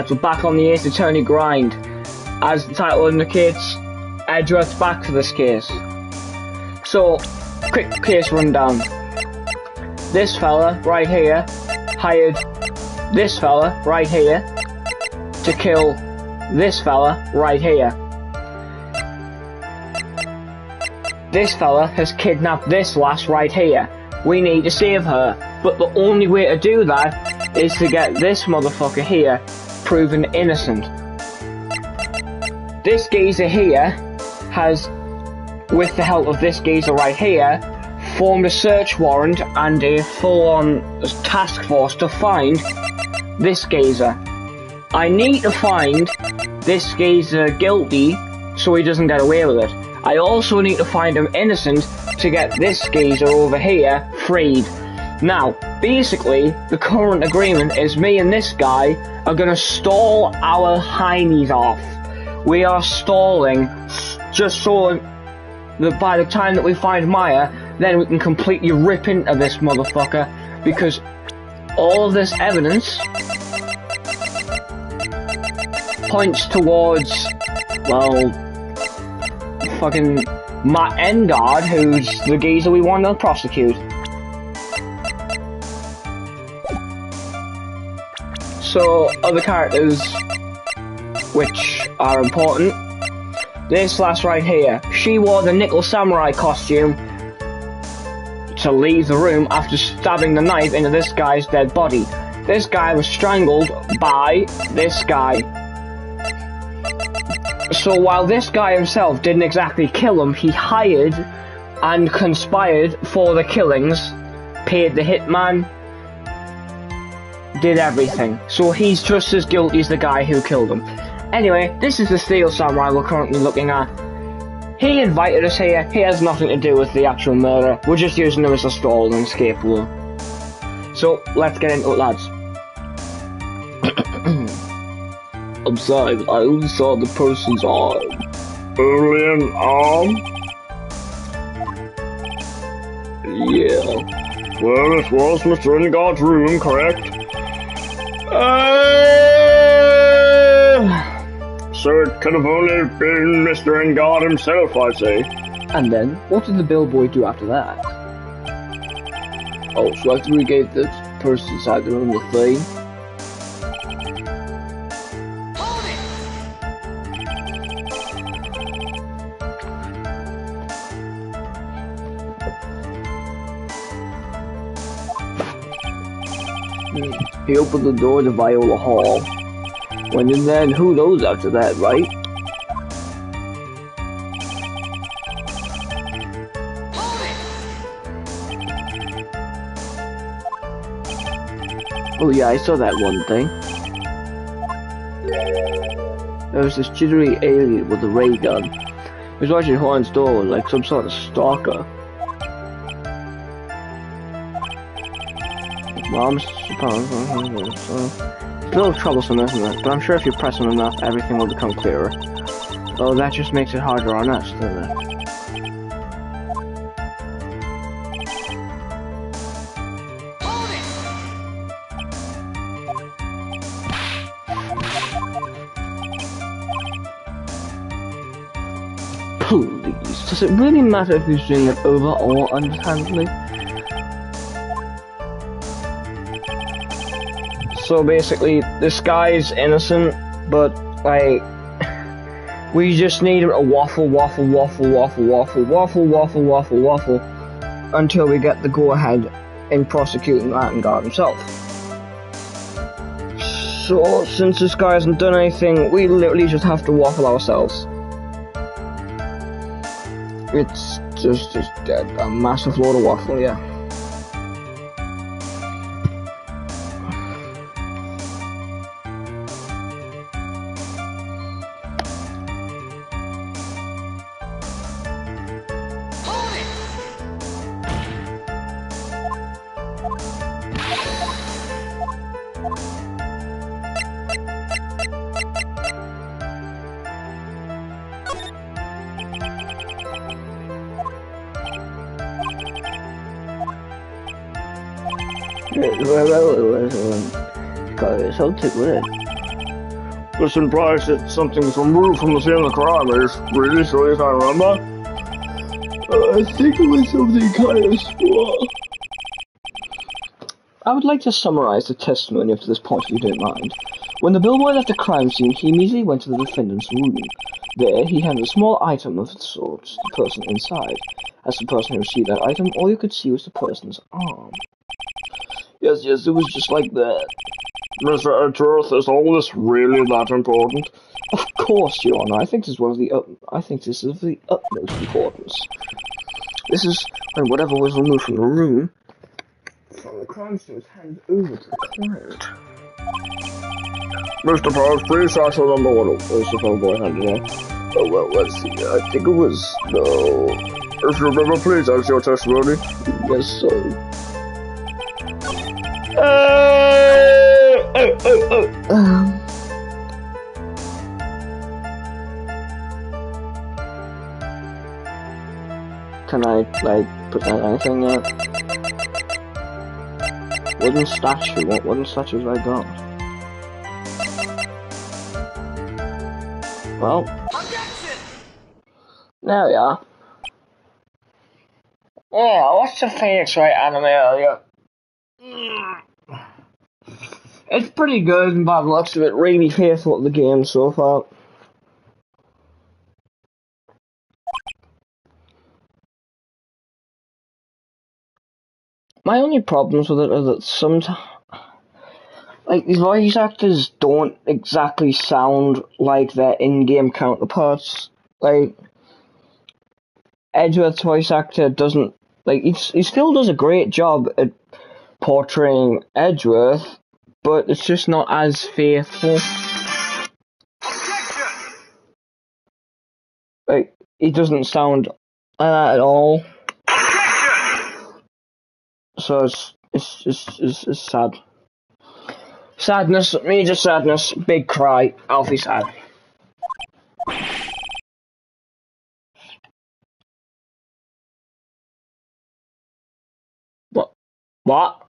We're back on the Ace Attorney grind. As the title indicates, Edgeworth's back for this case. So, quick case rundown. This fella right here hired this fella right here to kill this fella right here. This fella has kidnapped this lass right here. We need to save her, but the only way to do that is to get this motherfucker here proven innocent. This geezer here has, with the help of this geezer right here, formed a search warrant and a full-on task force to find this geezer. I need to find this geezer guilty so he doesn't get away with it. I also need to find him innocent to get this geezer over here freed. Now, basically, the current agreement is me and this guy are gonna stall our heinies off. We are stalling just so that by the time that we find Maya, then we can completely rip into this motherfucker, because all of this evidence points towards, well, fucking Matt Engard, who's the geezer we want to prosecute. So, other characters which are important. This lass right here, she wore the nickel samurai costume to leave the room after stabbing the knife into this guy's dead body. This guy was strangled by this guy. So while this guy himself didn't exactly kill him, he hired and conspired for the killings, paid the hitman, did everything. So he's just as guilty as the guy who killed him. Anyway, this is the Steel Samurai we're currently looking at. He invited us here. He has nothing to do with the actual murder. We're just using him as a stall and scapegoat. So, let's get into it, lads. I'm sorry, but I only saw the person's arm. Only an arm? Yeah. Well, it was Mr. Engard's room, correct? So it could have only been Mr. Engard himself, I say. And then, what did the bellboy do after that? Oh, so after we gave this person inside the room the thing. He opened the door to Viola Hall. When in there, and who knows after that, right? Oh yeah, I saw that one thing. There was this jittery alien with a ray gun. He was watching Horn's door like some sort of stalker. Mom's it's a little troublesome, isn't it? But I'm sure if you press on enough, everything will become clearer. Oh, that just makes it harder on us, doesn't it? Please, does it really matter if he's doing it over or underhandedly? So basically, this guy's innocent, but like, we just need him to waffle until we get the go-ahead in prosecuting Matt Engard himself. So, since this guy hasn't done anything, we literally just have to waffle ourselves. It's just a massive load of waffle, yeah. Got something with it. This implies that something's removed from the scene of the crime. Are you really sure you can't remember? I think it was something kind of small. I would like to summarize the testimony up to this point if you don't mind. When the billboy left the crime scene, he immediately went to the defendant's room. There, he handed a small item of sorts to the person inside. As the person who received that item, all you could see was the person's arm. Yes, it was just like that. Mr. Edgeworth, is all this really that important? Of course, Your Honor. I think this is of the utmost importance. This is when whatever was removed from the room from the crime scene was handed over to the client. Mr. Powers, please ask the number what was the billboy handed out. Oh, well, let's see. I think it was no. If you remember, please ask your testimony. Yes, sir. Can I, like, pretend anything yet? Wooden statue. What wooden statues have I got? Well. There we are. Yeah, I watched the Phoenix Wright anime earlier. It's pretty good and by the looks of it, really faithful to the game so far. My only problems with it are that sometimes, like, these voice actors don't exactly sound like their in-game counterparts. Like, Edgeworth's voice actor doesn't, like, he still does a great job at portraying Edgeworth, but it's just not as faithful. Like, he doesn't sound like that at all. So it's sad. Sadness, major sadness, big cry, Alfie sad. What?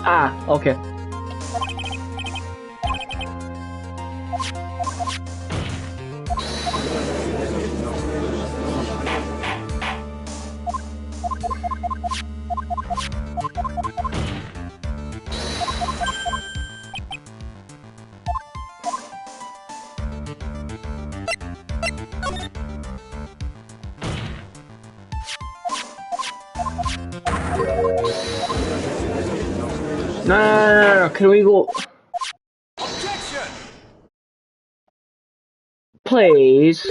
Ah, okay. No, can we go? Objection! Please.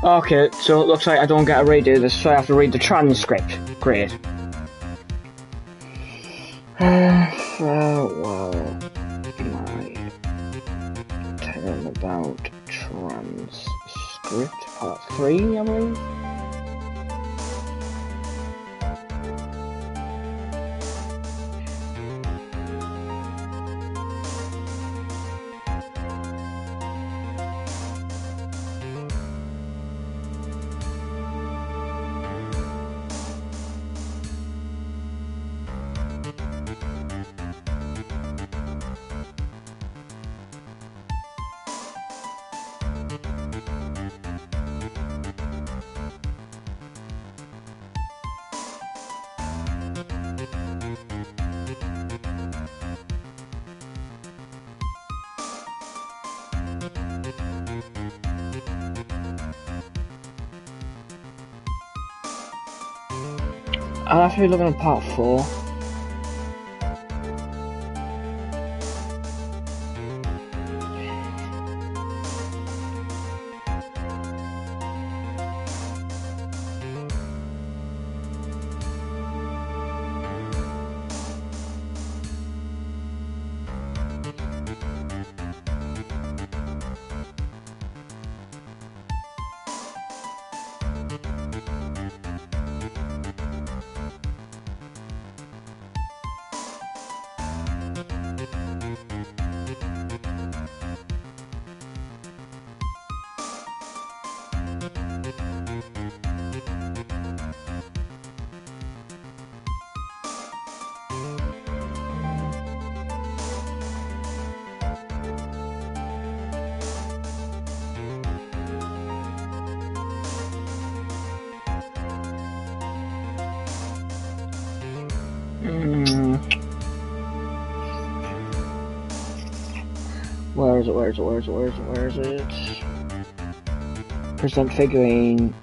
Okay, so it looks like I don't get a redo this, so I have to read the transcript. Great. Well, my turn about transcript part 3, I believe. I'll have to be looking at part 4. Where is it? Present figurine.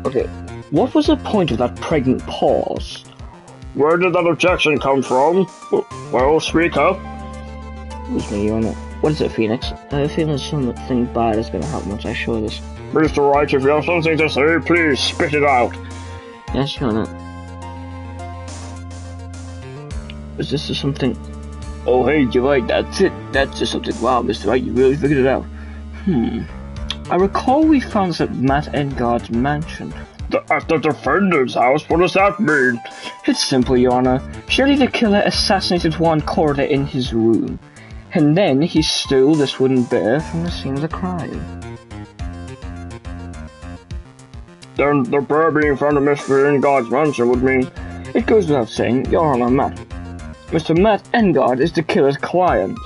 Okay, what was the point of that pregnant pause? Where did that objection come from? Well, speak up. Who's me, you wanna... What is it, Phoenix? I have a feeling something bad is gonna happen once I show this. Mr. Wright, if you have something to say, please spit it out. Yes, Your Honor. Is this just something... Oh, hey, you're right, that's it. That's just something. Wow, Mr. Wright, you really figured it out. I recall we found this at Matt Engard's mansion. At the defendant's house? What does that mean? It's simple, Your Honor. Surely the killer assassinated Juan Corda in his room. And then he stole this wooden bear from the scene of the crime. Then the bear being found in Mr. Engard's mansion would mean... It goes without saying, Your Honor, Mr. Matt Engard is the killer's client.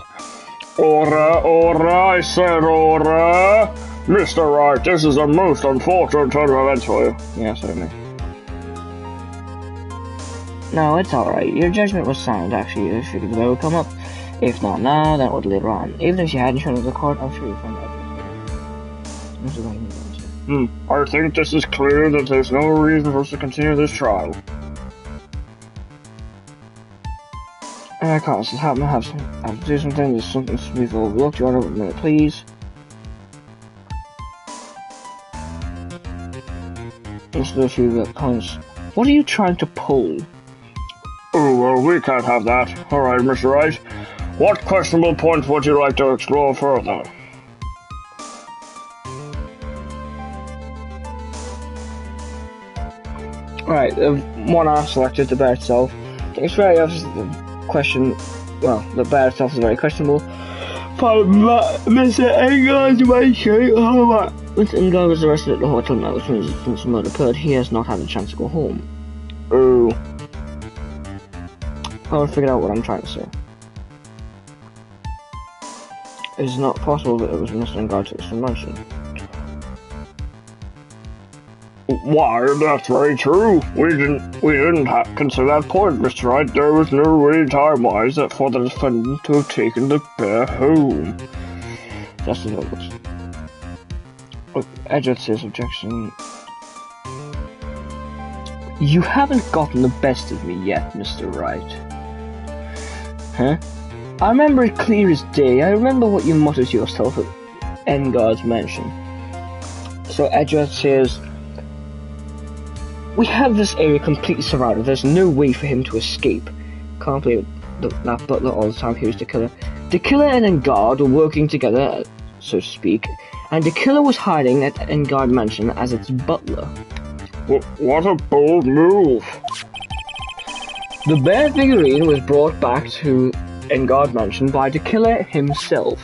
Ora, I said ora! Mr. Wright, this is a most unfortunate turn of events for you. Yeah, certainly. No, it's alright. Your judgment was sound, actually. I figured the bear would come up. If not now, then it would later on. Even if you hadn't shown it to the court, I'm sure you'd find out. I think this is clear that there's no reason for us to continue this trial. I can't just happen to have to do something. There's something we've overlooked. Your Honor, a minute, please. Just a few points. What are you trying to pull? Oh, well, we can't have that. Alright, Mr. Wright. What questionable points would you like to explore further? Right, the one I selected, the bear itself. It's very obvious that the question, well, the bear itself is very questionable. For Mr. Engard's mansion, Mr. Engard was arrested at the hotel now, which means since the murder occurred, he has not had a chance to go home. Oh. I will figure out what I'm trying to say. It is not possible that it was Mr. Engard to the mansion. Why, that's very true. We didn't consider that point, Mr. Wright. There was no way time-wise for the defendant to have taken the bear home. That's the looks. Look, Edgeworth says objection. You haven't gotten the best of me yet, Mr. Wright. Huh? I remember it clear as day. I remember what you muttered to yourself at Engard's mansion. So Edgeworth says, we have this area completely surrounded. There's no way for him to escape. Can't believe that butler all the time he was the killer. The killer and Engard were working together, so to speak, and the killer was hiding at Engard Mansion as its butler. What a bold move! The bear figurine was brought back to Engard Mansion by the killer himself.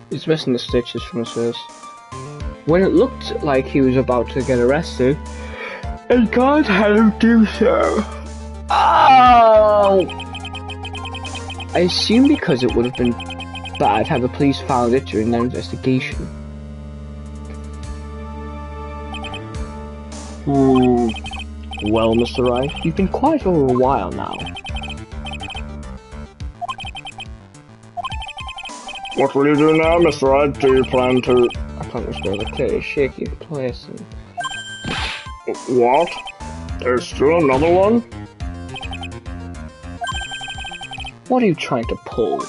He's missing the stitches from his face. When it looked like he was about to get arrested, Engard had him do so. Oh! I assume because it would have been bad had the police found it during their investigation. Well, Mr. Wright, you've been quiet over a while now. What will you do now, Mr. Wright? Do you plan to... I thought this was a clearly shaky place. What? There's still another one? What are you trying to pull?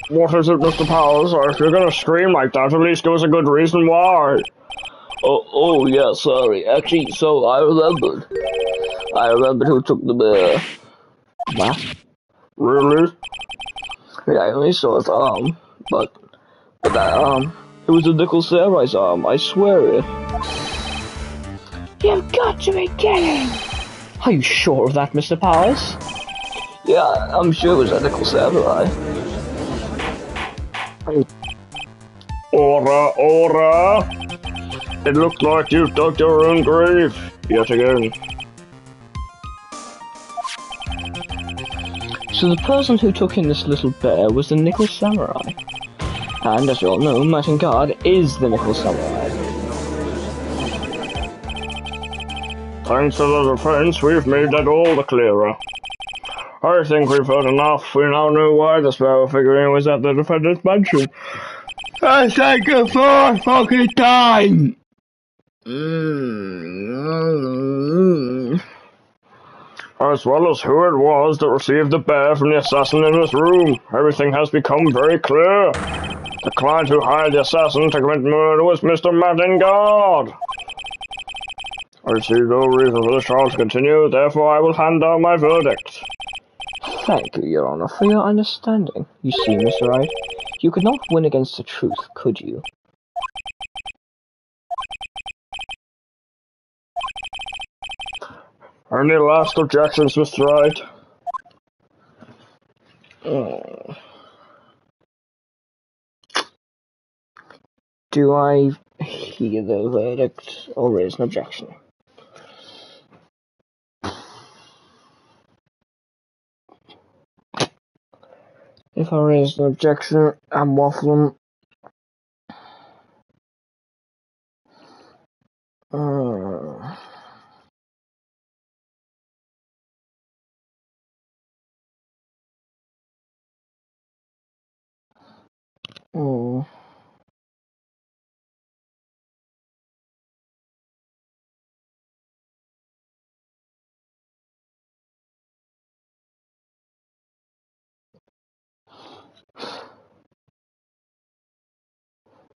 What is it, Mr. Powers? If you're gonna scream like that, at least give us a good reason why. Oh, yeah, sorry. Actually, so I remembered. I remembered who took the bear. What? Really? Yeah, I only saw his arm, but that arm, it was a Nickel Samurai's arm, I swear it. You've got to be kidding! Are you sure of that, Mr. Powers? Yeah, I'm sure it was a Nickel Samurai. Ora! It looked like you've dug your own grave, yet again. So the person who took in this little bear was the Nickel Samurai. And as you all know, Martin God is the Nickel Samurai. Thanks to the defense, we've made that all the clearer. I think we've heard enough. We now know why the sparrow figurine was at the defendant's mansion. I thank you for fucking time! As well as who it was that received the bear from the assassin in his room. Everything has become very clear. The client who hired the assassin to commit murder was Mr. Martin God. I see no reason for the trial to continue, therefore I will hand down my verdict. Thank you, Your Honor, for your understanding. You see, Mr. Wright, you could not win against the truth, could you? Any last objections, Mr. Wright? Do I hear the verdict or raise an objection? If I raise an objection, I'm waffling.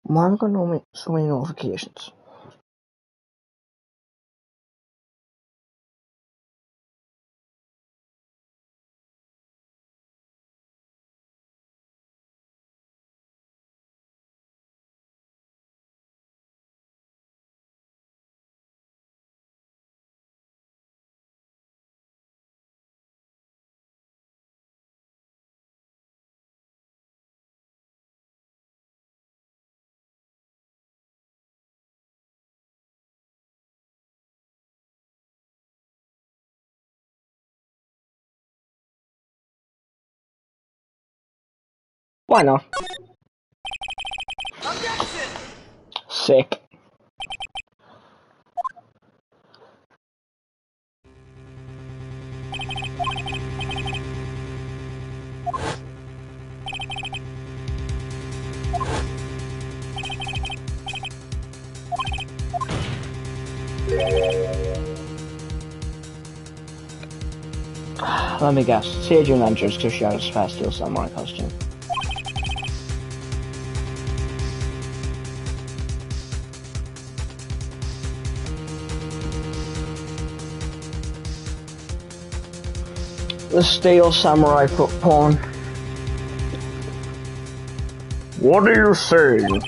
Why have I got so many notifications? Why not? Objection! Sick. Let me guess. Seijun enters because she has a Spatial Samurai costume. The stale samurai pawn. What are you saying?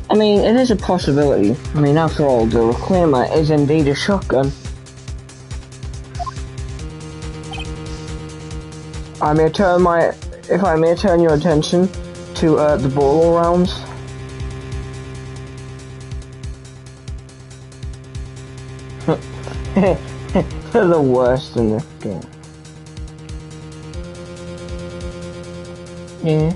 I mean, it is a possibility. I mean, after all, the Reclaimer is indeed a shotgun. If I may turn your attention to the bolo rounds. They're the worst in this game. Yeah.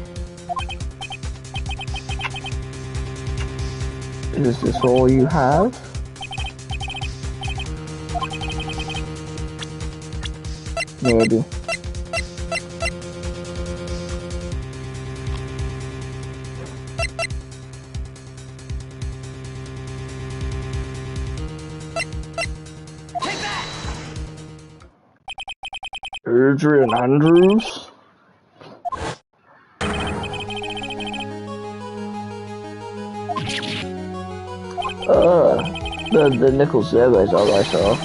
Is this all you have? Maybe. Adrian Andrews? The nickel servos all I saw.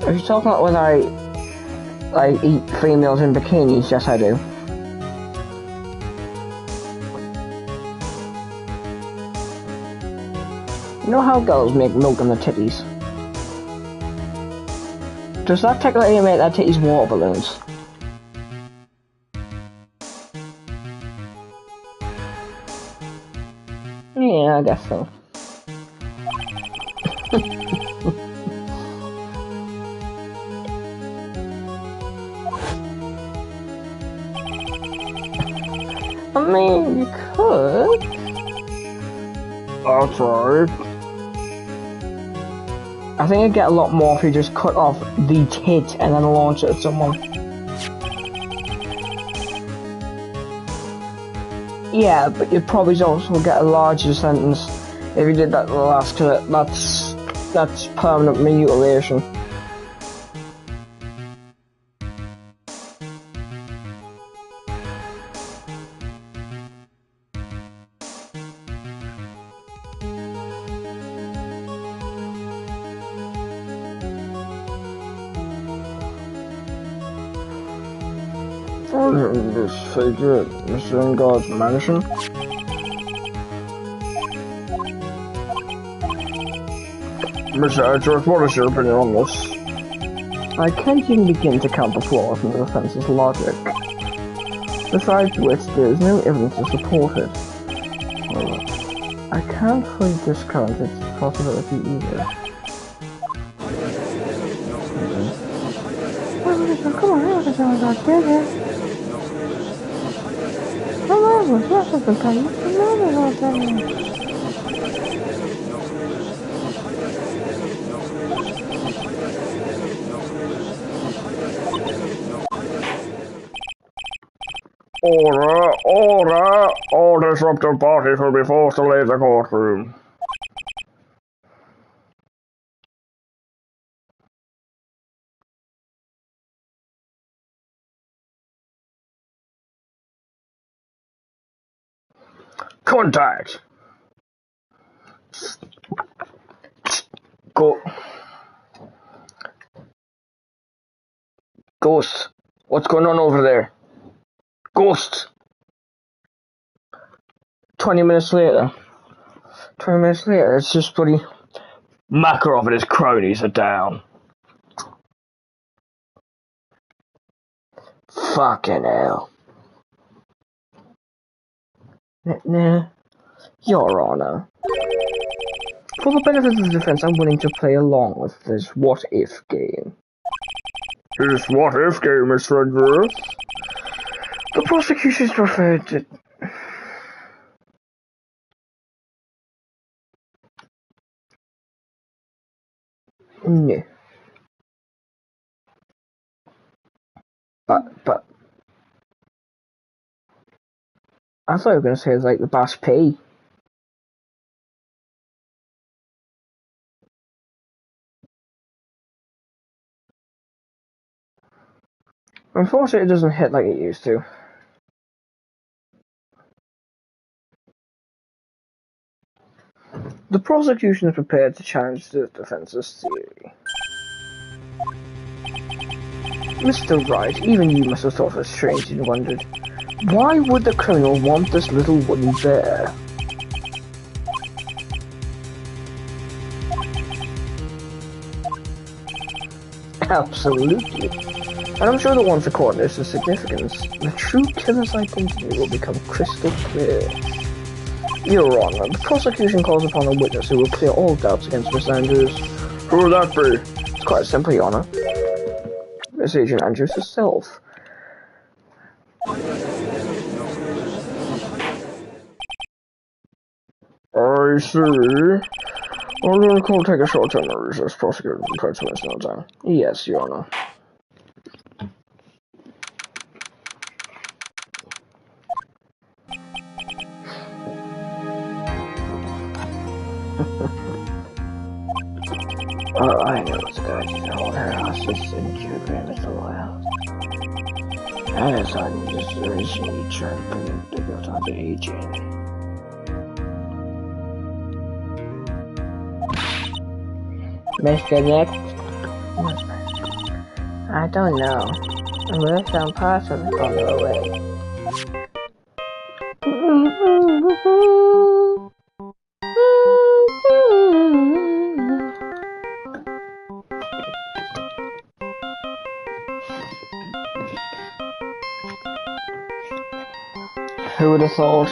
Are you talking about when I eat females in bikinis? Yes, I do. You know how girls make milk in the titties? Does that technically make their titties water balloons? Yeah, I guess so. I mean, you could. That's right. I think I'd get a lot more if you just cut off the tit and then launch it at someone. Yeah, but you'd probably also get a larger sentence if you did that in the last, cause that's permanent mutilation. This figure at Mr. God's mansion? Mr. Edgeworth, what is your opinion on this? I can't even begin to count the flaws in the defense's logic. Besides which, there is no evidence to support it. However, I can't fully discount its possibility either. Order! All disruptive parties will be forced to leave the courtroom. Contact! Go. Ghost, what's going on over there? Ghost! 20 minutes later. 20 minutes later, it's just bloody... Makarov and his cronies are down. Fucking hell. Nah. Your Honor. For the benefit of the defense, I'm willing to play along with this what-if game. This what-if game, Mr. Edgeworth? The prosecution's referred to... No. But... I thought you were going to say it's like the Bass P. Unfortunately, it doesn't hit like it used to. The prosecution is prepared to challenge the defense's theory. Mr. Wright, even you must have thought it strange and wondered, why would the criminal want this little wooden bear? Absolutely. And I'm sure that once the court knows the significance, the true killer's identity will become crystal clear. Your Honor, the prosecution calls upon a witness who will clear all doubts against Miss Andrews. Who will that be? It's quite simple, Your Honor. Miss Agent Andrews herself. I see. I'm going to take a short-term recess. Prosecutor will try to waste no time. Yes, Your Honor. Oh, I know what's going to hold her hostage in Mr. Royals. And it's on this reason you try to bring the guilt onto Agent. Mr. Nick? I don't know. I'm really some parts of it on the way. Who would have thought?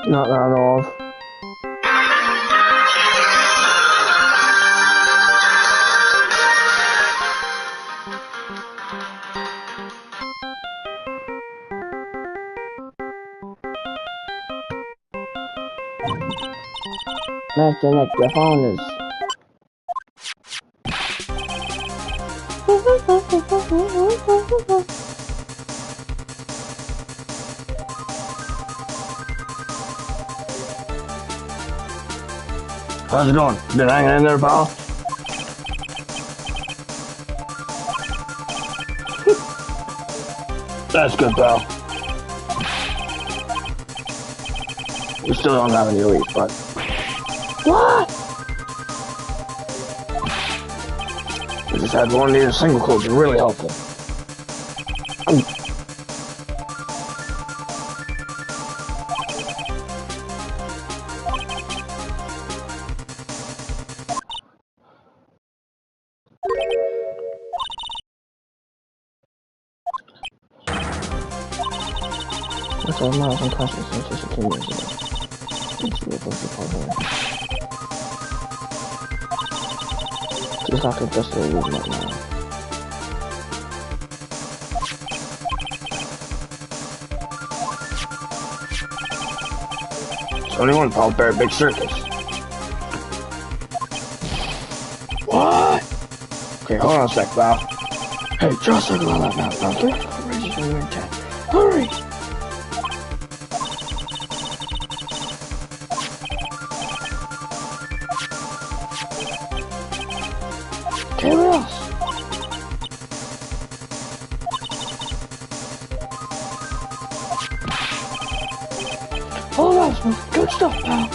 Not that I know of. Mr. Nick, your phone is... How's it going? Been hanging in there, pal? That's good, pal. We still don't have any leads, but... What? We just had one need a single quote, be really helpful. That's all miles and costs since just a few years ago. Just after just a week right now. It's only one pal, Bear Big Circus. What? Okay, hold on a sec, pal. Hey, just circle on that map. Now, register your intent. Hurry! Okay, what else? Oh, that's some good stuff, pal.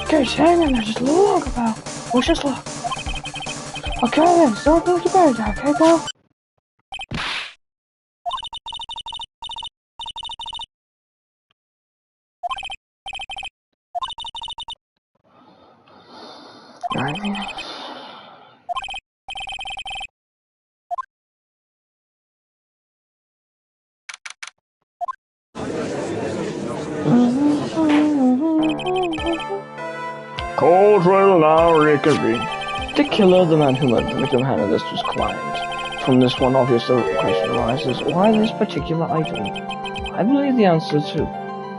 Okay, just hang in there just a little longer, pal. Wish us luck. Okay then, start going to bed, okay, pal? Alright, man. Cold will now reconvene. The killer, the man who murdered the victim, handed this to his client. From this one obvious question arises, why this particular item? I believe the answer to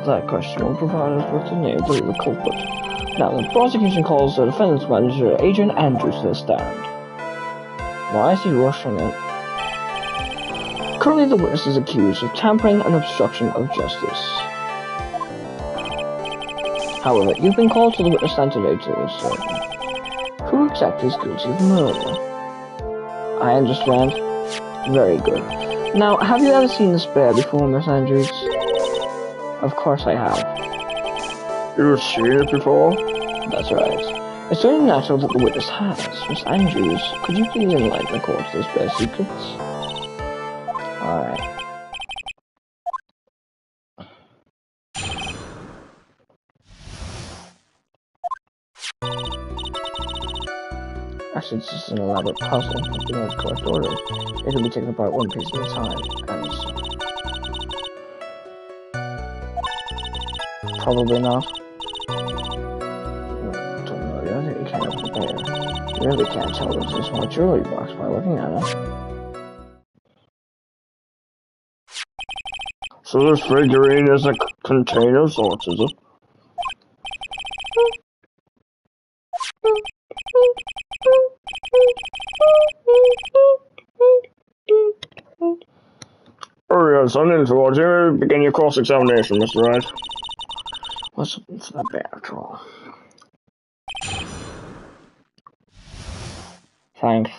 that question will provide us with the name of the culprit. Now, the prosecution calls the defendant's manager, Agent Andrews, to the stand. Why is he rushing it? Currently, the witness is accused of tampering and obstruction of justice. However, you've been called to the witness stand today to ascertain who exactly is guilty of murder. I understand. Very good. Now, have you ever seen this bear before, Miss Andrews? Of course I have. You've seen it before? That's right. It's only natural that the witness has. Miss Andrews, could you please enlighten the court to this bear's secrets? Alright. Actually, it's just an elaborate puzzle. If you know the correct order, it can be taken apart one piece at a time, and so. Probably not. Don't know, the other thing you can't open the bear. You really can't tell this is a small jewelry box by looking at it. So this figurine is a container of sorts, is it? Oh yes, I'm in towards you. Begin your cross-examination, Mr. Wright. What's up for the bear troll? Thanks.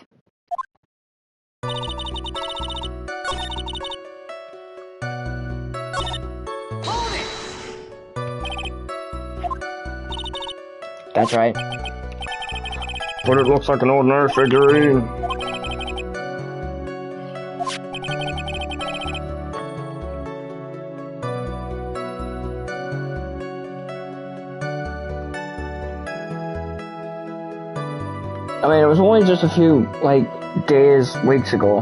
That's right. But it looks like an ordinary figurine. I mean, it was only just a few, days, weeks ago,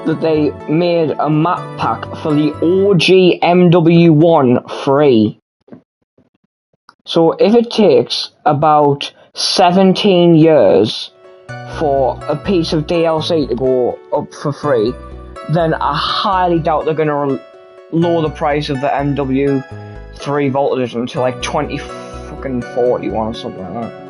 that they made a map pack for the OG MW1 free. So if it takes about 17 years for a piece of DLC to go up for free, then I highly doubt they're gonna lower the price of the MW3 Vault Edition to like 2041 or something like that.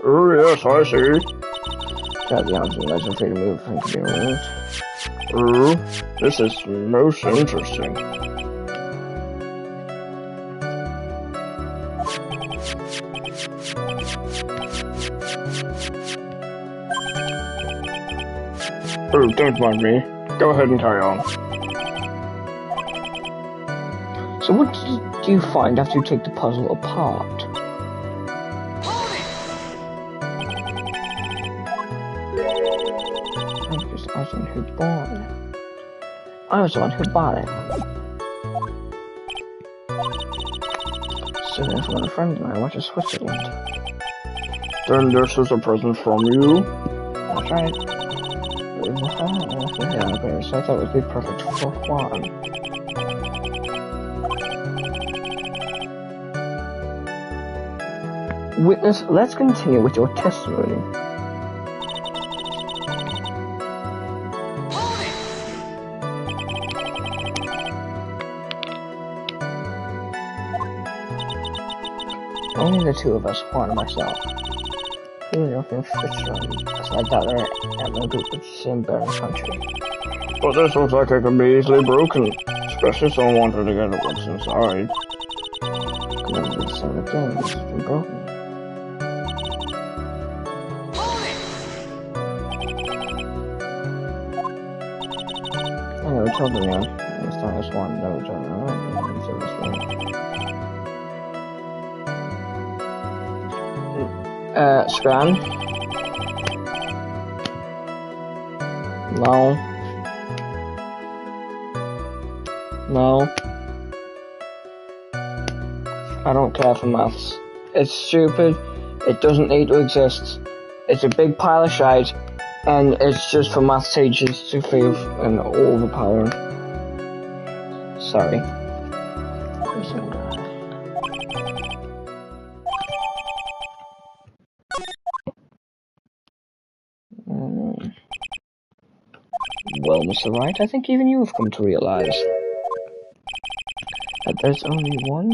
Oh yes, I see. Got the option to free to move and can be removed. Oh, this is most interesting. Oh, don't mind me. Go ahead and carry on. So what do you find after you take the puzzle apart? I was the one who bought it. I was the one who bought it. Sitting from a friend and I went to Switzerland. Then this is a present from you? That's right. Yeah, so I thought it would be perfect for Juan. Witness, let's continue with your testimony. Only the two of us, Juan and myself. Who knows if Switzerland, because I doubt there are no group of same bear in the country. But this looks like it can be easily broken, especially if someone wanted to get at what's inside. Never be the same again, it's been broken. I never told anyone. This time this one never told anyone until this moment. Scran? No. No. I don't care for maths. It's stupid. It doesn't need to exist. It's a big pile of shite, and it's just for maths teachers to feel and overpowering. Sorry. Well, Mr. Wright, I think even you have come to realize that there's only one.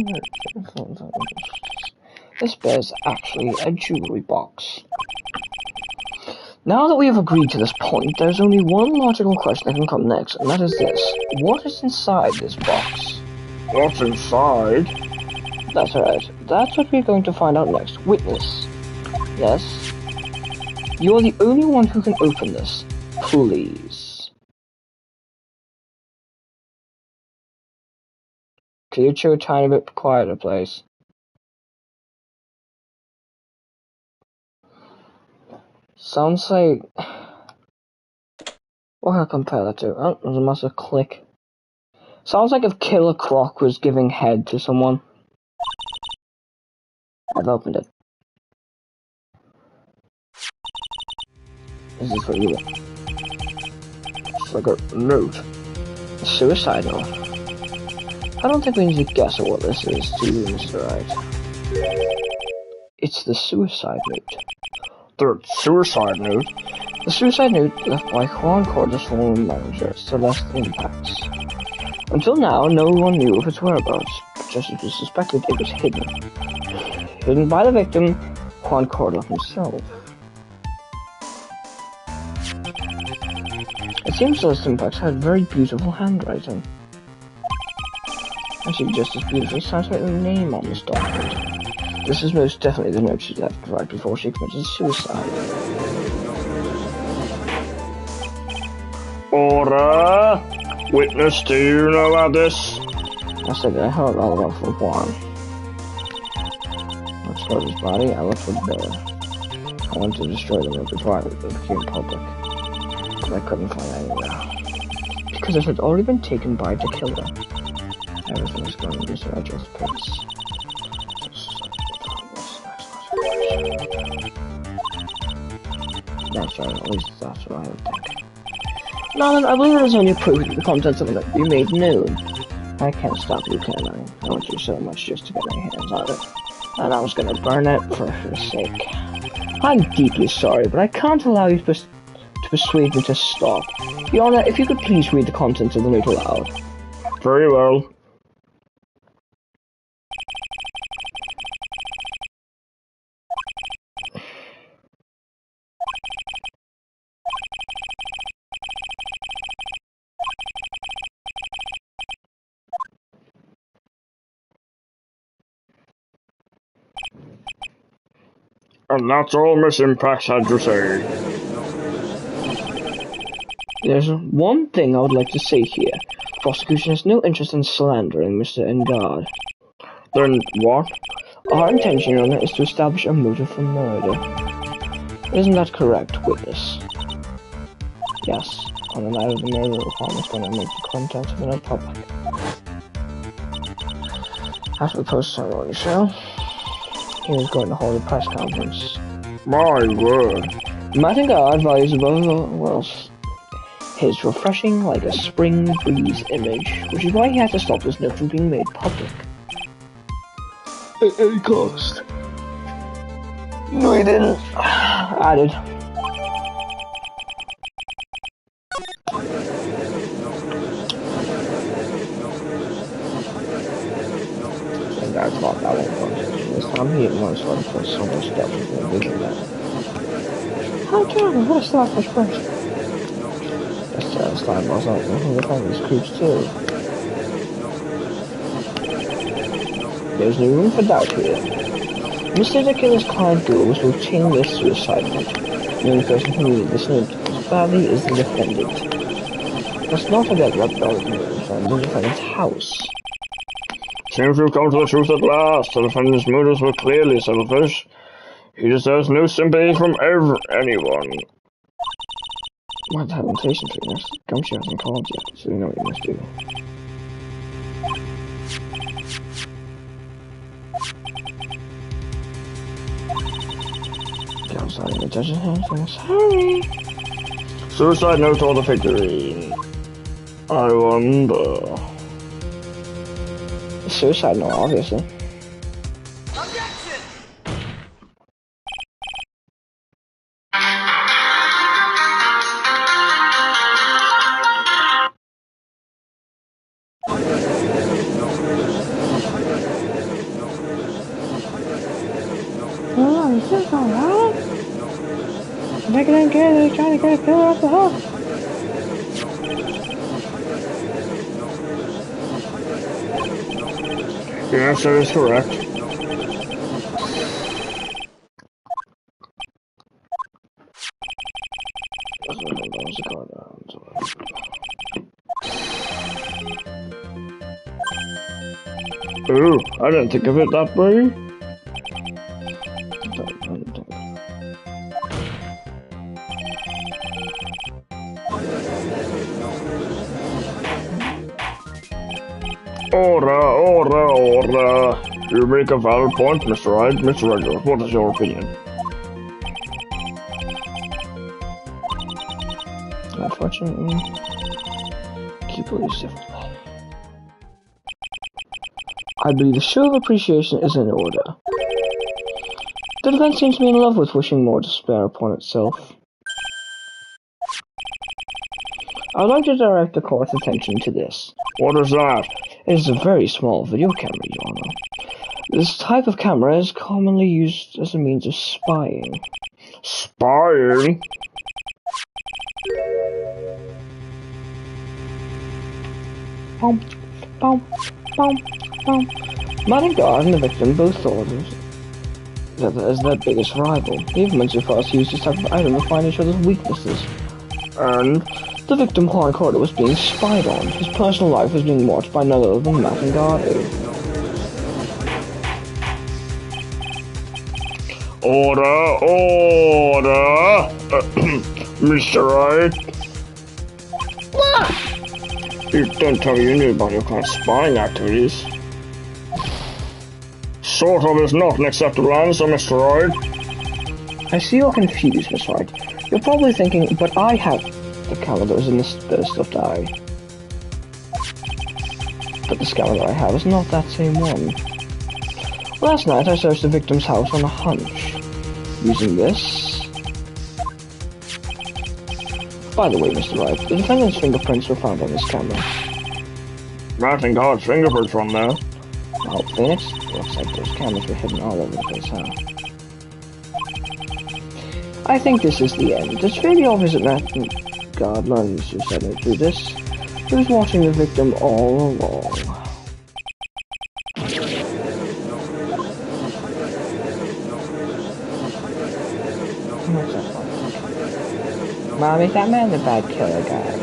This bear's actually a jewelry box. Now that we have agreed to this point, there's only one logical question that can come next, and that is this. What is inside this box? What's inside? That's right. That's what we're going to find out next. Witness. Yes? You're the only one who can open this. Please. Could you chew a tiny bit quieter, please? Sounds like... What can I compare that to? Oh, there's a massive click. Sounds like if Killer Croc was giving head to someone. I've opened it. Is this what you want? It's like a note. A suicide note. I don't think we need to guess at what this is, do you, Mr. Wright? It's the suicide note. The suicide note? The suicide note left by Juan Corda's former manager, Celeste Impacts. Until now, no one knew of its whereabouts, just as we suspected it was hidden. Hidden by the victim, Juan Corda himself. It seems Celeste Impacts had very beautiful handwriting. Actually, just as beautiful sounds like the name on this document. This is most definitely the note she left right before she committed suicide. Order! Witness, do you know about this? I said I heard all about from Juan. I explored his body, I looked for the bear. I wanted to destroy the note before it became public. But I couldn't find anywhere. Because it had already been taken by the killer. Everything is going to be so at your pace. That's right, at least that's what I would think. Now then, I believe it is only proof that the contents of it that you made known. I can't stop you, can I? I want you so much just to get my hands on it. And I was gonna burn it for her sake. I'm deeply sorry, but I can't allow you to persuade me to stop. Your Honor, if you could please read the contents of the note aloud. Very well. And that's all Miss Impacts had to say. There's one thing I would like to say here. Prosecution has no interest in slandering Mr. Engard. Then what? Our intention, Your Honor, is to establish a motive for murder. Isn't that correct, witness? Yes. On the night of the murder, Juan is going to make the contents of the note public. After the post-ceremony show, he is going to hold a press conference. My word. Matt Engard values above all else his refreshing like a spring breeze image, which is why he had to stop this note from being made public. At any cost. No, he didn't. I did. Engard thought that one. This time he didn't want to start to put so much stuff in the video now. Hi Jordan, what a selfish person. That's slime balls out there. Who the fuck these creeps too? There's no room for doubt here. Mr. The Killer's client Ghoul was routinely a suicide note. The only person who needed this note as badly is the defendant. Let's not forget that buried in the defendant's house. Seems we've come to the truth at last. The defendant's motives were clearly selfish. He deserves no sympathy from anyone. What happened station trainers? Gumshoe hasn't called yet, so we know what you must do. Get outside in the judge's hands and hurry! Suicide note or the figurine? I wonder. Suicide note, obviously. Objection! Oh, is this alright? They can get it, trying to get a killer off the hook. The answer is correct. Ooh, I didn't think of it that way. Order. You make a valid point, Mr. Hyde. Mr. Edgeworth, what is your opinion? Unfortunately, keep elusive. I believe a show of appreciation is in order. The defense seems to be in love with wishing more despair upon itself. I would like to direct the court's attention to this. What is that? It is a very small video camera, Your Honor. This type of camera is commonly used as a means of spying. Spying? Bum, bum, bum, bum. Matt and God and the victim both thought that as their biggest rival. They even went so far as to use this type of item to find each other's weaknesses. And the victim Juan Cordo was being spied on. His personal life was being watched by none other than Matt and Gardo. Order! Mr. Wright? You don't tell me you knew about your kind of spying activities. Sort of is not an acceptable answer, Mr. Wright. I see you're confused, Miss Wright. You're probably thinking, but I have the camera that was in this stuffed eye. But the camera that I have is not that same one. Last night I searched the victim's house on a hunch. Using this. By the way, Mr. Wright, the defendant's fingerprints were found on this camera. Matt and God's fingerprints from there. Oh, Phoenix? Looks like those cameras were hidden all over the place, huh? I think this is the end. It's really obvious that Matt and God learned the suicide note through this. He was watching the victim all along. What's that one? Mom, is that man the bad killer guy?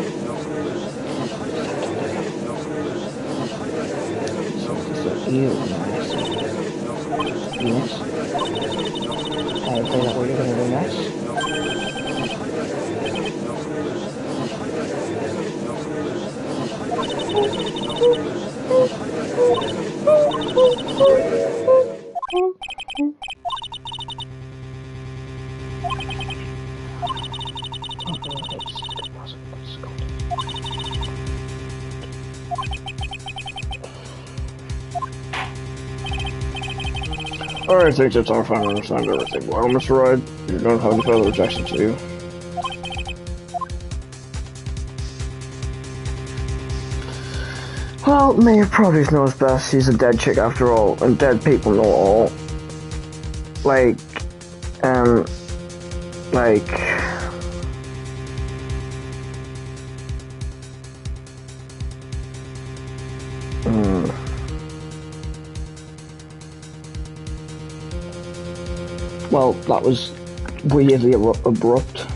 Ew, nice. Yes. Can I play that what you're gonna do next? I think it's our final understand everything. Well, Mr. Wright, you don't have any further objections, do you? Well, Mayor Produce knows best. She's a dead chick after all, and dead people know all. like, like, well, that was weirdly abrupt.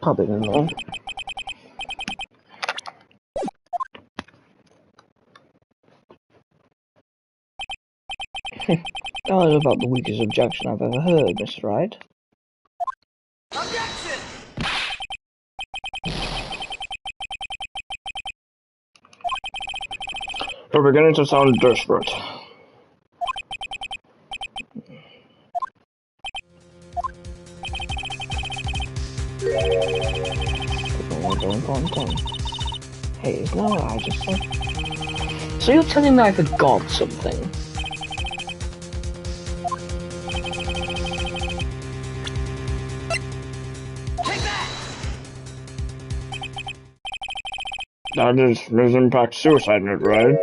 Probably don't know. That was about the weakest objection I've ever heard, Mr. Wright. Objection! You're beginning to sound desperate. Hey, isn't that what I just said? So you're telling me I forgot something? Take that! That is Ms. Impact suicide note, right?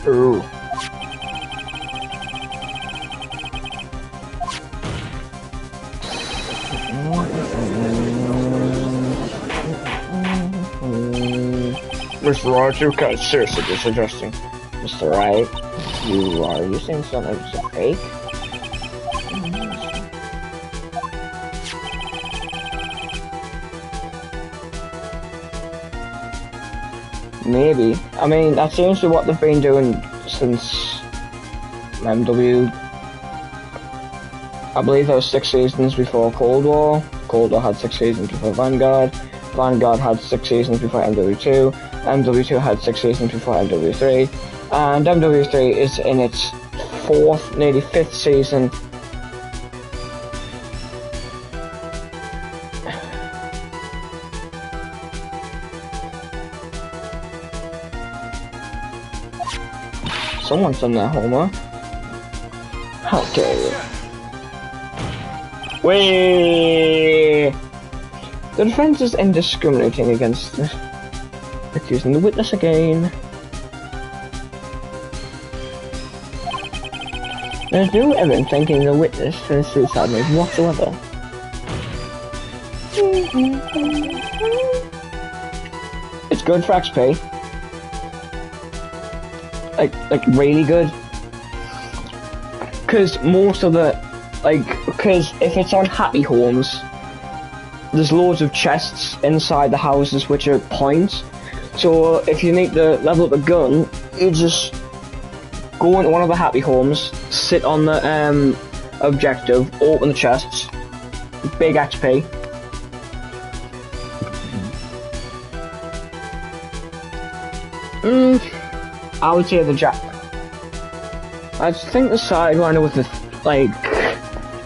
Ooh. Mr. Wright, you can't seriously be suggesting. Mr. Wright, you are using something that's fake? Maybe. I mean, that seems to be what they've been doing since MW. I believe there was 6 seasons before Cold War. Cold War had 6 seasons before Vanguard. Vanguard had 6 seasons before MW2. MW2 had 6 seasons before MW3. And MW3 is in its 4th, nearly 5th season. Someone's done their homework. How dare you? Whee! The defense is indiscriminating against accusing the witness again. There's no evidence linking the witness to the suicide move whatsoever. It's good for XP. Like really good. Cause most of the, cause if it's on happy homes, there's loads of chests inside the houses which are points. So if you need to level up a gun, you just go into one of the happy homes, sit on the objective, open the chests, big XP. I would say the I think the Sidewinder with the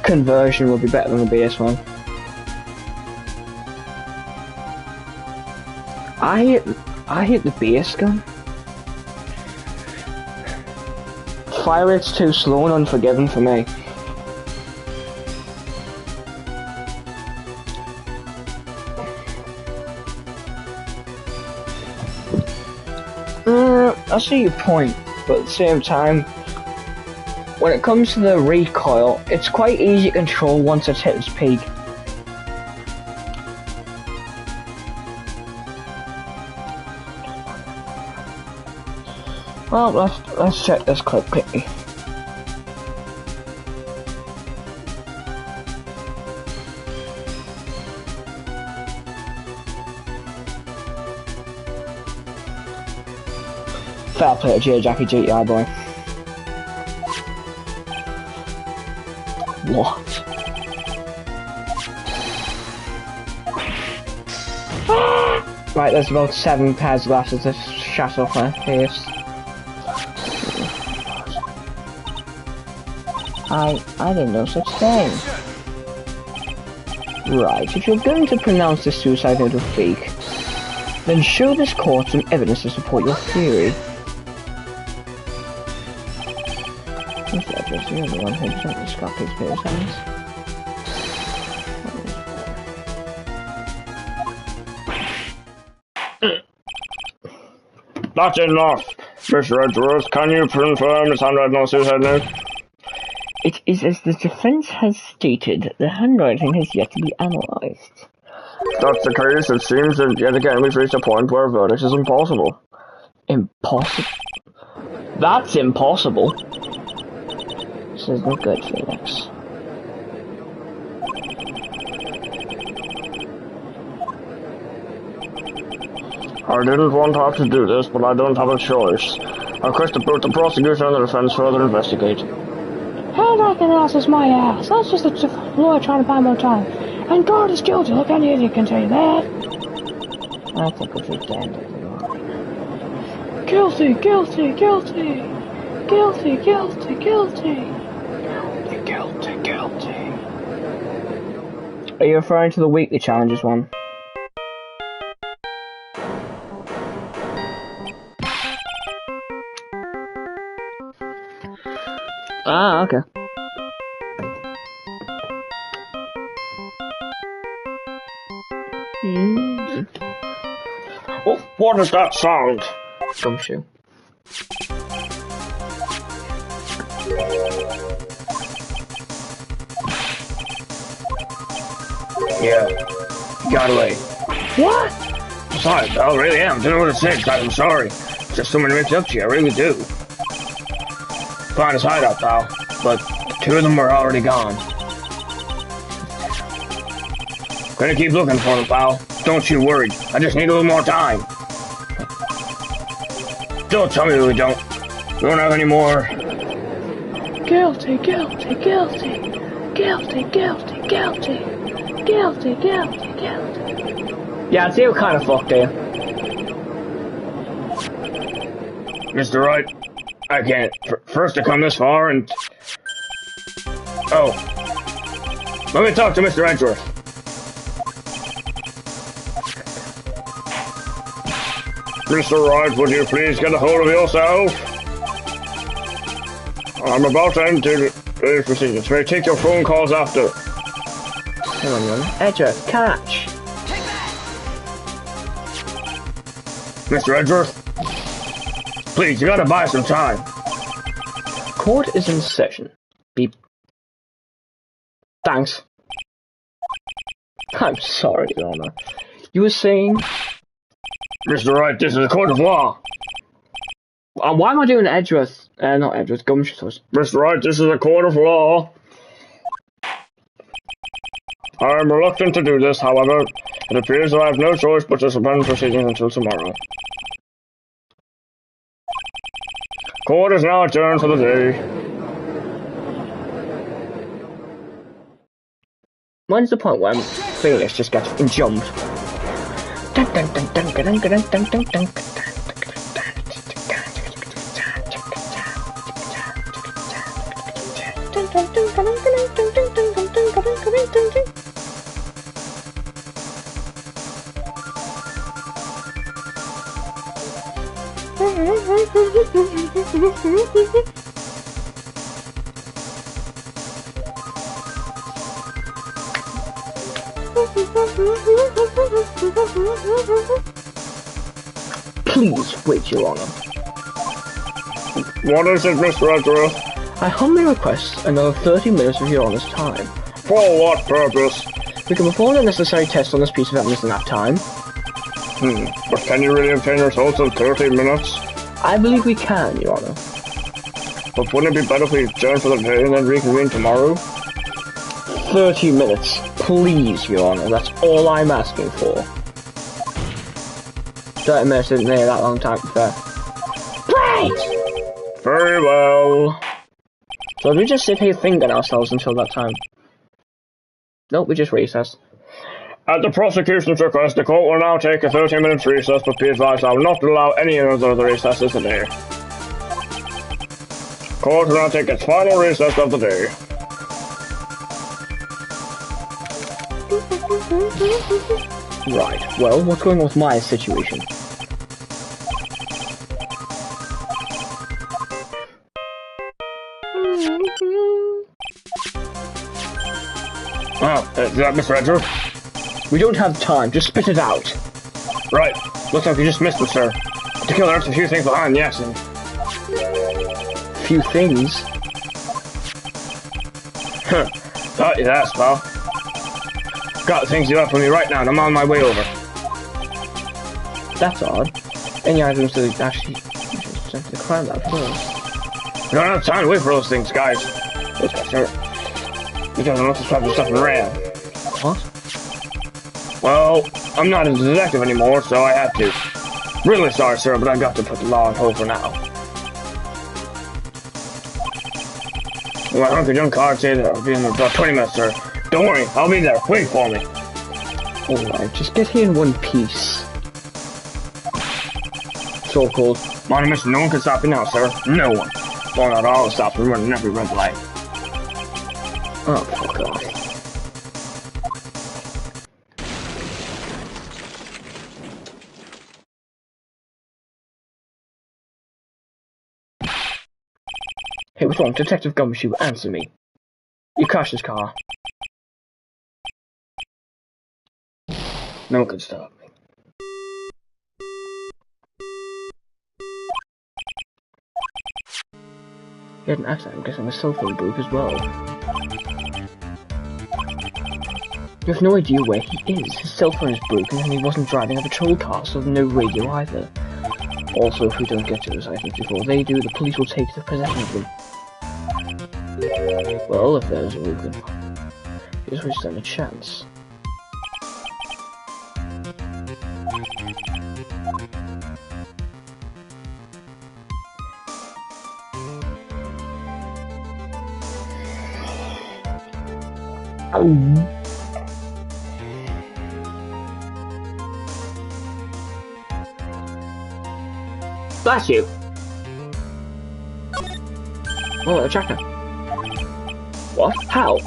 conversion would be better than the base one. I hate the base gun. Fire rate's too slow and unforgiving for me. I see your point, but at the same time, when it comes to the recoil, it's quite easy to control once it's hit its peak. Well, let's check this clip quickly. Fair play to J Jackie GTI boy. What? Right, there's about 7 pairs of glasses that shut off my face. I didn't know such thing. Right, if you're going to pronounce this suicide note a fake, then show this court some evidence to support your theory. This address, the only one who doesn't Scott Pittsburgh's hands. That's enough. Mr. Edgeworth, can you confirm this handwriting on suicide note? It is as the defense has stated, the handwriting has yet to be analysed. If that's the case, it seems that yet again we've reached a point where a verdict is impossible. Impossible? That's impossible. This is not good, Felix. I didn't want to have to do this, but I don't have a choice. I request that both the prosecution and the defense further investigate. Handwriting else is my ass. That's just a lawyer trying to buy more time. And God is guilty. Look, any idiot can tell you that. I think we'll take the end of the law. Guilty, guilty, guilty. Guilty, guilty, guilty. Guilty, guilty. Are you referring to the weekly challenges one? Ah, okay. Oh, what is that sound? Gumshoe. Yeah. Got away. What? Sorry, pal, I really am. Don't know what to say, guys. I'm sorry. Just so many mixed up to you, I really do. Find his hideout, pal. But 2 of them were already gone. Gonna keep looking for them, pal. Don't you worry. I just need a little more time. Don't tell me we don't. We don't have any more. Guilty, guilty, guilty. Guilty, guilty, guilty. Guilty, guilty, guilty. Yeah, they were kind of fucked there. Mr. Wright, I can't. First to come this far and... Oh. Let me talk to Mr. Edgeworth. Mr. Wright, would you please get a hold of yourself? I'm about to enter the proceedings. May I take your phone calls after? Hang on, young. Edgeworth, catch! Mr. Edgeworth? Please, you gotta buy some time. Court is in session. Beep. Thanks. I'm sorry, Your Honor. You were saying... Mr. Wright, this is a court of law. Why am I doing Edgeworth? Not Edgeworth, Gumshoe. Mr. Wright, this is a court of law. I am reluctant to do this, however. It appears that I have no choice but to suspend proceedings until tomorrow. Court is now adjourned for the day. When's the point where Felix just gets jumped? Dun, dun, dun, dun, dun, dun, dun, dun, dun. Please wait, Your Honor. What is it, Mr. Edgeworth? I humbly request another 30 minutes of Your Honor's time. For what purpose? We can perform the necessary tests on this piece of evidence in that time. But can you really obtain results in 30 minutes? I believe we can, Your Honor. But wouldn't it be better if we adjourn for the day and then reconvene tomorrow? 30 minutes, please, Your Honor. That's all I'm asking for. 30 minutes isn't really that long time, fair. Great! Very well. So we just sit here thinking ourselves until that time. Nope, we just recess. At the prosecution's request, the court will now take a 30-minute recess, but be advised I will not allow any of the other recesses today. Court will now take its final recess of the day. Right, well, what's going on with my situation? Oh, is that Mr. Edgeworth? We don't have time, just spit it out. Right. Looks like you just missed it, sir. The killer left a few things behind, yes, and... Few things? Huh. Thought you'd ask, pal. Got the things you left for me right now, and I'm on my way over. That's odd. Any items that actually sent to the crime lab first. We don't have time to wait for those things, guys. Okay, sir. Because I must have stopped the stuff and ran. What? Well, I'm not a detective anymore, so I had to. Really sorry, sir, but I've got to put the law on hold for now. My Uncle John card said that I'll be in about 20 minutes, sir. Don't worry, I'll be there. Wait for me. Alright, just get here in one piece. So-called. Mind mission, no one can stop you now, sir. No one. Well, not all stops from running every red light. Oh, fuck off. Hey, what's wrong? Detective Gumshoe, answer me. You crashed his car. No one can stop me. He had an accident, I'm guessing a cell phone broke as well. You have no idea where he is. His cell phone is broken and he wasn't driving a patrol car, so no radio either. Also, if we don't get to those items before they do, the police will take possession of them. Well, if there's a Rugen, here's where we stand a chance. Oh. Bless you! Oh, a tracker. What? How?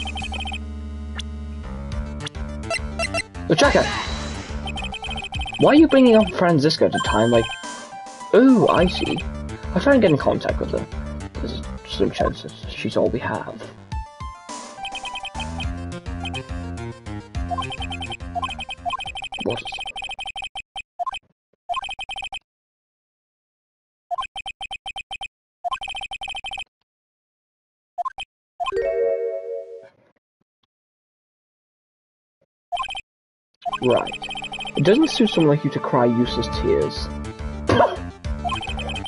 The tracker! Why are you bringing up Franziska at a time like... Oh, I see. I'll try and get in contact with her. There's a slim chance that she's all we have. What? Right. It doesn't suit someone like you to cry useless tears.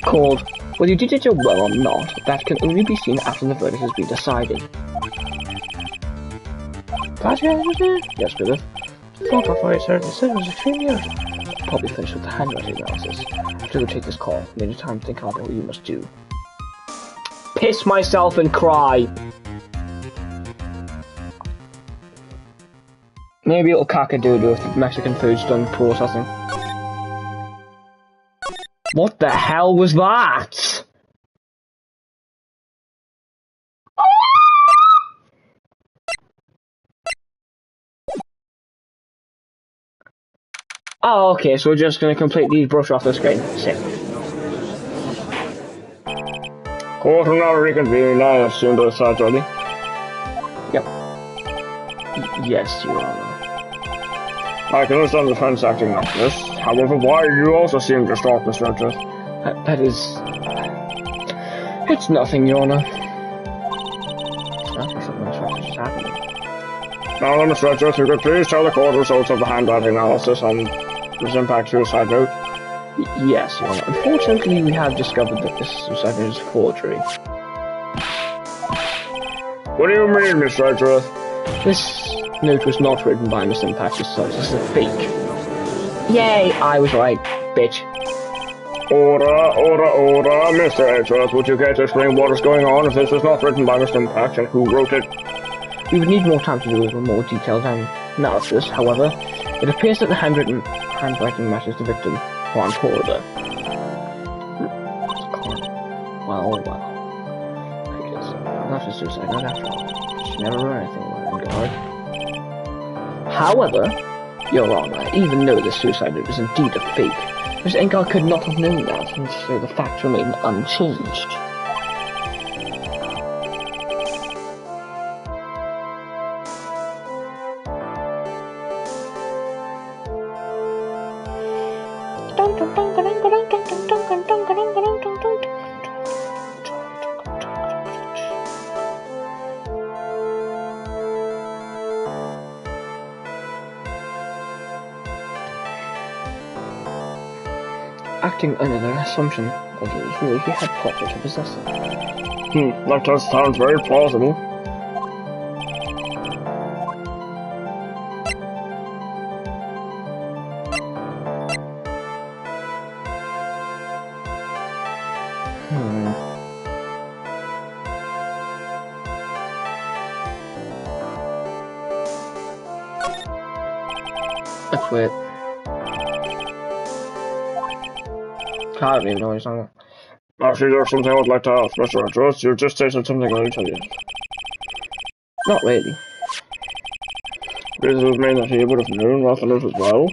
Called, whether you did your job well or not, that can only be seen after the verdict has been decided. Yes, Griffith. Thought of what I said was extremely urgent. Probably finished with the handwriting analysis. After we take this call, made time to think about what you must do. Piss myself and cry! Maybe it'll cock-a-doodle if the Mexican food's done processing. What the hell was that? Oh, okay, so we're just gonna completely brush off the screen. Sick. Court will now reconvene, I assume both sides ready. Yep. Yes, Your Honor. I can understand the defense acting like this. However, why you also seem distraught, Mr. Edgeworth? That is... It's nothing, Your Honor. Something just happening. Now then, Mr. Edgeworth, you could please tell the court results of the handwriting analysis on this impact suicide note. Yes, Your Honor. Unfortunately, we have discovered that this suicide note is a forgery. What do you mean, Mr. Edgeworth? This note was not written by Mr. Impact himself. This is a fake. Yay! I was right, bitch. Order, Mr. Edgeworth, would you care to explain what is going on if this was not written by Mr. Impact and who wrote it? We would need more time to do a more detailed analysis. However, it appears that the handwriting matches the victim, Juan Corridor. Well. I guess not a suicide note after all. She never wrote anything about Engard. However, Your Honor, even though the suicide note is indeed a fake, Miss Engard could not have known that, and so the facts remain unchanged. Acting under the assumption that it was really he had plotted to possess it. That does sound very plausible. That's weird. I don't even know what he's talking about. Actually, there's something I would like to ask, Mr. Edgeworth. You just stated something I need to tell you. Not really. Does it mean that he would have known about the note as well?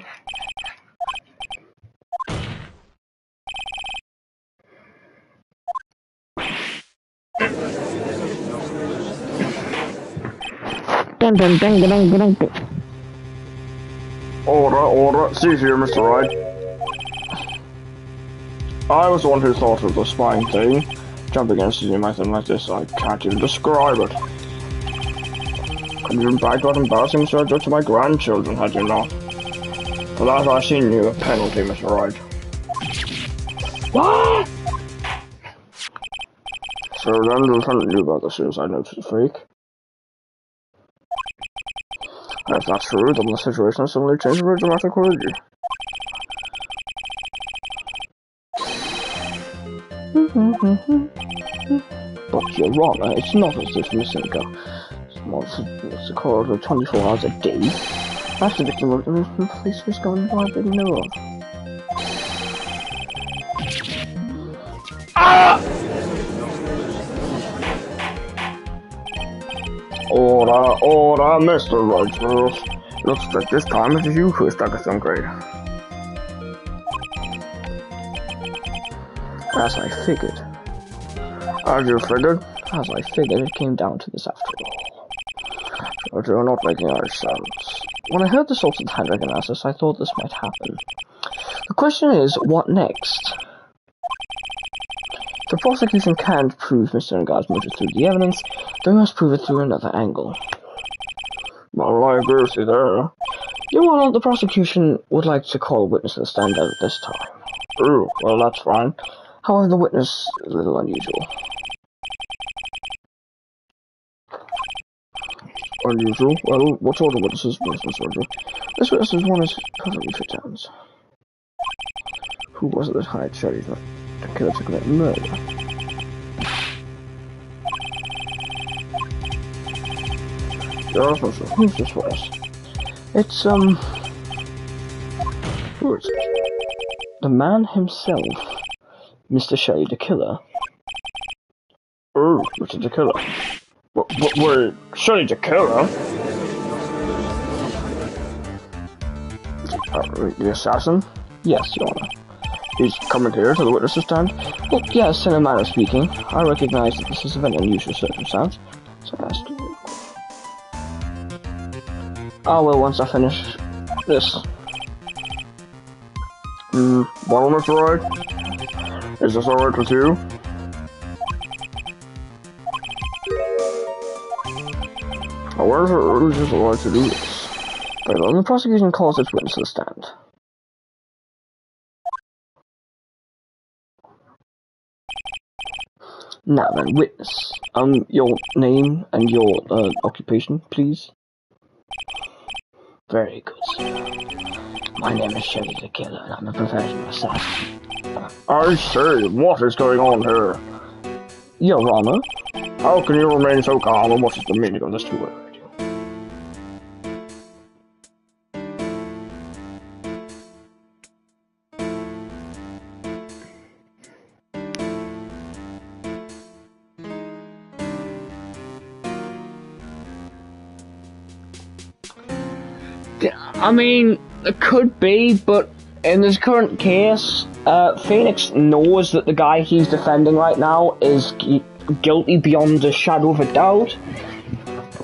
Order. See here, Mr. Wright. I was the one who thought of the spying thing. Jumping against you anything like this, I can't even describe it. Could you in fact got embarrassing, Mr. Edgeworth, to my grandchildren, had you not? For that I've seen you a penalty, Mr. Wright. What? So then the lieutenant knew about the suicide note is a fake. If that's true, then the situation has suddenly changed very dramatically. But Your Honor, it's not as if Lucinda was a corridor 24 hours a day. That's the victim of the police was going by they know of. Order, Mr. Edgeworth. Looks like this time it is you who is stuck at some grade. As I figured. As you figured? As I figured, it came down to this after all. But you're not making any sense. When I heard the results of the handwriting analysis, I thought this might happen. The question is, what next? The prosecution can't prove Mr. Engard's motive through the evidence, they must prove it through another angle. Well, I agree with you there. Your Honor, the prosecution would like to call a witness to the stand at this time. Oh, well, that's fine. However, the witness is a little unusual. Unusual? Well, what sort of witness is this, Mr. Edgeworth? This witness is one of perfectly fit hands. Who was it that hired Sherry the killer to commit murder? Yes, Mr. Who's this for us? It's, who is it? The man himself, Mr. Sherry the Killer. Oh, Mr. the Killer. Wait, Sherry the Killer? The assassin? Yes, Your Honor. He's coming here to the witness stand? Well, yes, in a manner of speaking. I recognize that this is a very unusual circumstance, so I asked you. Oh, well, once I finish this. Well, Mr. Wright? Is this alright with you? However, it is alright to do this. Very well, the prosecution calls its witness to the stand. Now then, witness. Your name and your occupation, please. Very good, sir. My name is Shelley the Killer, and I'm a professional assassin. I say, what is going on here? Your Honor? How can you remain so calm, and what is the meaning of this two-way radio? I mean, it could be, but in this current case, Phoenix knows that the guy he's defending right now is guilty beyond a shadow of a doubt.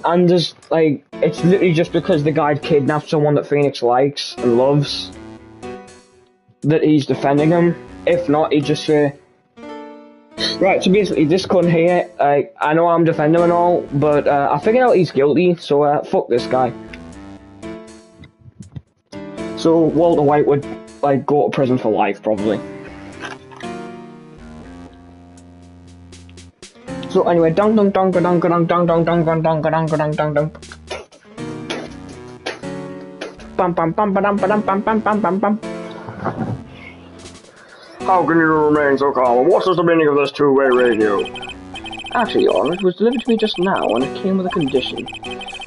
And there's, like, it's literally just because the guy kidnapped someone that Phoenix likes and loves that he's defending him. If not, he'd just say, right, so basically this cunt here, I know I'm defending him and all, but I figured out he's guilty, so fuck this guy. So Walter White would, like, go to prison for life, probably. So anyway, dong dong dong dong dong dong dong dong dong dong dong dong dong dong. Bam bam bam bam bam bam bam bam bam bam. How can you remain so calm? What is the meaning of this two-way radio? Actually, Your Honor, it was delivered to me just now, and it came with a condition.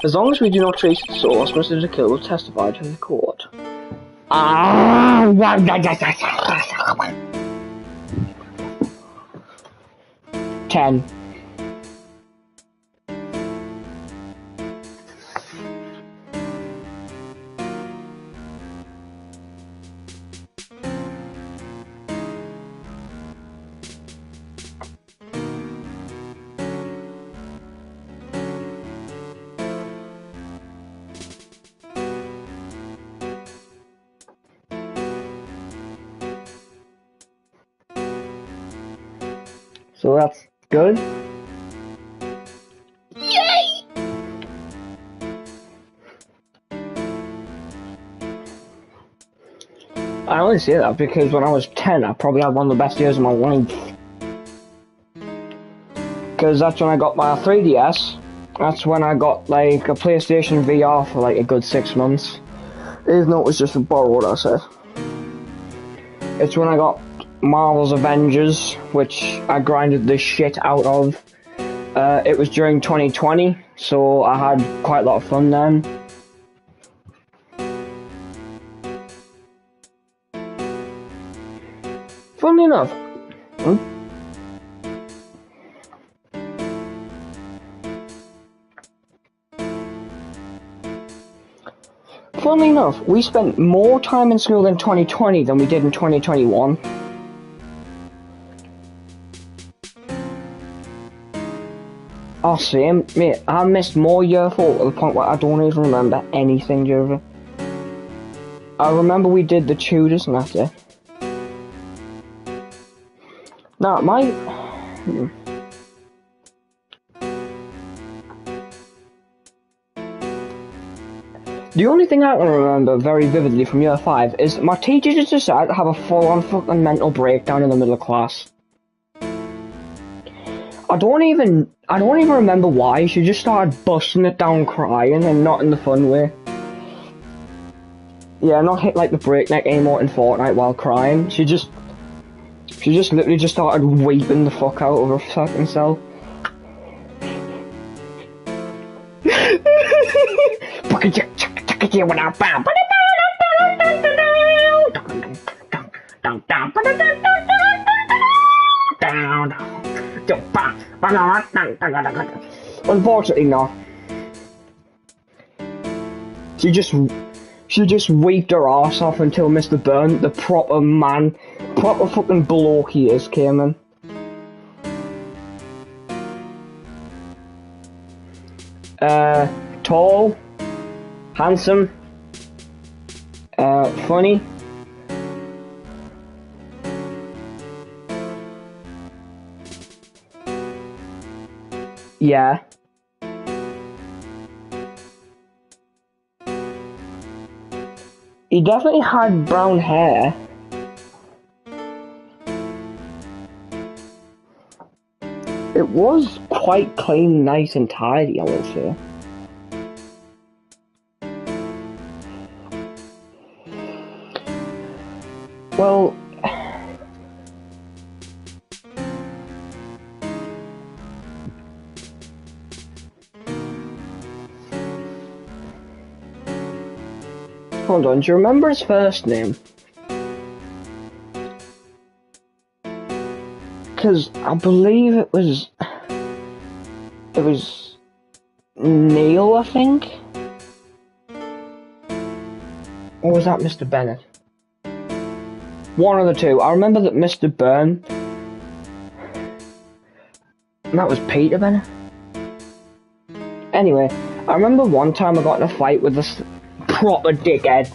As long as we do not trace its source, Mr. DeKill will testify to the court. 10. So that's good. Yay! I only say that because when I was 10, I probably had one of the best years of my life. Because that's when I got my 3DS. That's when I got, like, a PlayStation VR for, like, a good 6 months. Even though it was just a borrowed asset. It's when I got Marvel's Avengers, which I grinded the shit out of. It was during 2020, so I had quite a lot of fun then. Funnily enough, we spent more time in school in 2020 than we did in 2021. Oh, same, mate. I missed more year 4 to the point where I don't even remember anything during it. I remember we did the tutors and that's it. Now, the only thing I can remember very vividly from year 5 is my teacher just decided to have a full-on fucking mental breakdown in the middle of class. I don't even remember why. She just started busting it down crying, and not in the fun way. Yeah, not hit like the breakneck anymore in Fortnite while crying. She just literally just started weeping the fuck out of her fucking self. Unfortunately not. She just weeped her ass off until Mr. Byrne, the proper fucking bloke he is, came in. Tall, handsome, funny. Yeah. He definitely had brown hair. It was quite clean, nice and tidy, I will say. Well, hold on, do you remember his first name? Because I believe it was Neil, I think? Or was that Mr. Bennett? One of the two. I remember that Mr. Byrne, and that was Peter Bennett. Anyway, I remember one time I got in a fight with this proper dickhead.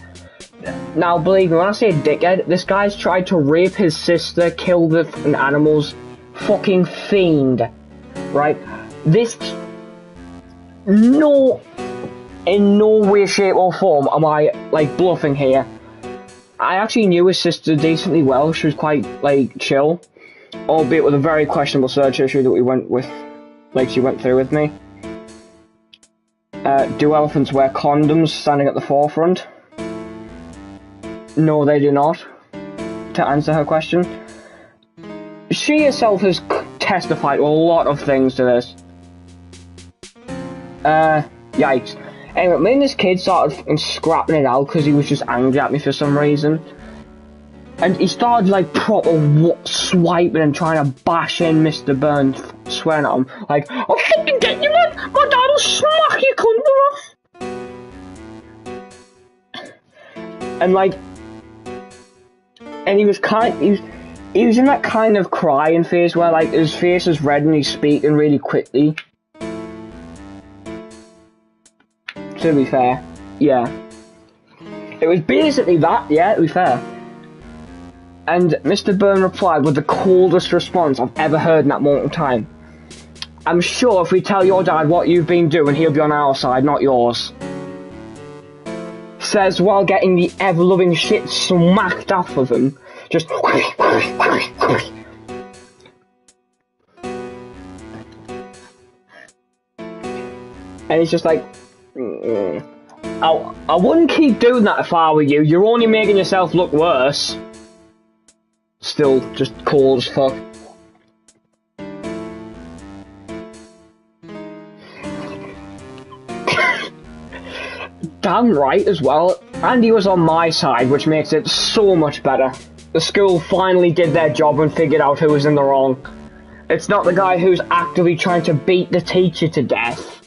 Now, believe me, when I say dickhead, this guy's tried to rape his sister, kill the animals. Fucking fiend. Right? This... in no way, shape or form am I, like, bluffing here. I actually knew his sister decently well. She was quite, like, chill. Albeit with a very questionable search issue that we went with, like, she went through with me. Do elephants wear condoms standing at the forefront? No, they do not. To answer her question. She herself has testified to a lot of things to this. Yikes. Anyway, me and this kid started scrapping it out because he was just angry at me for some reason. And he started like proper swiping and trying to bash in Mr. Burns, swearing at him. Like, I'll fucking get you, man! My dad will smack your cunt off! And like... and he was he was in that kind of crying phase where like his face is red and he's speaking really quickly. To be fair, yeah. It was basically that, yeah, to be fair. And Mr. Byrne replied with the coldest response I've ever heard in that moment of time. I'm sure if we tell your dad what you've been doing, he'll be on our side, not yours. Says while getting the ever-loving shit smacked off of him. Just... and he's just like... I wouldn't keep doing that if I were you. You're only making yourself look worse. Still just cold as fuck. Damn right as well. Andy was on my side, which makes it so much better. The school finally did their job and figured out who was in the wrong. It's not the guy who's actively trying to beat the teacher to death.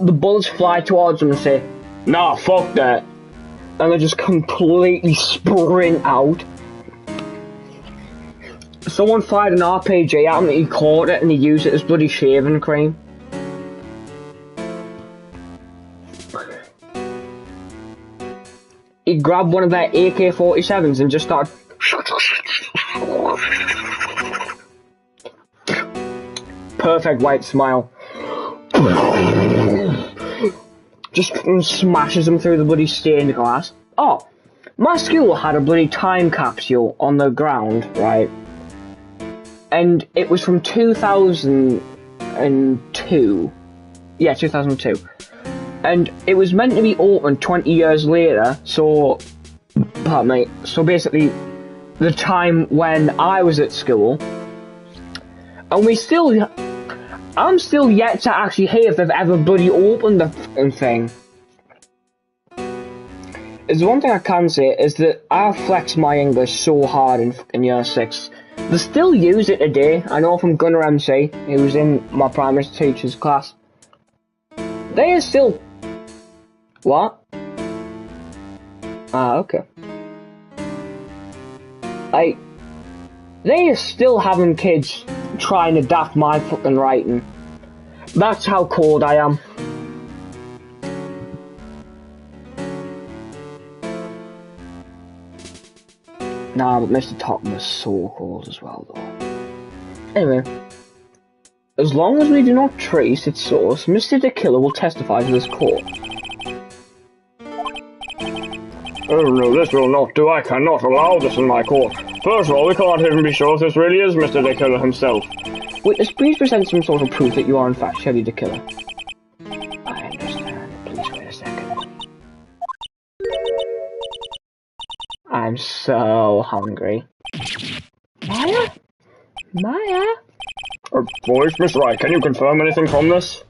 The bullets fly towards them and say, nah, fuck that. And they just completely sprint out. Someone fired an RPG at him and he caught it and he used it as bloody shaving cream. He grabbed one of their AK-47s and just started... perfect white smile. Just smashes them through the bloody stained glass. Oh, my school had a bloody time capsule on the ground, right? And it was from 2002. Yeah, 2002. And it was meant to be opened 20 years later, so... pardon me. So basically, the time when I was at school. And we still... I'm still yet to actually hear if they've ever bloody opened the f***ing thing. There's one thing I can say is that I flexed my English so hard in year 6. They still use it today. I know from Gunnar MC, who was in my primary teacher's class. They are still... what? Ah, okay. Like, they are still having kids trying to adapt my fucking writing. That's how cold I am. Nah, but Mr. Topham was so cold as well, though. Anyway, as long as we do not trace its source, Mr. the Killer will testify to this court. Oh no, this will not do. I cannot allow this in my court. First of all, we can't even be sure if this really is Mr. the Killer himself. Witness, please present some sort of proof that you are in fact Shelly the Killer. I understand. Please wait a second. I'm so hungry. Maya? Maya? Voice, Miss Wright, can you confirm anything from this?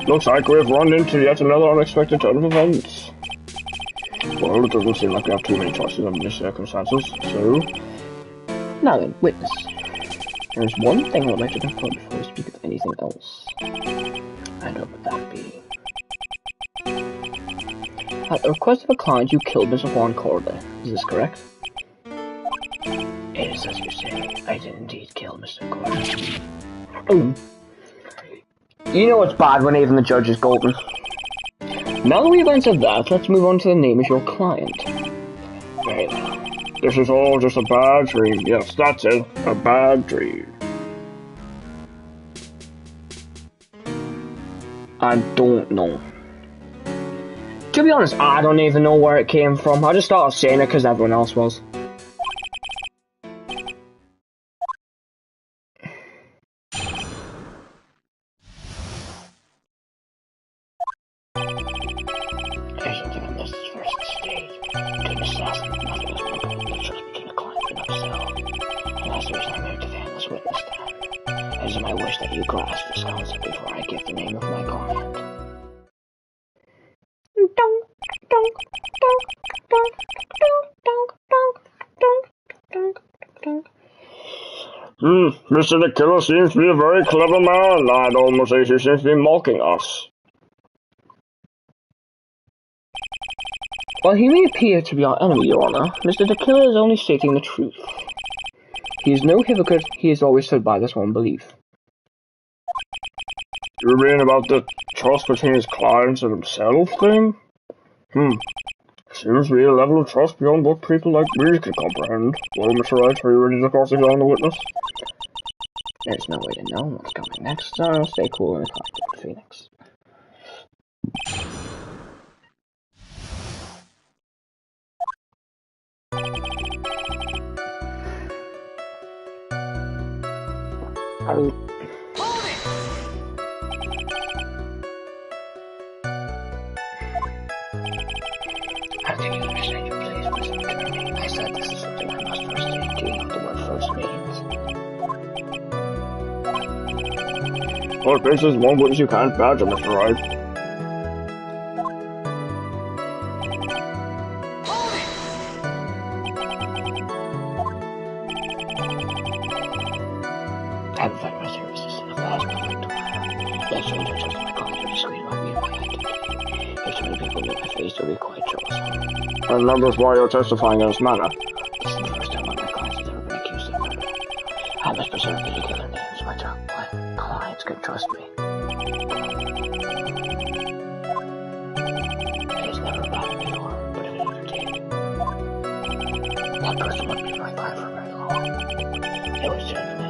Looks like we've run into yet another unexpected turn of events. Well, it doesn't seem like we have too many choices under these circumstances, so... Now then, witness. There is one thing I would like to confirm before we speak of anything else. And what would that be? At the request of a client, you killed Mr. Juan Corda. Is this correct? It is as you say. I did indeed kill Mr. Corda. You know it's bad when even the judge is golden. Now that we've answered that, let's move on to the name of your client. Very well. This is all just a bad dream. Yes, that's it. A bad dream. I don't know. To be honest, I don't even know where it came from. I just started saying it because everyone else was. Mr. the Killer seems to be a very clever man. I'd almost say he seems to be mocking us. While he may appear to be our enemy, Your Honor, Mr. the Killer is only stating the truth. He is no hypocrite, he has always stood by this one belief. You mean about the trust between his clients and himself thing? Seems to be a level of trust beyond what people like me can comprehend. Well, Mr. Wright, are you ready to cross-examine the witness? There's no way to know what's coming next, so stay cool and talk to the Phoenix. I think you understand your place, Mr. Attorney. I said this is something I must first take. Do you know what the word first means? What basis one witness you can't badger, Mr. Wright? I haven't found my services in the last moment. That's when I took my colleague to screen about me and my identity. If too many people know my face, they'll be quite troublesome. And that is why you're testifying in this manner. This is the first time one of my clients has ever been accused of murder. I must preserve particular names so my clients can trust me. It has never happened before, but if it ever did, that person wouldn't be my client for very long. It was genuine.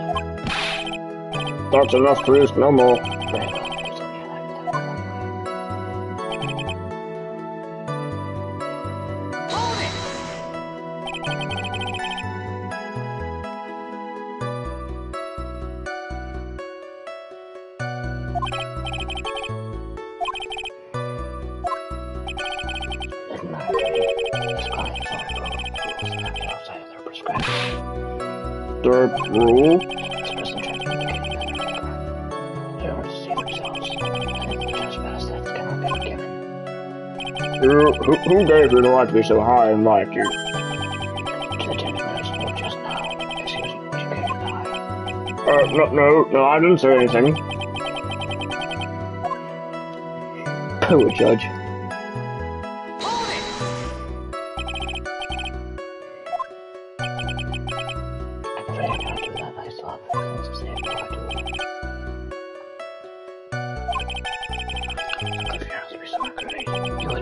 That's enough to risk, no more. Very well, there's only a life doesn't matter to me. This client is only broken rules and acting outside of their prescribed. Third rule? This person tried to indicate another crime. They want to save themselves, and if the judge passed that, cannot be forgiven. Who gave you the right to be so high and mighty? To the gentleman who spoke just now, excuse me, would you care to die? No, I didn't say anything. Poor judge. You would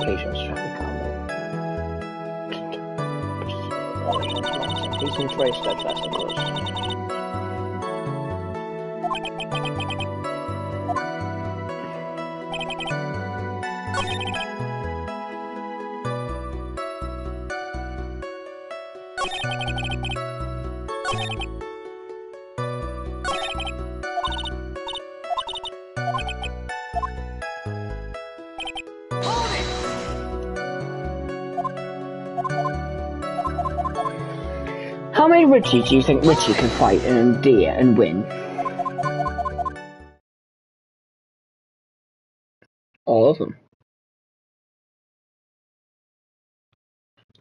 Patience, traffic calmly. Please trace steadfast and close. How many Richies do you think Richie can fight in a deer and win? All of them.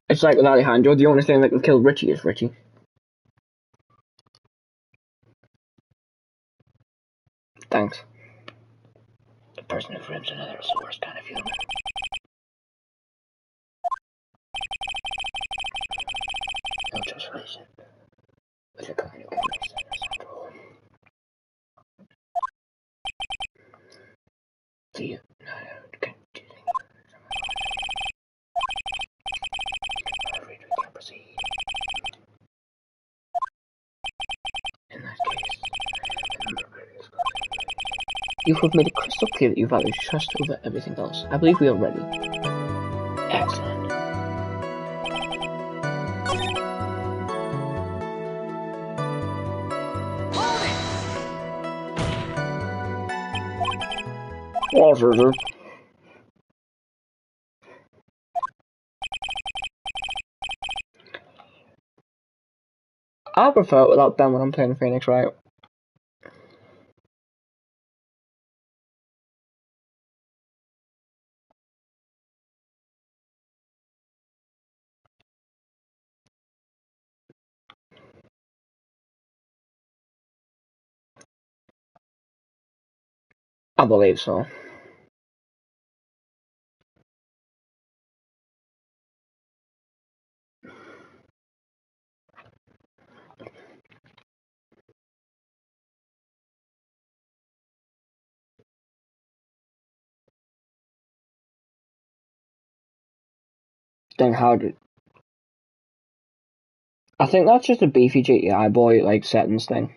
It's like with Alejandro, the only thing that can kill Richie is Richie. Thanks. The person who frames another is the worst kind of human. No just face it. With a kind who can make sense after all. Do you? No, do you think? I'm afraid we can't proceed. In that case, you have made it crystal clear that you value trust over everything else. I believe we are ready. Excellent. What is it? I prefer it without them when I'm playing Phoenix, right? I believe so. Then how did... I think that's just a beefy GTI boy, like, settings thing.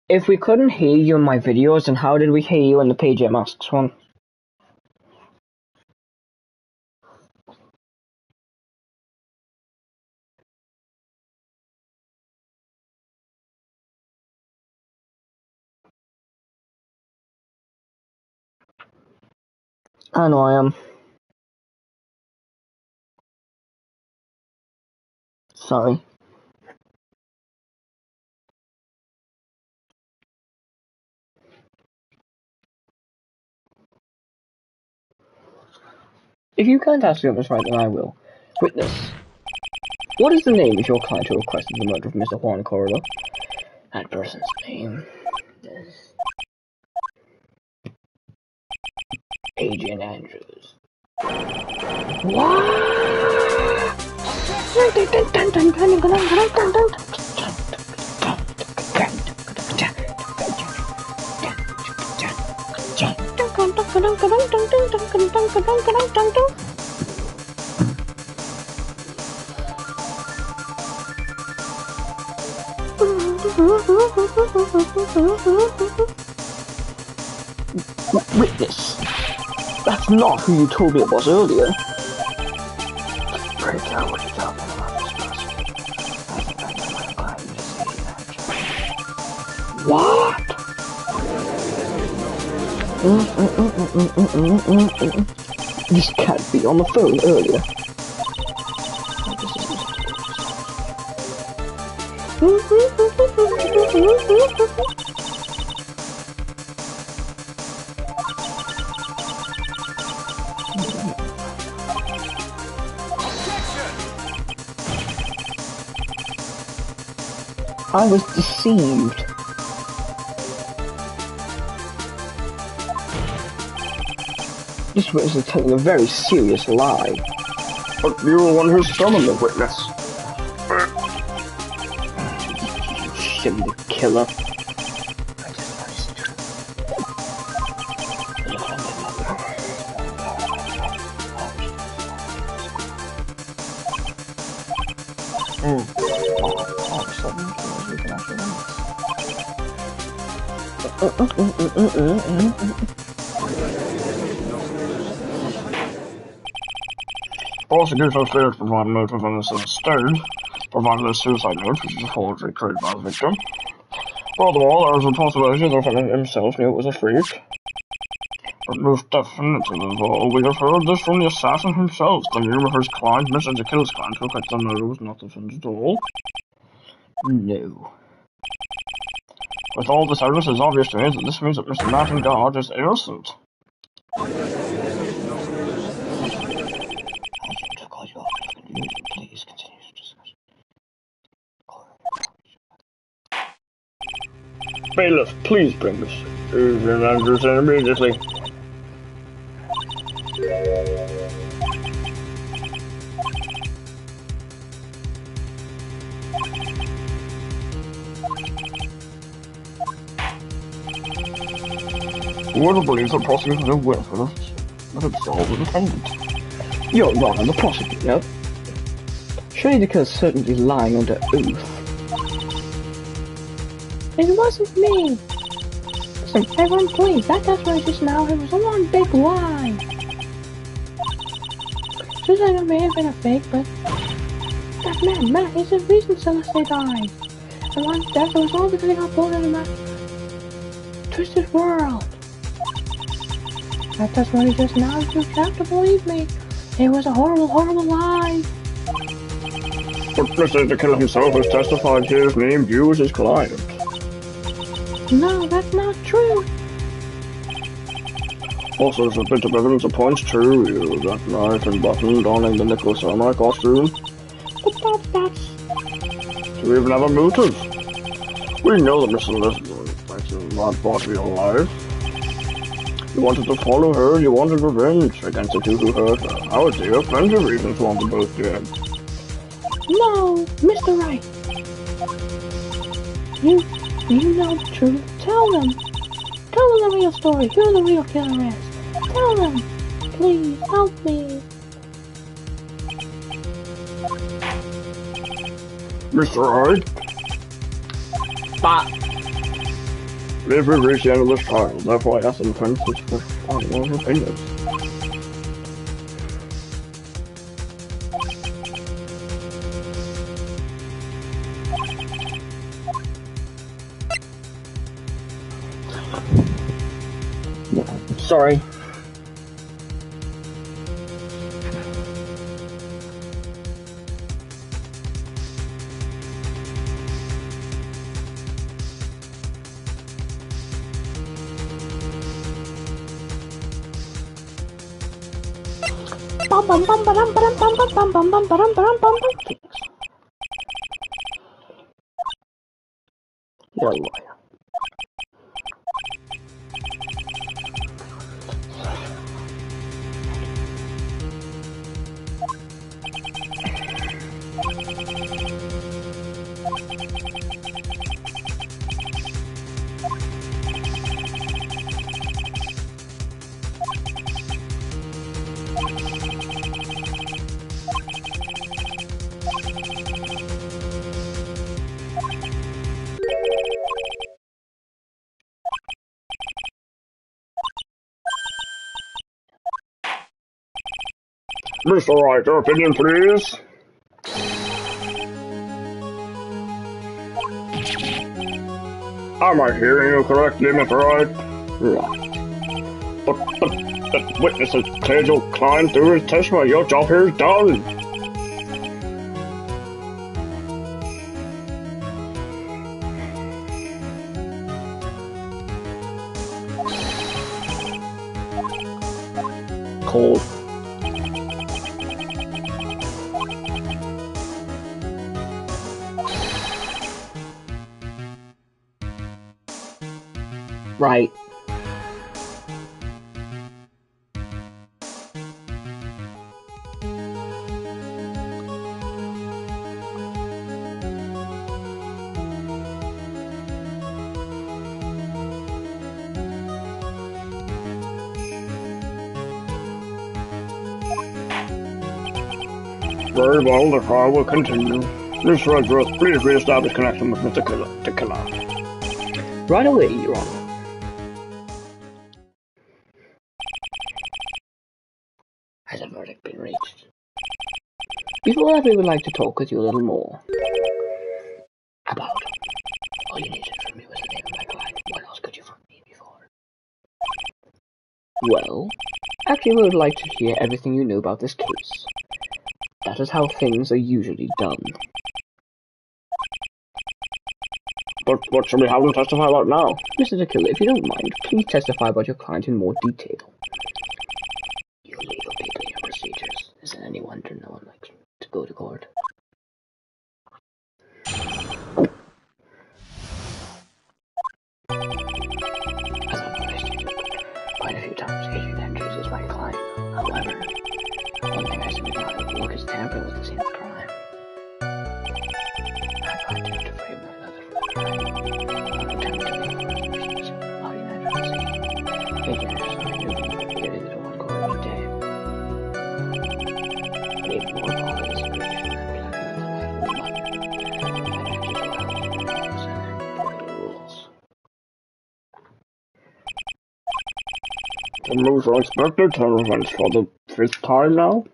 If we couldn't hear you in my videos, then how did we hear you in the PJ Masks one? I know I am. Sorry. If you can't ask the others right, then I will. Witness. What is the name of your client who requested the murder of Mr. Juan Corridor? That person's name is... Adrian Andrews. What? Witness. That's not who you told me it was earlier. Pray tell what you tell me about this person. I think I know my client is Adrian Andrews. What? This can't be on the phone earlier. I was deceived. This witness is telling a very serious lie. But you were one who summoned the witness. Shimmy the killer. Prosecution failed to provide motive and instead provided a suicide note, which is a forgery created by the victim. Furthermore, there is a possibility the defendant himself knew it was a freak. But most definitive of all, we have heard this from the assassin himself. The name of his client, Mr. Jekyll's client, who cut the murder was not the defendant at all. No. With all this evidence, it's obvious to me that this means that Mr. Martin Gard is innocent. Please continue to discuss. Bailiff, please bring this to Anderson immediately. Who would have believed the prosecutor would have absolved the defendant? You're wrong on the prosecutor. Surely the killer's certainly lying under oath. It wasn't me! Listen, everyone please, that testimony just now, it was a one big lie! Suicide may have been a fake, but that man, Matt, is the reason Celeste died. And one's death was all because he got pulled into Matt's twisted world. That testimony just now, you have to believe me. It was a horrible, horrible lie. But Mr. the killer himself has testified he has named you as his client. No, that's not true. Also, there's a bit of evidence that points to you, that knife and button donning the Nicholas Samurai costume. But that's... Do we even have a motive? We know that Mr. Elizabeth is not brought to be alive. You wanted to follow her, you wanted revenge against the two who hurt her. I would say you have plenty of reasons to want them both dead. No, Mr. Wright. You know the truth. Tell them. Tell them the real story. Who the real killer is. Tell them. Please, help me. Mr. Wright? But... We've reached the end of this trial, therefore I ask the defense for final opinions. Sorry. You're a liar. Mr. Wright, your opinion, please? Am I hearing you correctly, Mr. Wright? Right. But the witness has cleared your client through his testimony. Your job here is done. Cold. Right. Very well, the trial will continue. Miss Redworth, please re-establish connection with Mr. The Killer. Right away, Your Honor. Has a verdict been reached? Before that, we would like to talk with you a little more. About all you needed from me was the name of my client. What else could you from me before? Well, actually, we would like to hear everything you know about this case. That is how things are usually done. But what should we have them testify about now? Mr. Tequila, if you don't mind, please testify about your client in more detail. You legal people and your procedures. Is it any wonder no one likes to go to court? As I've already stated quite a few times, Agent Andrews is my client. However, one thing I simply cannot overlook is tampering with the scene of crime. I find it to frame my other for the crime. I'm attempting to leave the first person. How do you manage to see? Agent Andrews and I knew him. Getting into one court every day. But even more appalling is the creation of that black man's life with mother. And Andrews well, breaking the rules. The most unexpected turn of events for the 5th time now?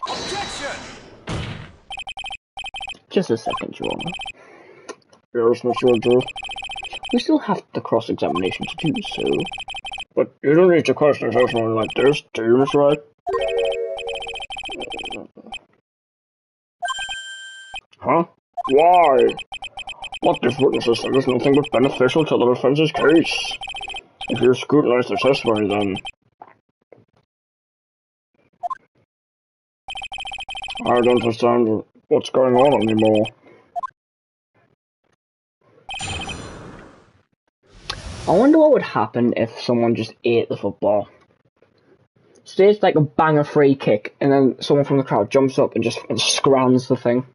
Objection! Just a second, Your Honor. Yes, Mr. Redworth. We still have the cross-examination to do, so... But you don't need to question testimony like this, do you, Mr. Wright? Huh? Why? What this witness has said is nothing but beneficial to the defense's case. If you scrutinize the testimony, then... I don't understand what's going on anymore. I wonder what would happen if someone just ate the football. Say it's like a banger free kick, and then someone from the crowd jumps up and just scrams the thing.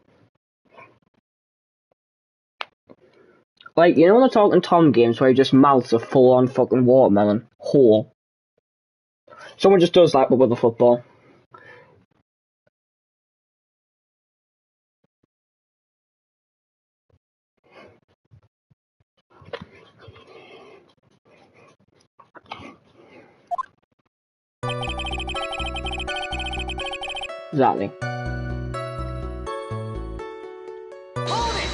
Like, you know when the Talking Tom games where he just mouths a full-on fucking watermelon? Whore. Someone just does that, but with a football. Exactly. Hold it!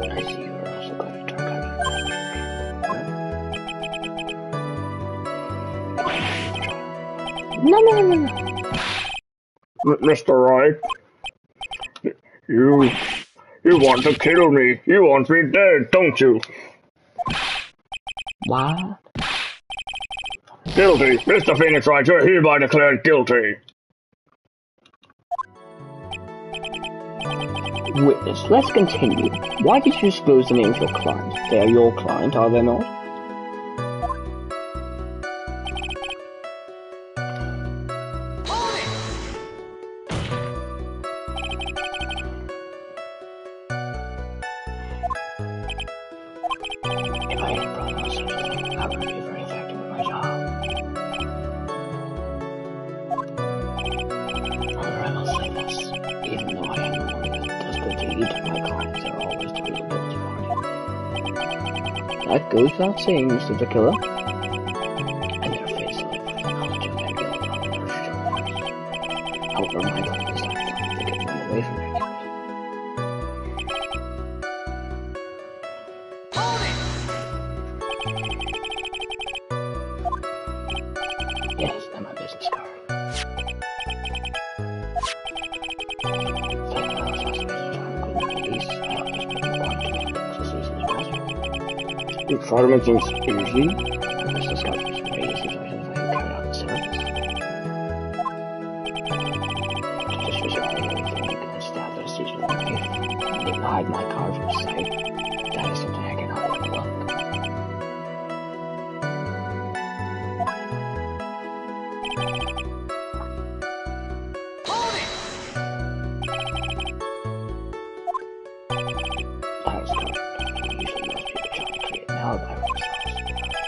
I see you are also going to No. Mr. Wright? You want to kill me. You want me dead, don't you? What? Guilty. Mr. Phoenix Wright, you're hereby declared guilty. Witness, let's continue. Why did you disclose the name of your client? They are your client, are they not? If I had brought on such a thing, I wouldn't be very effective at my job. However, I will say this. Even though I am the one that does the deed, my clients are always the real guilty party. That goes without saying, Mr. Tequila. And their face of knowledge of their guilt on their shoulders. However, my client is not going to get them away from their guilt. Yes, and my business card. You try to make things easy? My business card is very easy to identify who carried out the service. hide my card from sight. That is something I cannot overlook. Hold it! Usually most people try to create an alibi for themselves.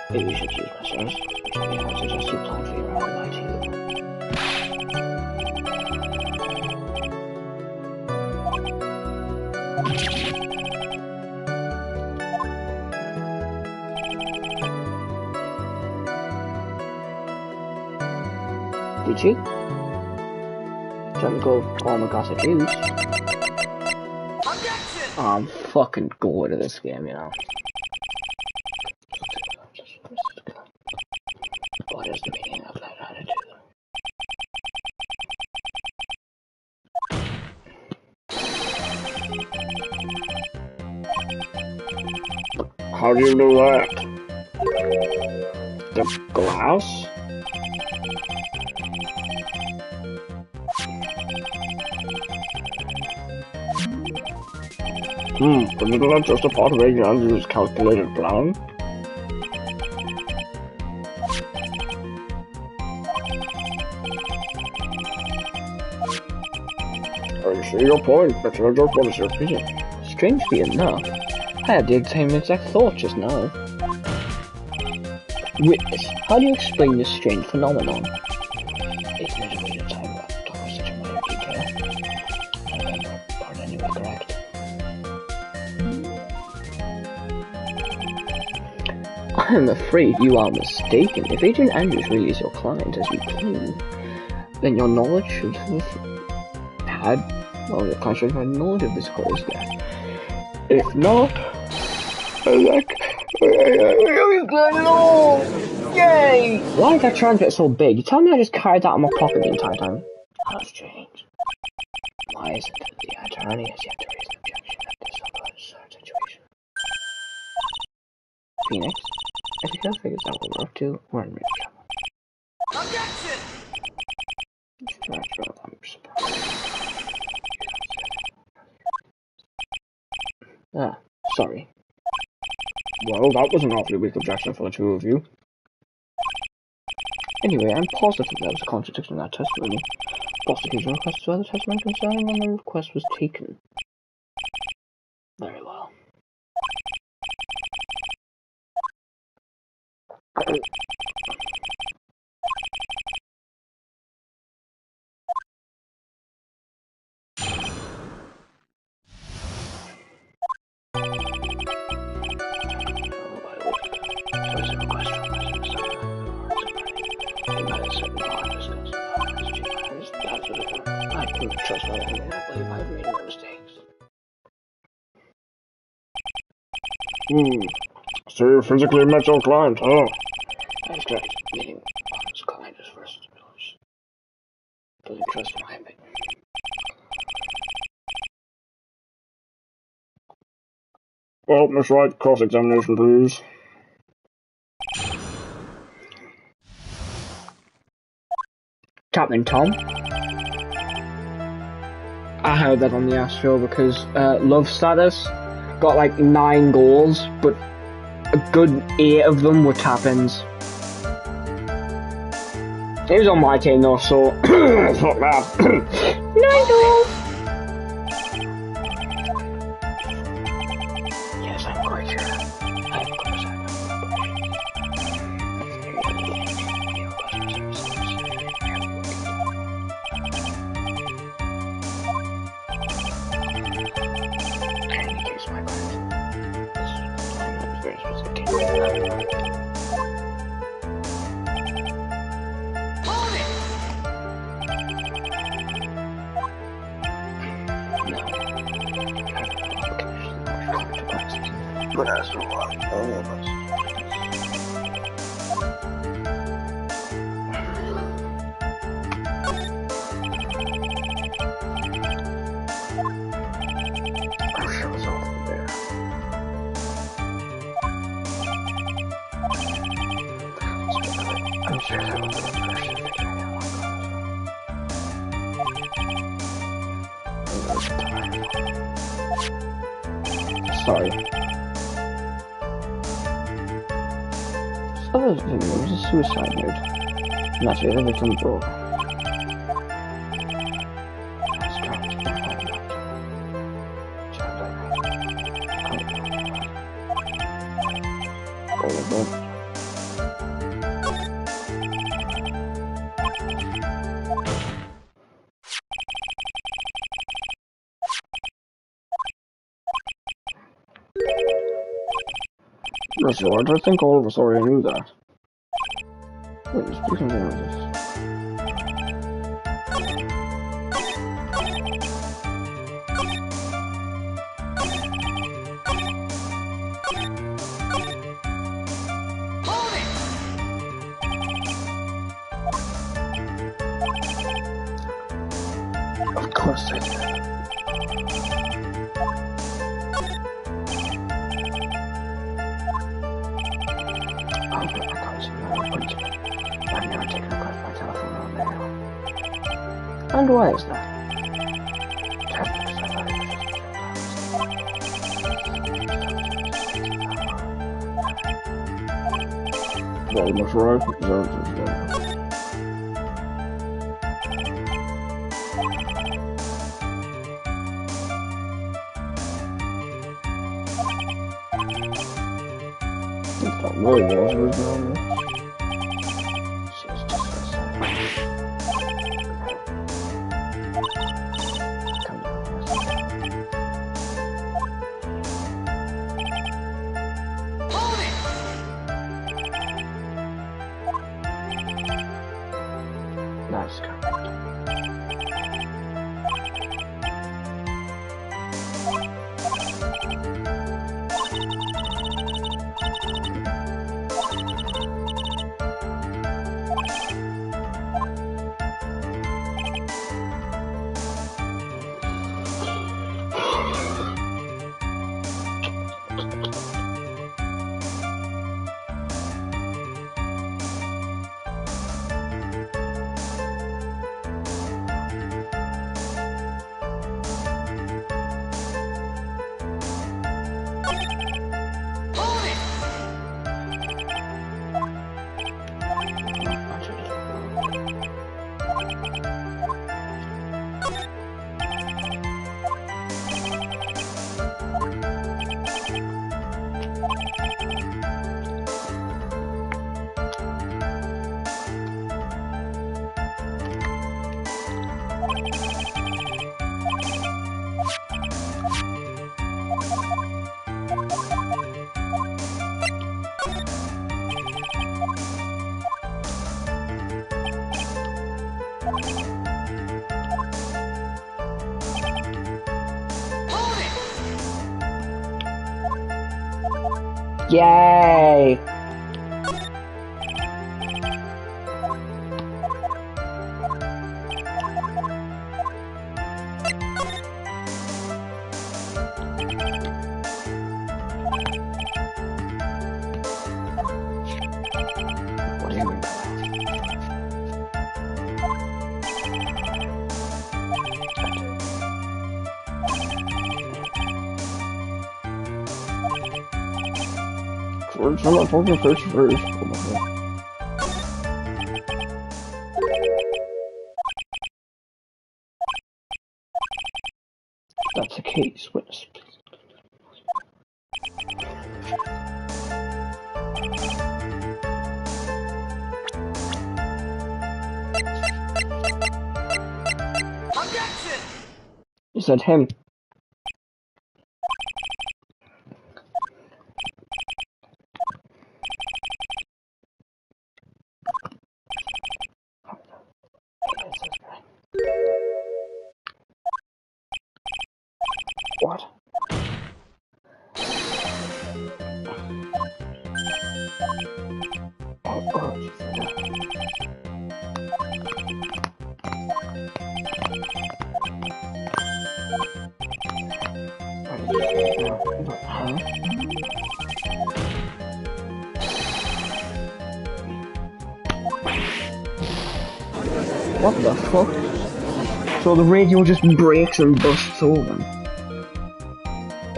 Maybe we should use my service, which will be able to just plan for your alibi too. Did she? Trying to go all my gossip news. Objection! I'm fucking bored of this game, you know. What is the meaning of that attitude? How do you know that? The glass? But isn't that just a part of Andrew's calculated plan? I see your point, but what is your opinion? Strangely enough, I had the same exact thought just now. Witness, how do you explain this strange phenomenon? It's not a way to time about talk such a minor detail. Pardon, you are correct. I am afraid you are mistaken. If Agent Andrews really is your client, as you claim, then your knowledge should have had, well, your client should have had knowledge of this horror's death. If not, I'm really glad at all! Yay! Why is that transmitter so big? You tell me I just carried that in my pocket the entire time? How strange. Why is it that the attorney has yet to raise an objection at this absurd situation? Phoenix? If you can't figure out what we're up to, we're in real trouble. Objection! I'm surprised. Ah, sorry. Well, that was an awfully weak objection for the two of you. Anyway, I'm positive there was a contradiction in that testimony. Prosecution requested further testimony concerning when the request was taken. Very well. Trust me, I believe I've made no mistakes. So you physically met your client, huh? That's correct. Meaning, his client is first. Doesn't trust my opinion. Well, Miss Wright, cross-examination, please. Captain Tom? I heard that on the Astro because Love Status got like 9 goals, but a good 8 of them were tap-ins. He was on my team though, so it's not bad. 9 goals! Yes, I'm quite sure. I of course I know. But as for what, all of us. I wish I was over there. I'm sure that was the first thing I sorry. So it was a suicide note. Naturally, the victim broke. That's right, I think all of us already knew that. Wait, speaking of this. Hold it! Of course I did. And why is that? Well, that's right. It's not really was original. Nice comment. Yay! What do you mean by that? I'm not talking first first. Oh my God. That's a case. Witness, please. Objection! You said him. What? Oh, huh? What the fuck? So the radio just breaks and busts over.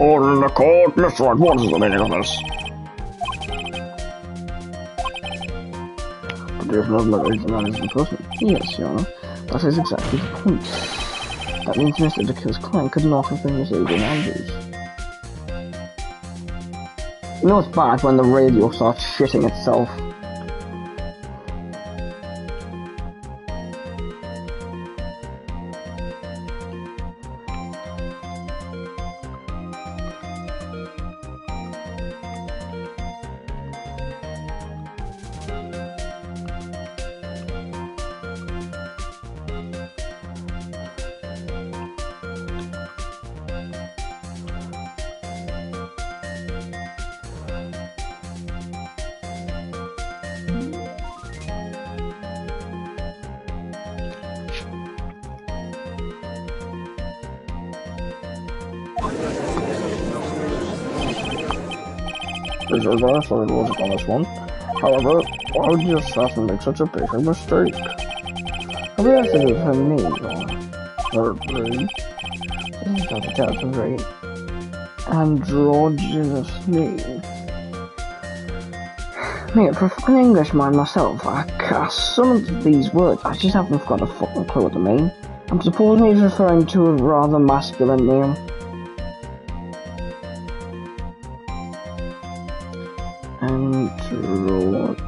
Order in the court, Mr. Wright, what is the meaning of this? But there's no reason that is enforcement. Yes, Your Honor. That is exactly the point. That means Mr. DeKill's client could not have been receiving Andrews. You know it's bad when the radio starts shitting itself. There's a very solid logic on this one. However, why would the assassin make such a basic mistake? Have you asked it for me, Your Honor? Thirdly, This is not a doubt of very androgynous name. Mate, for an Englishman myself, I cast some of these words, I just haven't got a fucking clue what they mean. I'm supposing he's referring to a rather masculine name. Androgynous.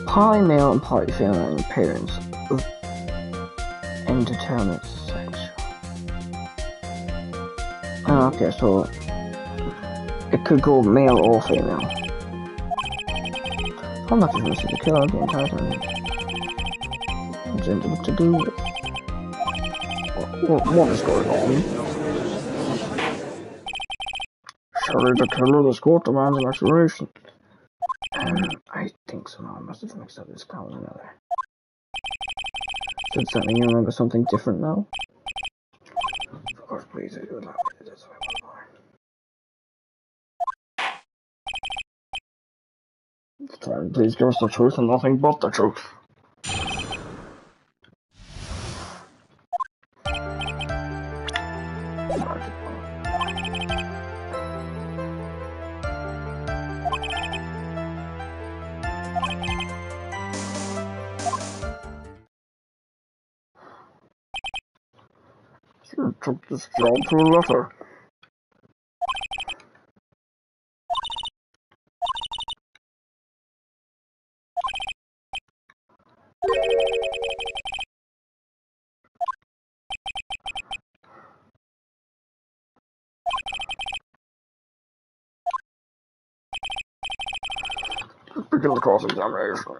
Partly male and partly female in appearance of indeterminate sexual. Okay, so it could go male or female. I'm not even see the killer the entire time. Gender to do with. what is going on? Surely the killer of this court demands an explanation. I think so. I must have mixed up this count with another. Should suddenly you remember something different now? Of course, please, I do allow me to do this one more. Time, please give us the truth and nothing but the truth. You took this job to a letter. Begin the cross-examination.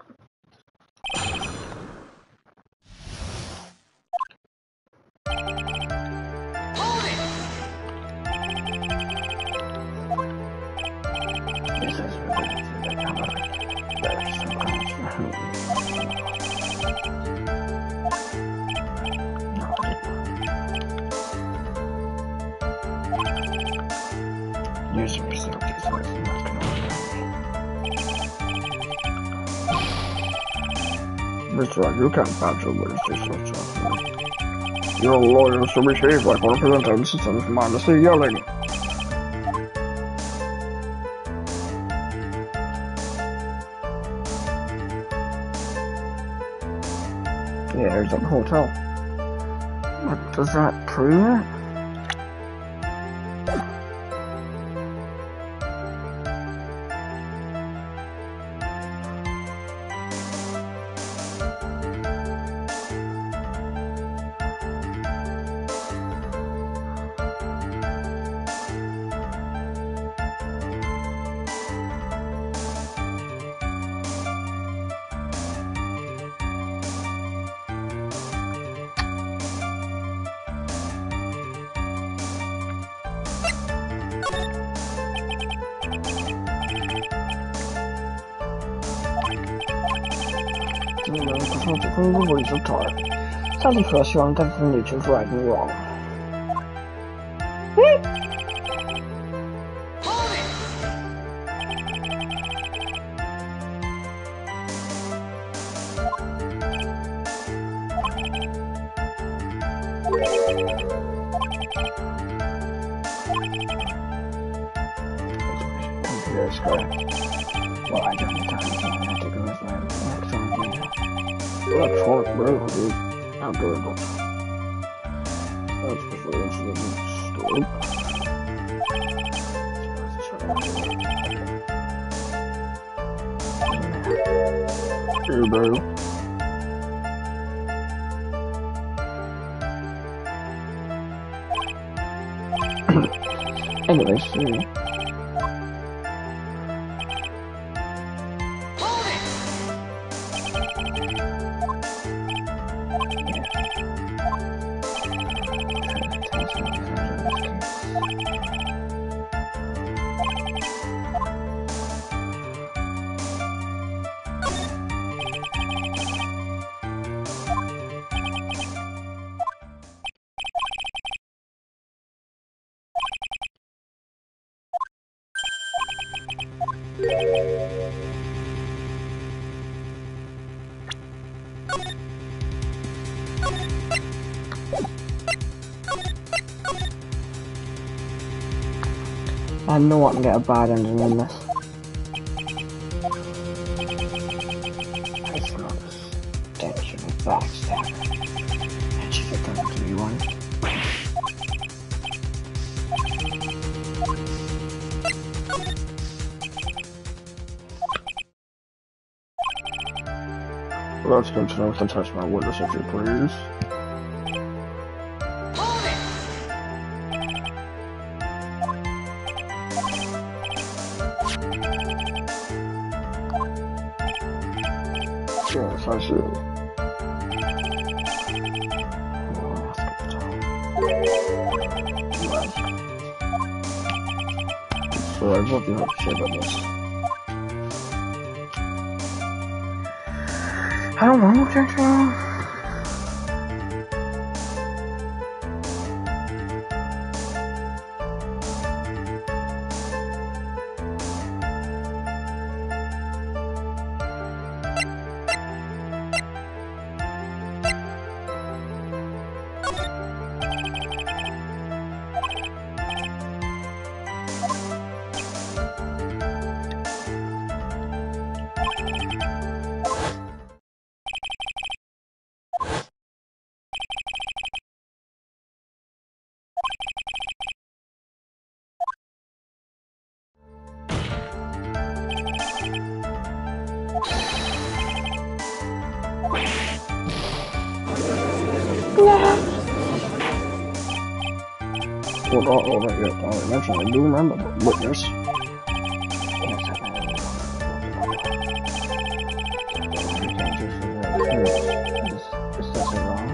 Mr. Wright, you can't badge your words to such a... Your lawyers to behave like one representative systems mindlessly yelling. Yeah, there's a hotel. What does that prove? From the words of time. Sadly for us, you aren't ever Newton's right and wrong. Computer's correct. Well, I don't have time, so I have to go with my electronic mail. Electronic mail, dude. How good. That's before the store. Here, bro. Anyways, I know I can get a bad ending in this. I smell the stench of a backstabber. And she's going to be one. Let's continue with the test my witness, if you please. Yes, I see. So what do you have to say about this? I don't know, Joshua. Well, right, yeah, I mentioned I do remember the witness. This doesn't wrong.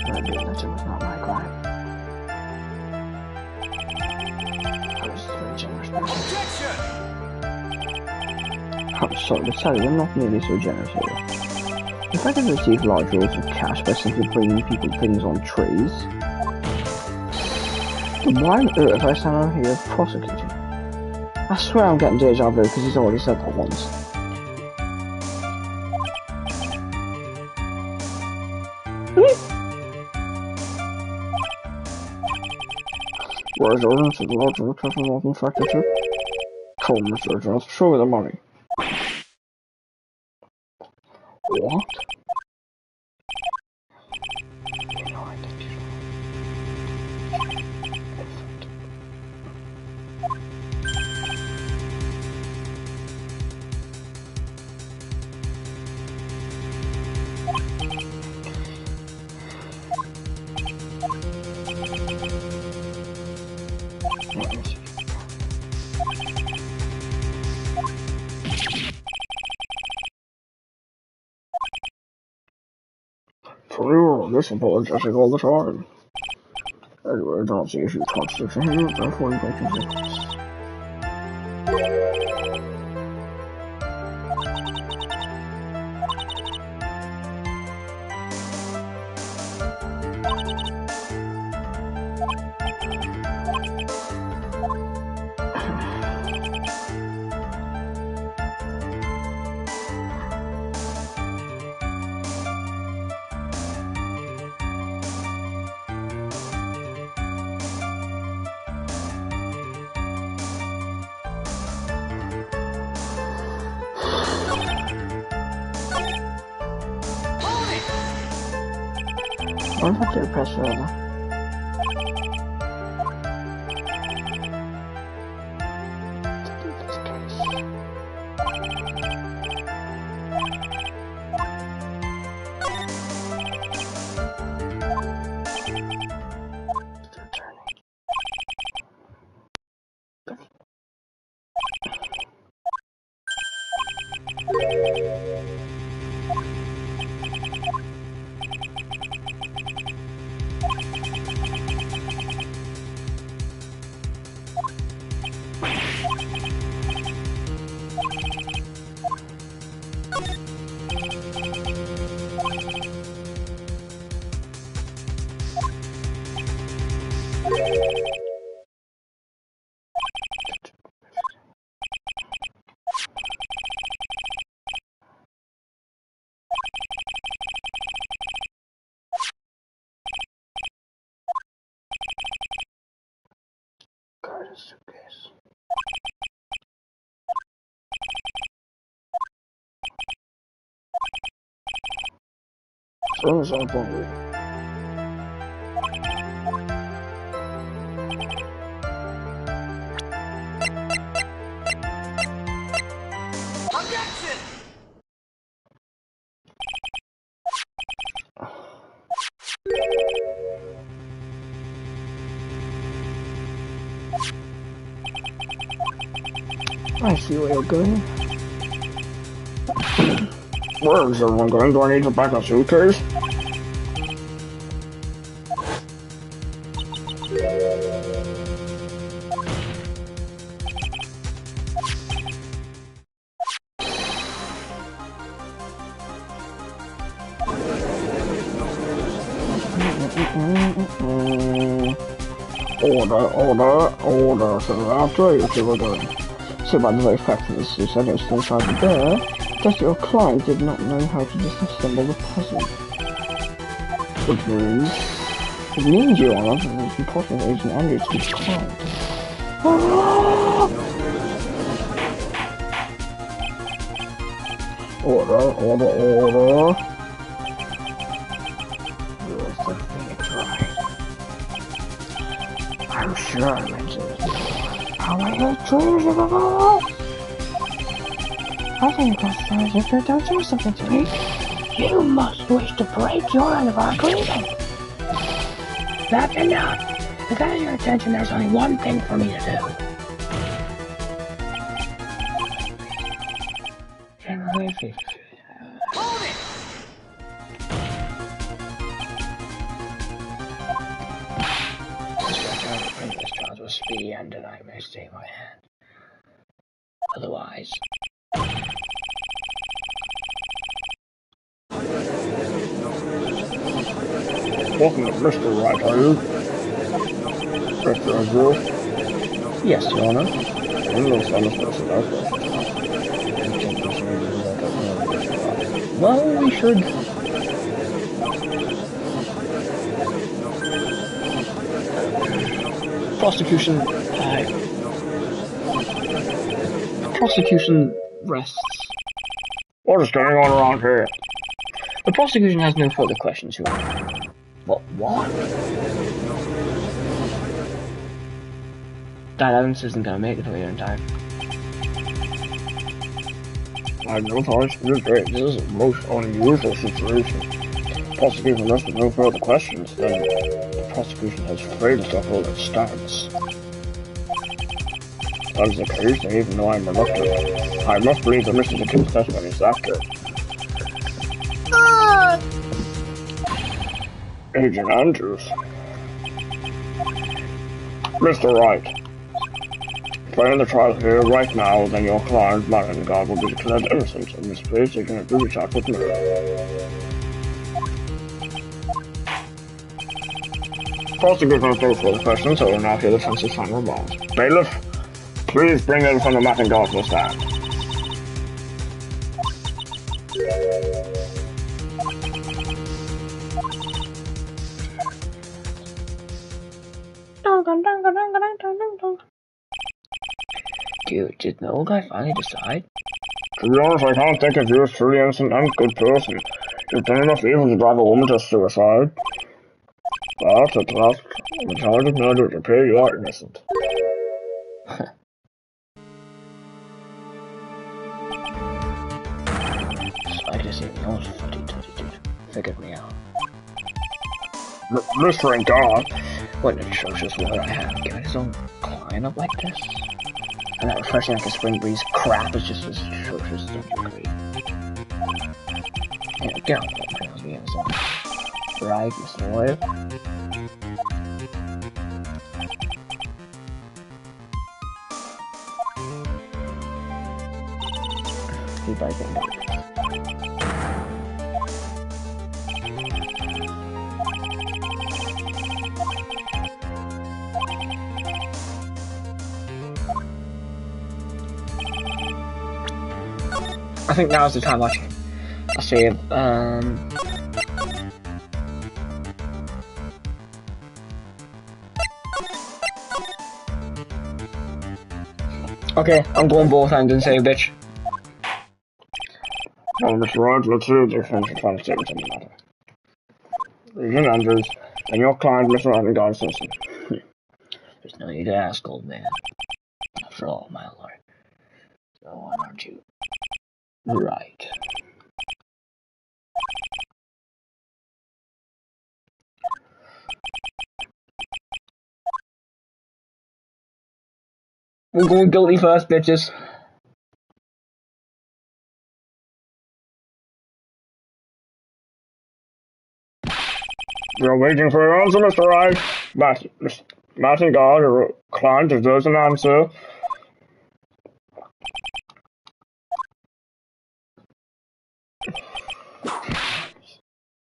That being that it was not my crime. I was very generous. I'm sorry to tell you, I'm not nearly so generous here. If I could receive large rolls of cash by simply bringing people things on trays, then why on earth I stand out here prosecuting? I swear I'm getting deja vu because he's already said that once. Where's ordinance of the large roll cash involving factor 2? Come, Mr. Jones, show me the money. What? For real, this apologizing all the time. Anyway, I don't see if you contradiction here, therefore you break your secrets. What if I do press further? Suitcase. So something. Objection! I see where you're going. Where is everyone going? Do I need to pack a suitcase? Order. So after you see we're going. So by the very fact that this is still inside the bear, that your client did not know how to disassemble the puzzle. Which means... It means, Your Honor, that it's important for Agent Andrew to be client. Order. You're the Phoenix, right? I'm sure I mentioned it before. How are you choosing? I think that's as if you don't say something to me. You must wish to break your end of our agreement. That's enough. If that is your intention, there's only one thing for me to do. Hold it! This charge will speedy and I may stay my hand. Otherwise... Welcome to Mr. Wright, are you? Mr. Azure? Yes, Your Honor. I'm no son of person out there. Well, we should... Prosecution rests. What is going on around here? The prosecution has no further questions, Your Honor. What? That evidence isn't going to make it for you in time. I have no thoughts. This is a most unusual situation. The prosecution must have no further questions, then the prosecution has failed to hold its stance. That is the case, and even though I'm reluctant, I must believe that Mr. McKinn's testimony is accurate. Agent Andrews. Mr. Wright. If I end the trial here right now, then your client, Marion God, will be declared innocent of misplaced taking a duty charge with murder. Prosecution has no further questions, so we'll now hear the defense's final remarks. Bailiff, please bring in from the Marion God to the stand. Did the old guy finally decide? To be honest, I can't think of you as truly innocent and good person. You've done enough evil to drive a woman to suicide. But at last, the charge of murder would appear you are innocent. I just even knows footy-tooty dude. Figured me out. Mr. God. What an atrocious word I have, giving his own client up like this. And that refreshing like a spring breeze crap is just as atrocious, don't you agree? Yeah, get on with it, I'll be innocent. Right, Mr. Lawyer? Keep right there. I think now's the time I save, okay, I'm going both ends and save, bitch. Well, Mr. Rhodes, let's see the defense and try to save it in the matter. Agent Andrews, and your client, Mr. Madden Simpson. There's no need to ask, old man. After all, my lord. So why aren't you? Right. We're going guilty first, bitches. You're waiting for your answer, Mr. Wright. Martin God, your client deserves an answer.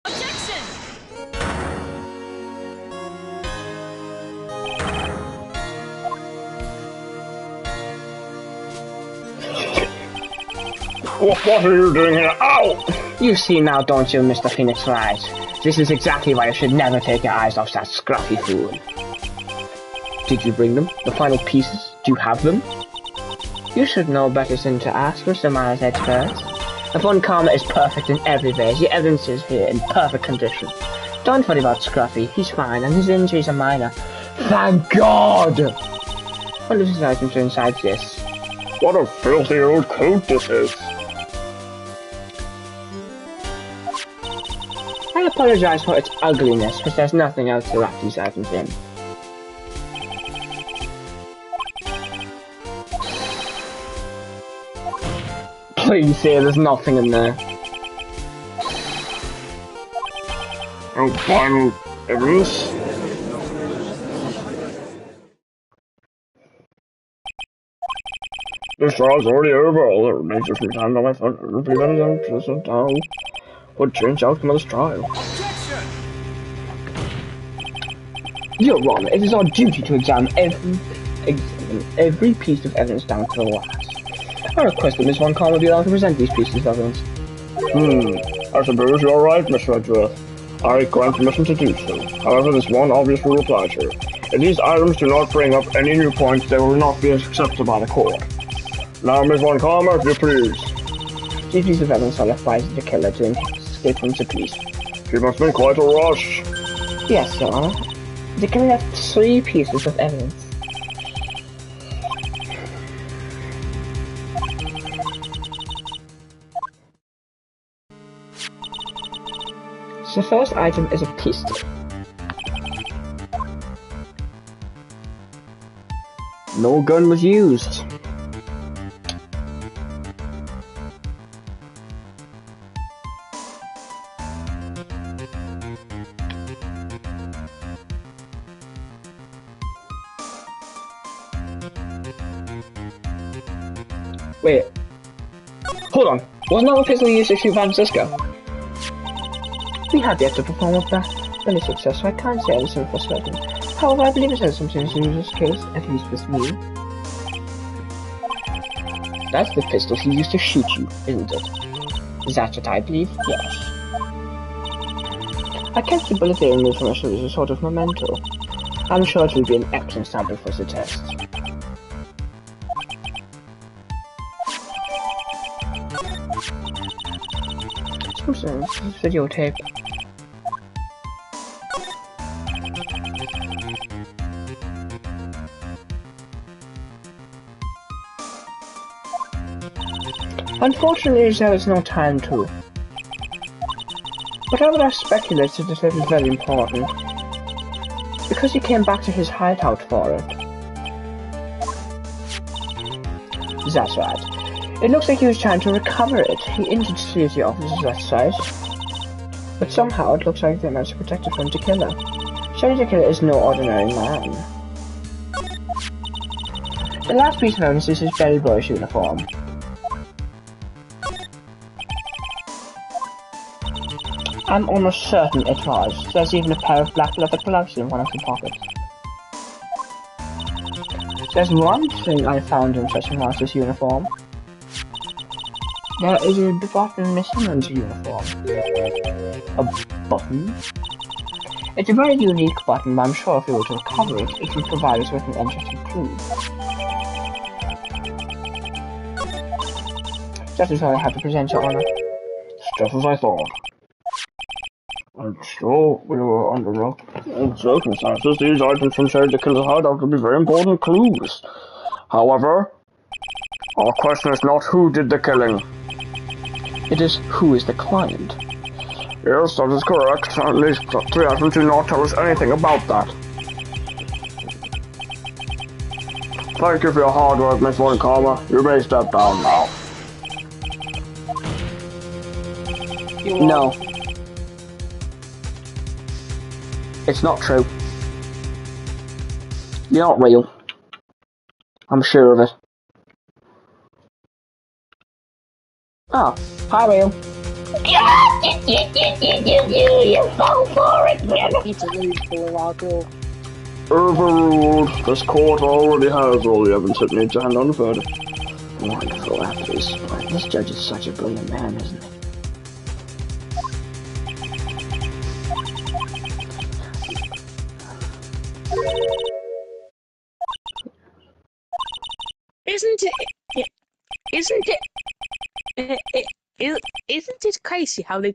Objection! What are you doing here? Ow! You see now, don't you, Mr. Phoenix Wright? This is exactly why you should never take your eyes off that scruffy fool. Did you bring them? The final pieces? Do you have them? You should know better than to ask, Mr. Myers expert. The Von Karma is perfect in every way. The evidence is here in perfect condition. Don't worry about Scruffy. He's fine, and his injuries are minor. Thank God! What is his items inside this? What a filthy old coat this is. I apologize for its ugliness, but there's nothing else to wrap these items in. Please say there's nothing in there. No final evidence. This trial's already over. All that remains is from time that my phone would change the outcome of this trial. Objection! Your Honor, it is our duty to examine every piece of evidence down to the last. I request that Miss Von Karma be allowed to present these pieces of evidence. I suppose you're right, Mr. Edgeworth. I grant permission to do so. However, there's one obvious rule applies here. If these items do not bring up any new points, they will not be accepted by the court. Now, Miss Von Karma, if you please. These pieces of evidence are left by the killer to escape from the police. She must have been quite a rush. Yes, Your Honor. The killer left 3 pieces of evidence. The first item is a pistol. No gun was used. Wait. Hold on. Wasn't that a pistol used to shoot Francisco? We have yet to perform a any success, so I can't say anything for certain. However, I believe it has something to do with this case, at least with me. That's the pistol he used to shoot you, isn't it? Is that what I believe? Yes. I kept the bullet they removed from my shoulder as a sort of memento. I'm sure it will be an excellent sample for the test. This videotape. Unfortunately, there is no time to. But I would have speculated that it was very important. Because he came back to his hideout for it. That's right. It looks like he was trying to recover it. He injured security officers at site. But somehow it looks like they managed to protect it from Tequila. Shiny Tequila is no ordinary man. The last piece of evidence is his very boyish uniform. I'm almost certain it was. There's even a pair of black leather gloves in one of the pockets. There's one thing I found interesting about this uniform. There is a button missing on the uniform. A button? It's a very unique button, but I'm sure if we were to recover it, it would provide us with an interesting clue. That is all I have to present, Your Honor. Just as I thought. I'm sure we were under no circumstances. These items from Shady the Killer's hideout would be very important clues. However, our question is not who did the killing. It is who is the client. Yes, that is correct. At least 3 items do not tell us anything about that. Thank you for your hard work, Miss Von Karma. You may step down now. No. It's not true. You're not real. I'm sure of it. Oh, hi, real. You fell for it, man. It's a really cool. Overruled. This court already has all the evidence it needs to hand on the verdict. Wonderful after this. This judge is such a brilliant man, isn't he? Isn't it crazy how they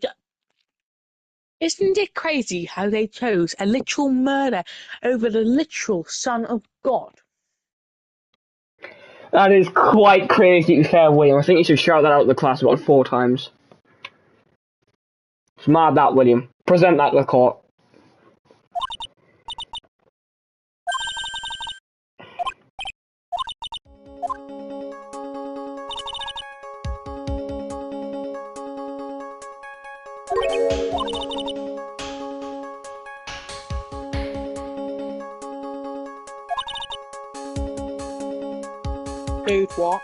Isn't it crazy how they chose a literal murder over the literal Son of God? That is quite crazy, to be fair, William. I think you should shout that out to the class about 4 times. It's mad, that, William. Present that to the court. Dude, what?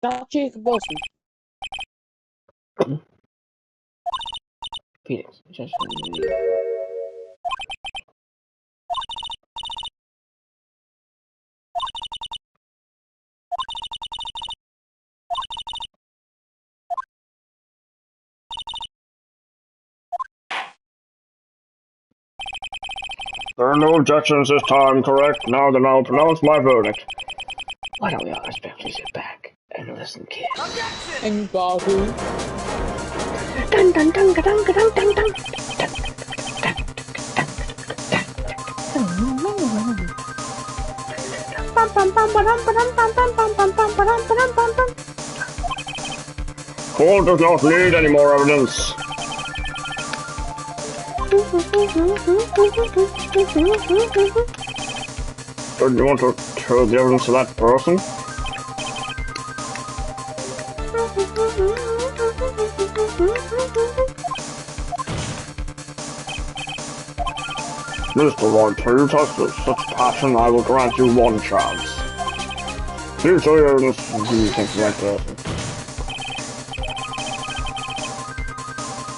That's Jacob Wilson. Phoenix, just There are no objections this time, correct? Now then I'll pronounce my verdict. why don't we all respectfully sit back and listen, kids? And Bahu. Dun dun dun dun dun dun dun dun. Court does not need any more evidence. Don't you want to show the evidence to that person? Mr. Lord, please, with such passion, I will grant you 1 chance. Please show your evidence who you think is the right person.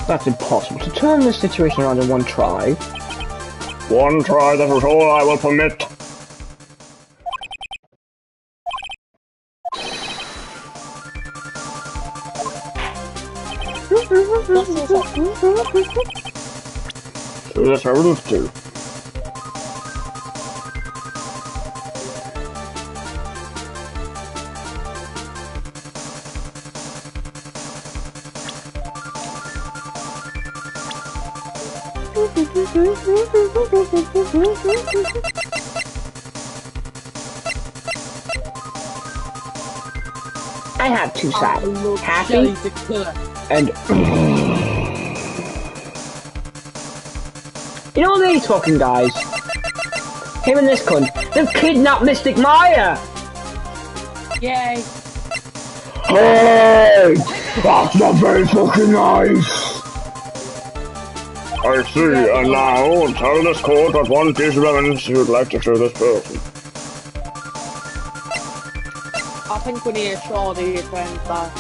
That's impossible. To turn this situation around in 1 try. 1 try, that is all I will permit. That's our roof too. I have two sides. Happy Shelly the killer. and... You know these fucking guys? Him and this cunt. They've kidnapped Mystic Maya! Yay. Hey! That's not very fucking nice! I see, and now tell this court what one piece of evidence you would like to show this person. I think we need to show the friends back.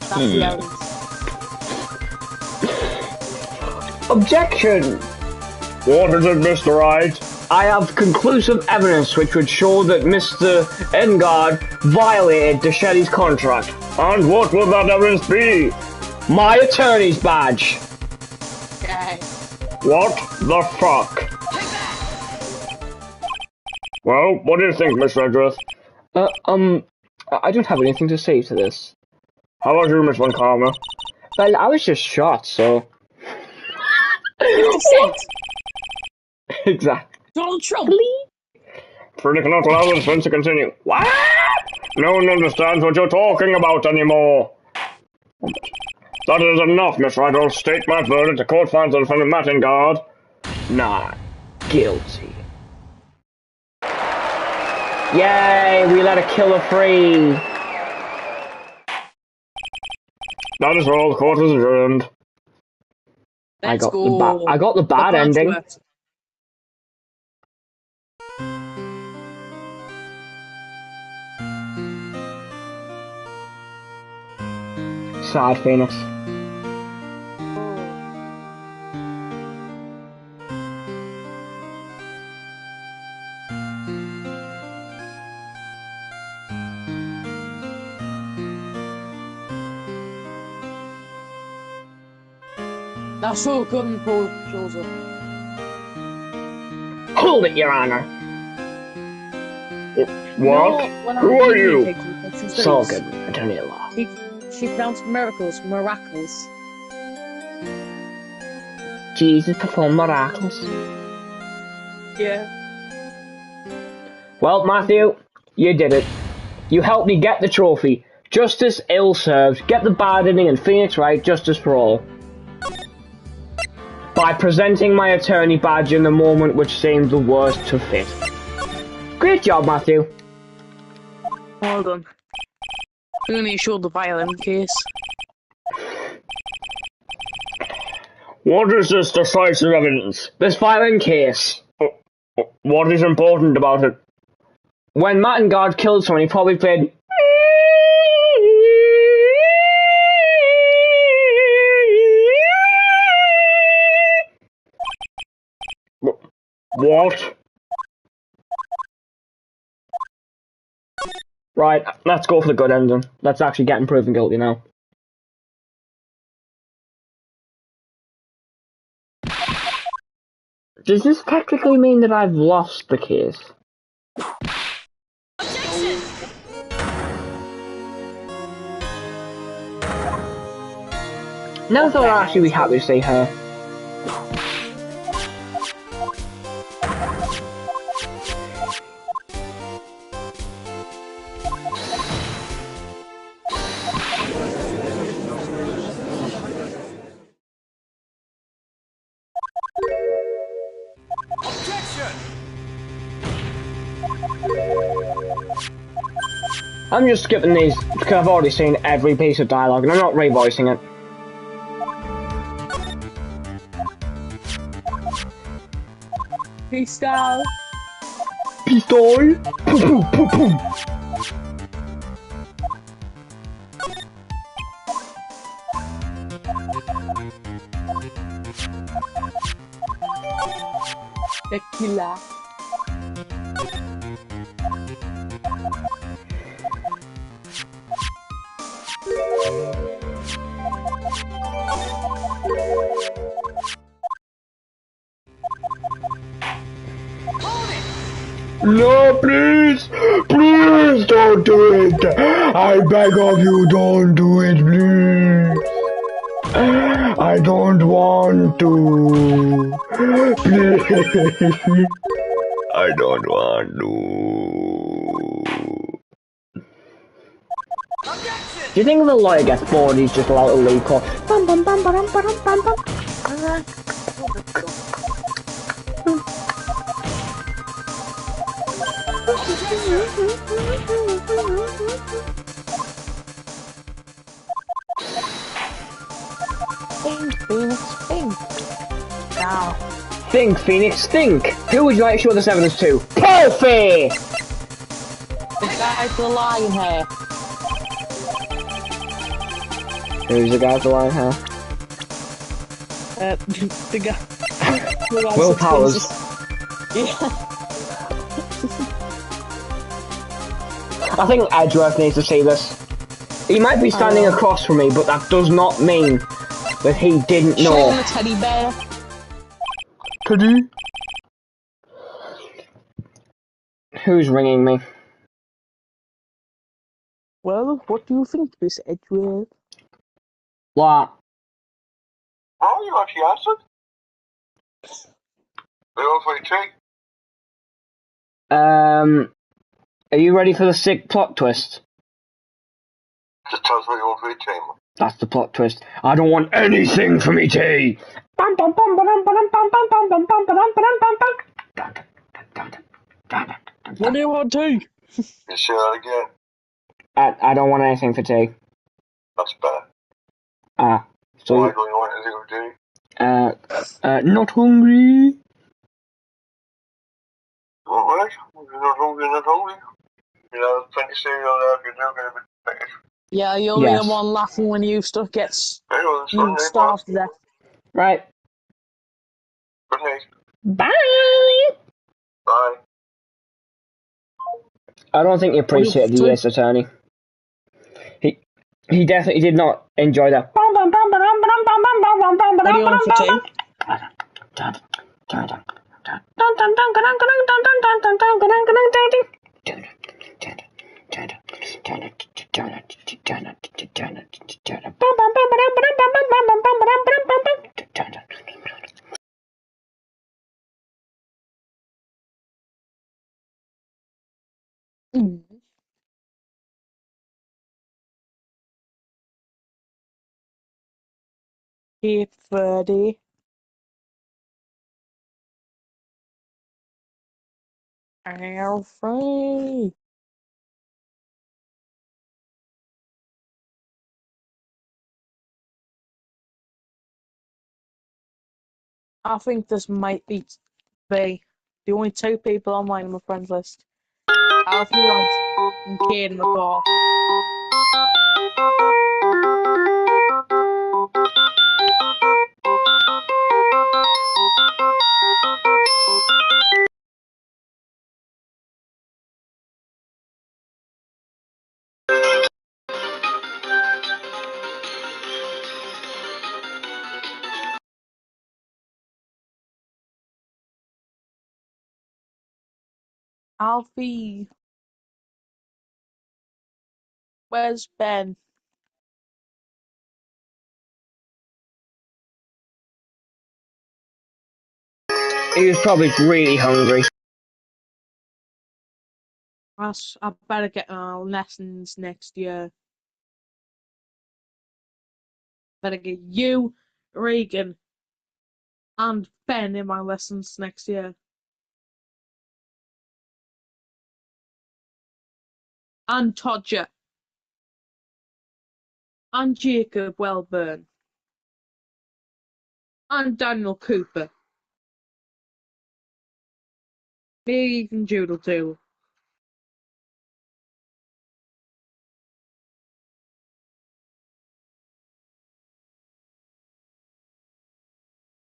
That's the evidence. Objection! What is it, Mr. Wright? I have conclusive evidence which would show that Mr. Engard violated Desheti's contract. And what would that evidence be? My attorney's badge. Yay. What the fuck? Well, what do you think, Miss Redruth? I don't have anything to say to this. How about you, Miss Von Karma? Well, I was just shot, so... 50 Cent. Exactly. Donald Trump. Freddie cannot allow the defense to continue. What? No one understands what you're talking about anymore. That is enough, Miss Wright. I'll state my verdict. The court finds the defendant Mattengard Not guilty. Yay, we let a killer free. That is all. The court is adjourned. Let's go. I got the bad ending. Sad Phoenix. That's so good and Paul shows up. Hold it, Your Honor. What? Who are you? So good, attorney at law. She pronounced miracles, miracles. Jesus performed miracles. Yeah. Well, Matthew, you did it. You helped me get the trophy. Justice ill served. Get the bad ending and Phoenix right, justice for all. By presenting my attorney badge in the moment which seemed the worst to fit. Great job, Matthew. Well done. We only showed the violin case. What is this decisive evidence? This violin case. What is important about it? When Mattengard killed someone, he probably played... What? Right, let's go for the good ending. Let's actually get him proven guilty now. Does this technically mean that I've lost the case? Never thought I'd actually be happy to see her. I'm just skipping these because I've already seen every piece of dialogue and I'm not revoicing it. Pistol. Pistol! Pum, pum, pum, pum. The killer. No, please! Please don't do it! I beg of you, don't do it, please! I don't want to! Please! I don't want to! Objection! Do you think the lawyer gets bored he's just allowed to leave court? Bum bum bum bum bum bum bum. Think, Phoenix, think. Now, Think, Phoenix, think! Who would you like to show this evidence to? Perfect! the guy with the lion hair. Who's the guy with the lion hair? The guy. The guy Will sits Powers. Yeah. I think Edgeworth needs to see this. He might be standing across from me, but that does not mean that he didn't Show know. him the teddy bear. Could you? Who's ringing me? Well, what do you think, Miss Edgeworth? What? Oh, you actually answered? They all for your tea? Are you ready for the sick plot twist? Just tell us what you want for your tea, man. That's the plot twist. I don't want anything for me tea. What do you want to? You say that again? I don't want anything for tea. That's bad. Ah, so Why don't you want anything for tea? not hungry. Alright, if you're not hungry, you're not hungry. You know, there's plenty of cereal there if you do get a bit fat. Yeah, you'll be Yes. the one laughing when you stuff gets Anyway, it's Sunday, starved to death. Right. Good night. Bye. Bye. I don't think he appreciated the U.S. attorney. He definitely did not enjoy that. What do you want for tea? Hey, Freddy. Alfred. I think this might be the only two people on my friends list. Alfie and Kate in the car. Alfie. Where's Ben? He was probably really hungry. I better get lessons next year. Better get you, Regan, and Ben in my lessons next year. And Todger. And Jacob Welburn. And Daniel Cooper. Maybe even Doodle too.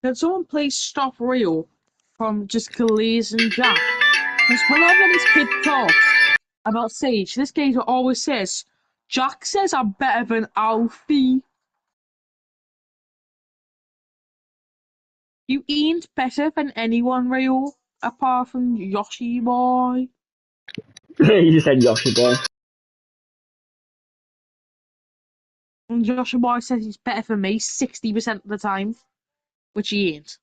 Can someone please stop Rio from just glazing Jack? Because whenever this kid talks about Sage, this geezer always says, Jack says I'm better than Alfie. You ain't better than anyone, Rio, apart from Yoshi boy. You said Yoshi boy. And Yoshi boy says he's better than me 60% of the time, which he ain't.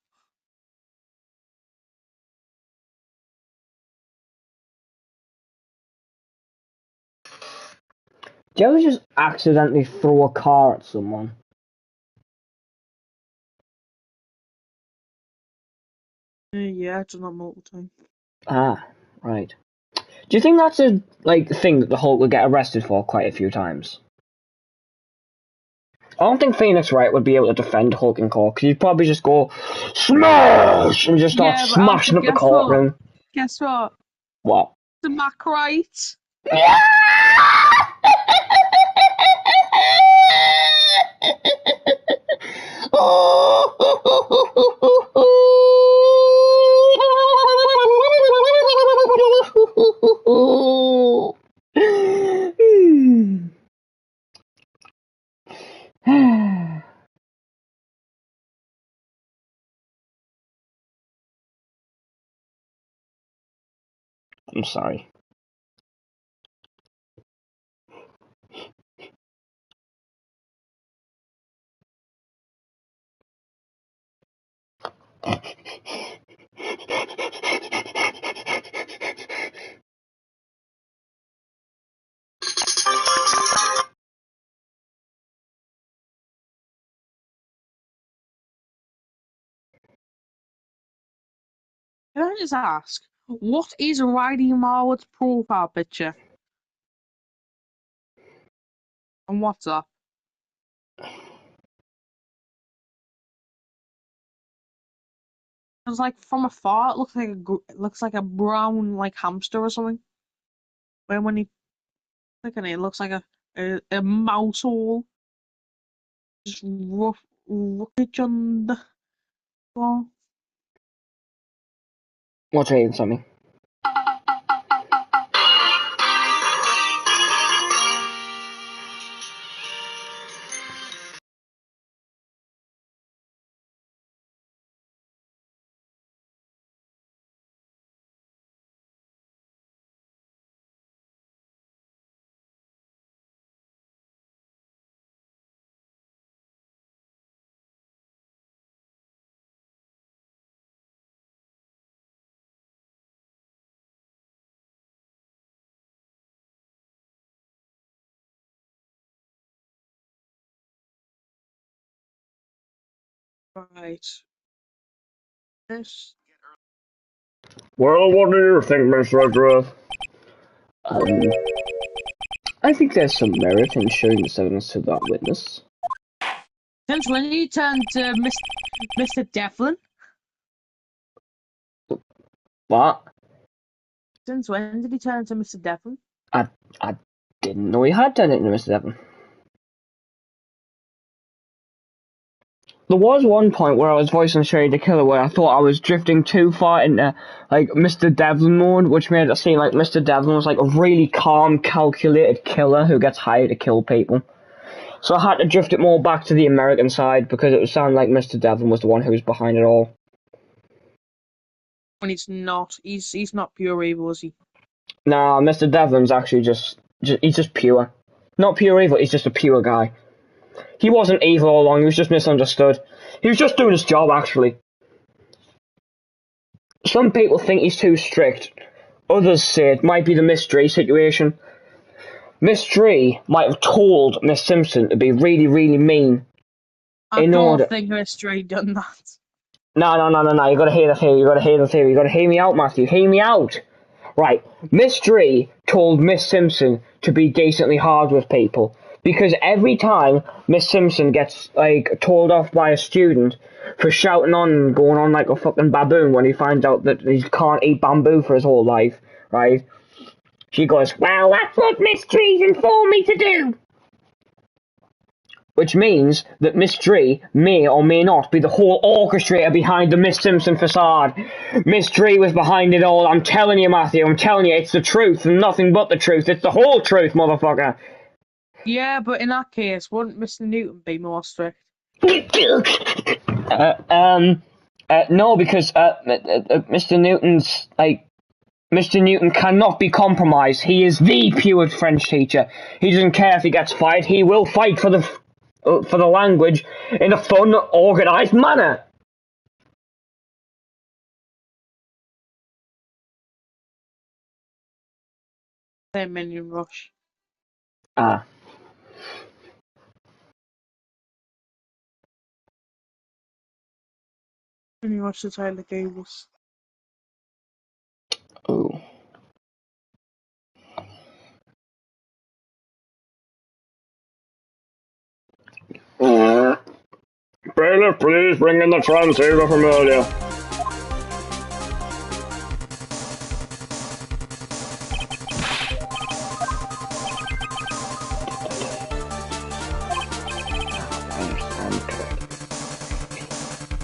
Do you ever just accidentally throw a car at someone? Yeah, I've done that multiple times. Ah, right. Do you think that's a thing that the Hulk would get arrested for quite a few times? I don't think Phoenix Wright would be able to defend Hulk in court, because he'd probably just go smash and just start Yeah, but smashing up the courtroom. Guess what? What? The Mac right. I'm sorry. Can I just ask, what is Riley Marwood's profile picture on WhatsApp? It's like from afar, it looks like a brown hamster or something. When you click on it, it looks like a mouse hole, just roughish on the floor. What's reading something? Right. This. Well, what do you think, Miss Redruth? I think there's some merit in showing this evidence to that witness. Since when did he turn to Mr. Devlin? What? Since when did he turn to Mr. Devlin? I didn't know he had done it to Mr. Devlin. There was one point where I was voicing Sherry the Killer where I thought I was drifting too far into Mr. Devlin mode, which made it seem like Mr. Devlin was a really calm, calculated killer who gets hired to kill people. So I had to drift it more back to the American side because it would sound like Mr. Devlin was the one who was behind it all. When he's not. He's not pure evil, is he? Nah, Mr. Devlin's actually he's just pure. Not pure evil, he's just a pure guy. He wasn't evil all along, he was just misunderstood. He was just doing his job, actually. Some people think he's too strict. Others say it might be the Miss Dre situation. Miss Dre might have told Miss Simpson to be really, really mean. I don't think Miss Dre done that. No, you gotta hear the theory, you gotta hear me out, Matthew, hear me out! Right, Miss Dre told Miss Simpson to be decently hard with people. Because every time Miss Simpson gets, told off by a student for shouting on and going on like a fucking baboon when he finds out that he can't eat bamboo for his whole life, right? She goes, well, that's what Miss Dre's informed me to do. Which means that Miss Dre may or may not be the whole orchestrator behind the Miss Simpson facade. Miss Dre was behind it all. I'm telling you, Matthew, I'm telling you, it's the truth and nothing but the truth. It's the whole truth, motherfucker. Yeah, but in that case, wouldn't Mr. Newton be more strict? No, because Mr. Newton's like Mr. Newton cannot be compromised. He is the pure French teacher. He doesn't care if he gets fired. He will fight for the language in a fun, organised manner. Same Minion Rush. Ah. Minion Rush the Tyler gave us. Ooh. Bailiff, please bring in the transceiver from earlier.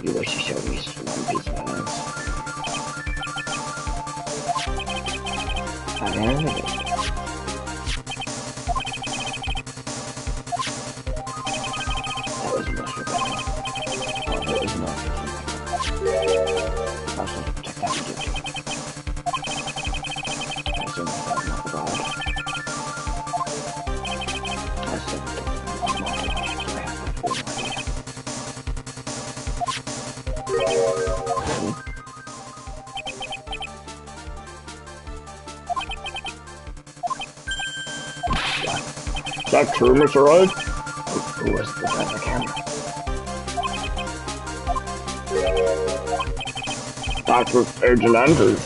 You wish to show me one piece of evidence. I don't know. That was much better. Oh, that was not. I was supposed to protect that dude. I assume that was not the guard. I assume that was not the guard, so I have absolutely no idea. Is that true, Mr. Wright? Who was the guy on the camera? That was Agent Andrews.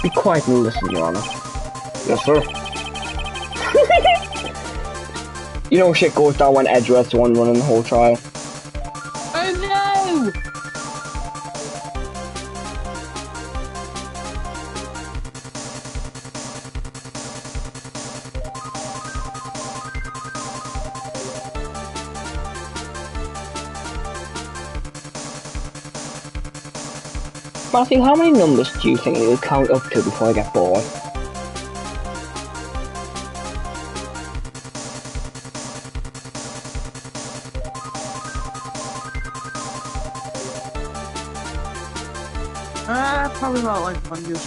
Be quiet and listen, Your Honor. Yes, sir. You know shit goes down when Edgeworth's the one running the whole trial. Oh no! Matthew, how many numbers do you think you'll count up to before I get bored? Probably about like 100.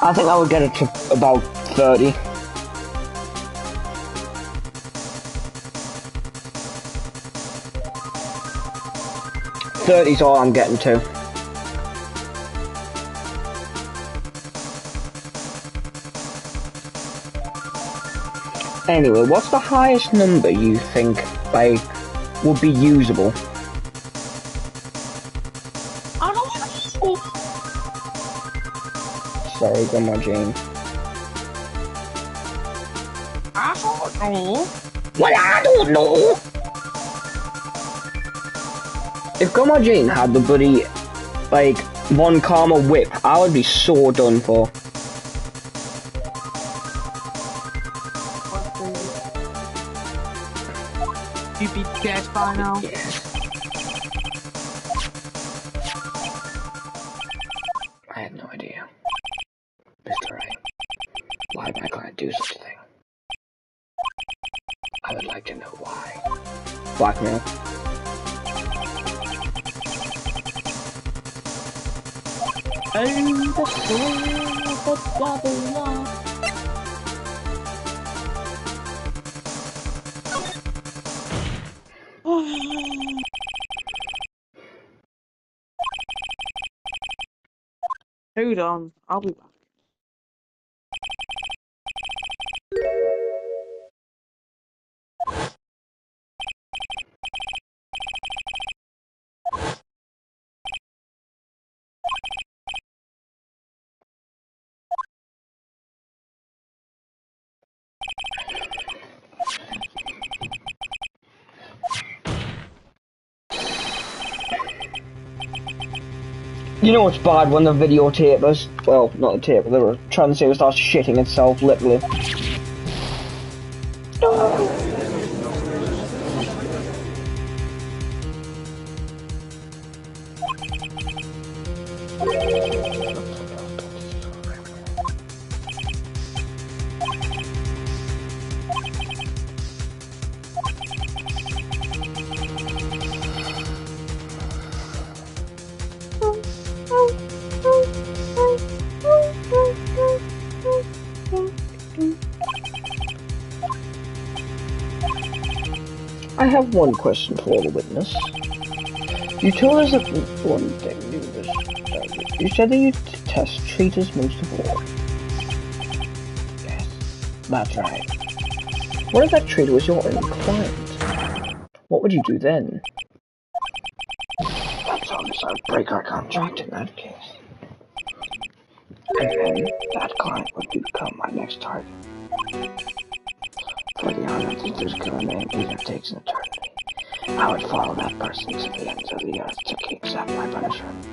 I think I would get it to about 30. Thirty's all I'm getting to. Anyway, what's the highest number you think, like, would be usable? I don't know. Sorry, Grandma Jane. I don't know. Well, I don't know! If Grandma Jane had the bloody, like, Von Karma whip, I would be so done for. You'd be dead by now. Yes. I have no idea. Mr. Wright, why am I going to do such a thing? I would like to know why. Blackmail. And the story of the Babylon. Hold on, I'll be back. You know it's bad when the videotapers, well, not the taper, the transceiver starts shitting itself, literally. I have one question for the witness. You told us that one thing. You said that you test cheaters most of all. Yes, that's right. What if that traitor was your own client? What would you do then? That's obvious. I'd break our contract in that case. And then that client would become my next target. For the honor of this killer man, even if it takes an eternity, I would follow that person to the ends of the earth to accept my punishment.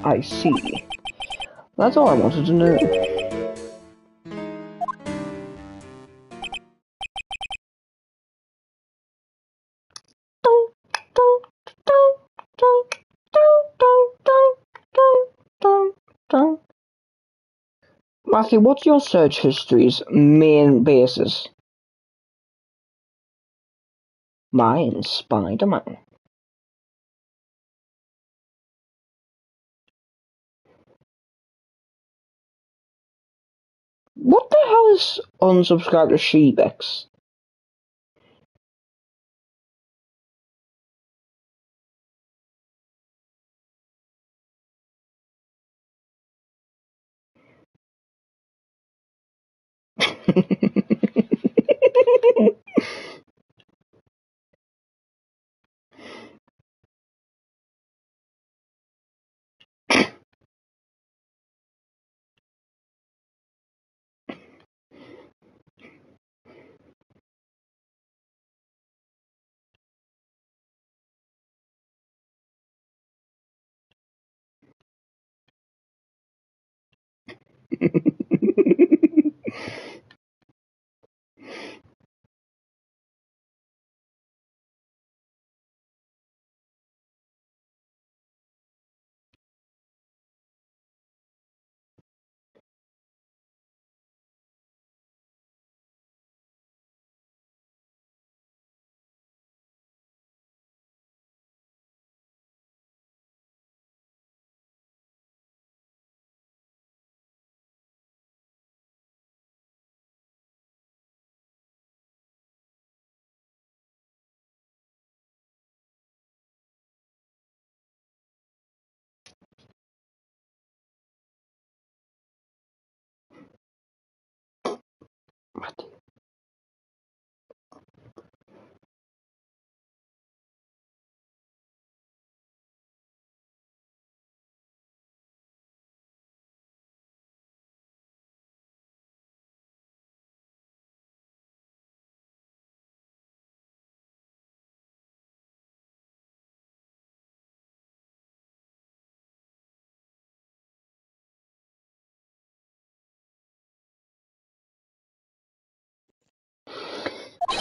I see. That's all I wanted to know. Matthew, what's your search history's main basis? Mine's Spider-Man. What the hell is unsubscribe to Shebex?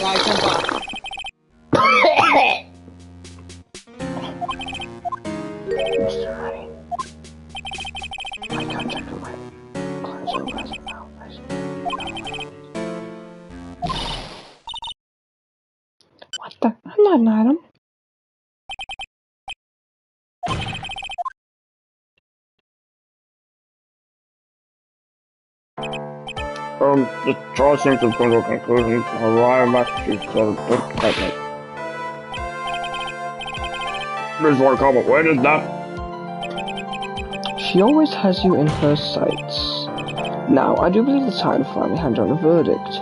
Right, I'm back. Mr. Wright, my contract with my client's over as of now. What the? I'm not an item. The trial seems to have come to a conclusion. Orion Massachusetts don't quite like. Before I comment, where is that? She always has you in her sights. Now, I do believe it's time to finally hand down a verdict.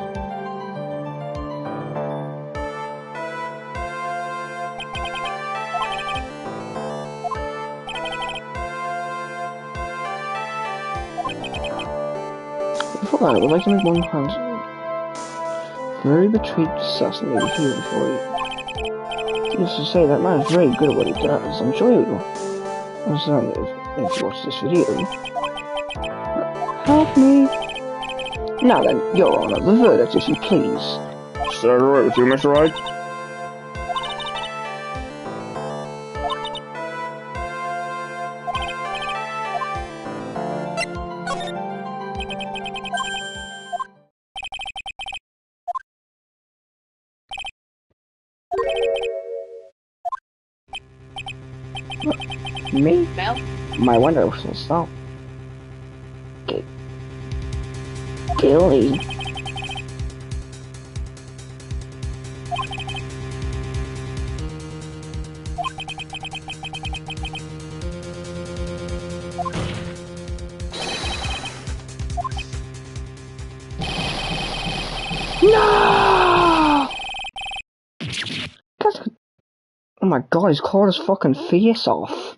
Before that, I would like to make one comment. Very betrayed assassin may be here before you. Needless to say, that man is very good at what he does. I'm sure you will understand if you watch this video. Help me. Now then, Your Honor, the verdict, if you please. Is that alright with you, Mr. Wright? Me? Mel? My window will stop. Gilly. No! Oh my god, he's caught his fucking face off.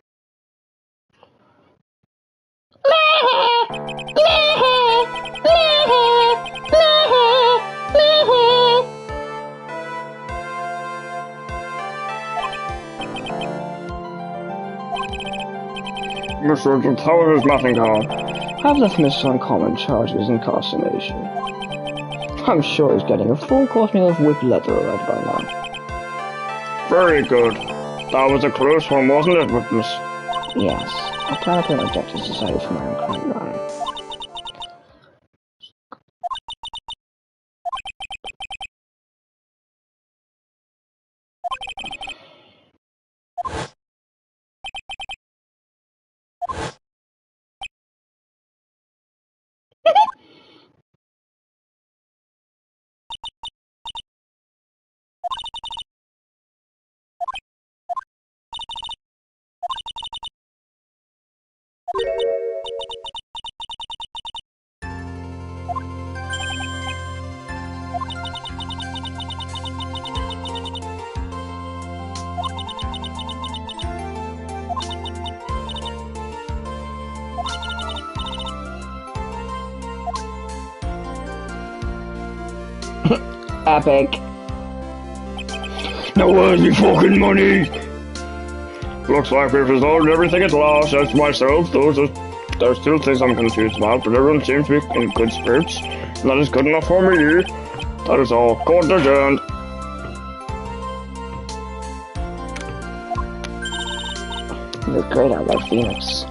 Mr. Agent, how is nothing gone? I've left Mr. Uncommon charges incarceration. I'm sure he's getting a full course meal of whipped leather right by now. Very good. That was a close one, wasn't it, witness? Yes, I plan to put my debt aside for my own crime run. Epic. Now where's me fucking money? Looks like we've resolved everything at last. As for myself, there's still things I'm confused about, but everyone seems to be in good spirits. And that is good enough for me. That is all. Court adjourned. You look great out like Phoenix.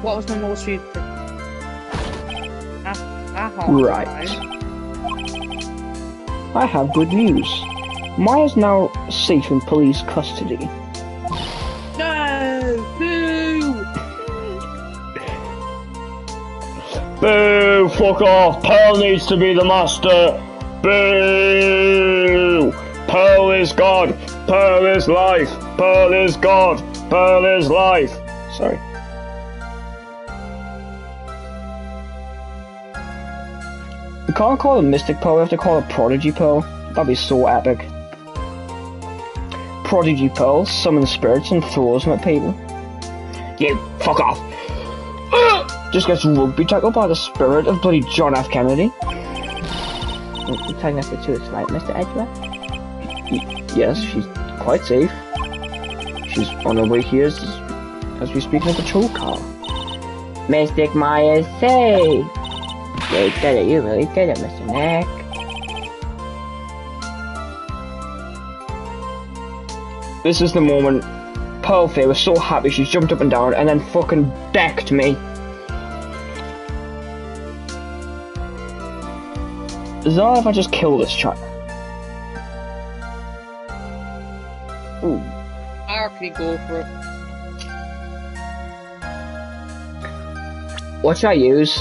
What was my most read? Right. I have good news. Maya's now safe in police custody. No! Boo! Boo! Fuck off! Pearl needs to be the master! Boo! Pearl is God! Pearl is life! Pearl is God! Pearl is life! Sorry. We can't call it Mystic Pearl, we have to call it Prodigy Pearl. That'd be so epic. Prodigy Pearl summons spirits and throws them at people. You fuck off! Just gets rugby tackled by the spirit of bloody John F. Kennedy. You're taking us to tonight, Mr. Edgeworth? Yes, she's quite safe. She's on her way here as we speak in a patrol car. Mystic Maya is safe! You did it, you really did it, Mr. Nick. This is the moment Pearlface was so happy she jumped up and down and then fucking decked me. Is that if I just kill this child? Ooh. I reckon go for it. What should I use?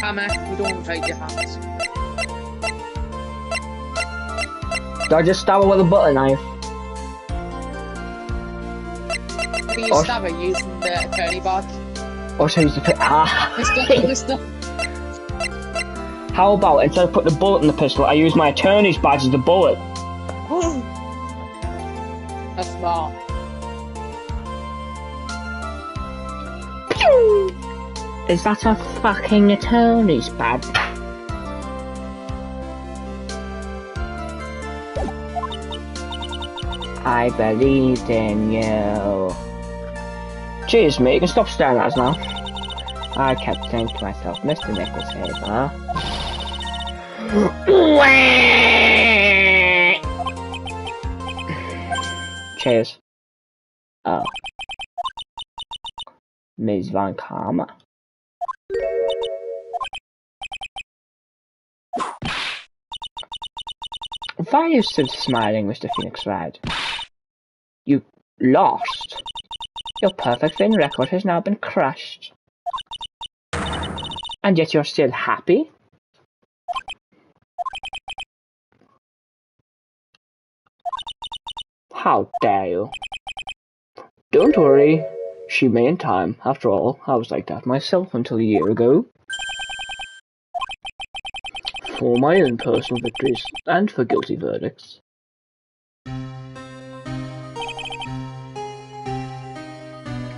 Hammer, we don't take your hands. Do I just stab her with a butter knife? Maybe you stab her using the attorney badge. Or should I use the pistol? Pistol. How about instead of putting the bullet in the pistol, I use my attorney's badge as the bullet? That's smart. Is that a fucking attorney's badge? I believed in you. Cheers, mate. You can stop staring at us now. I kept saying to myself, Mr. Nichols here, huh? Cheers. Oh. Ms. Van Karma. Why are you still smiling, Mr. Phoenix Wright? You lost. Your perfect win record has now been crushed. And yet you're still happy? How dare you? Don't worry, she may in time. After all, I was like that myself until a year ago. For my own personal victories, and for guilty verdicts.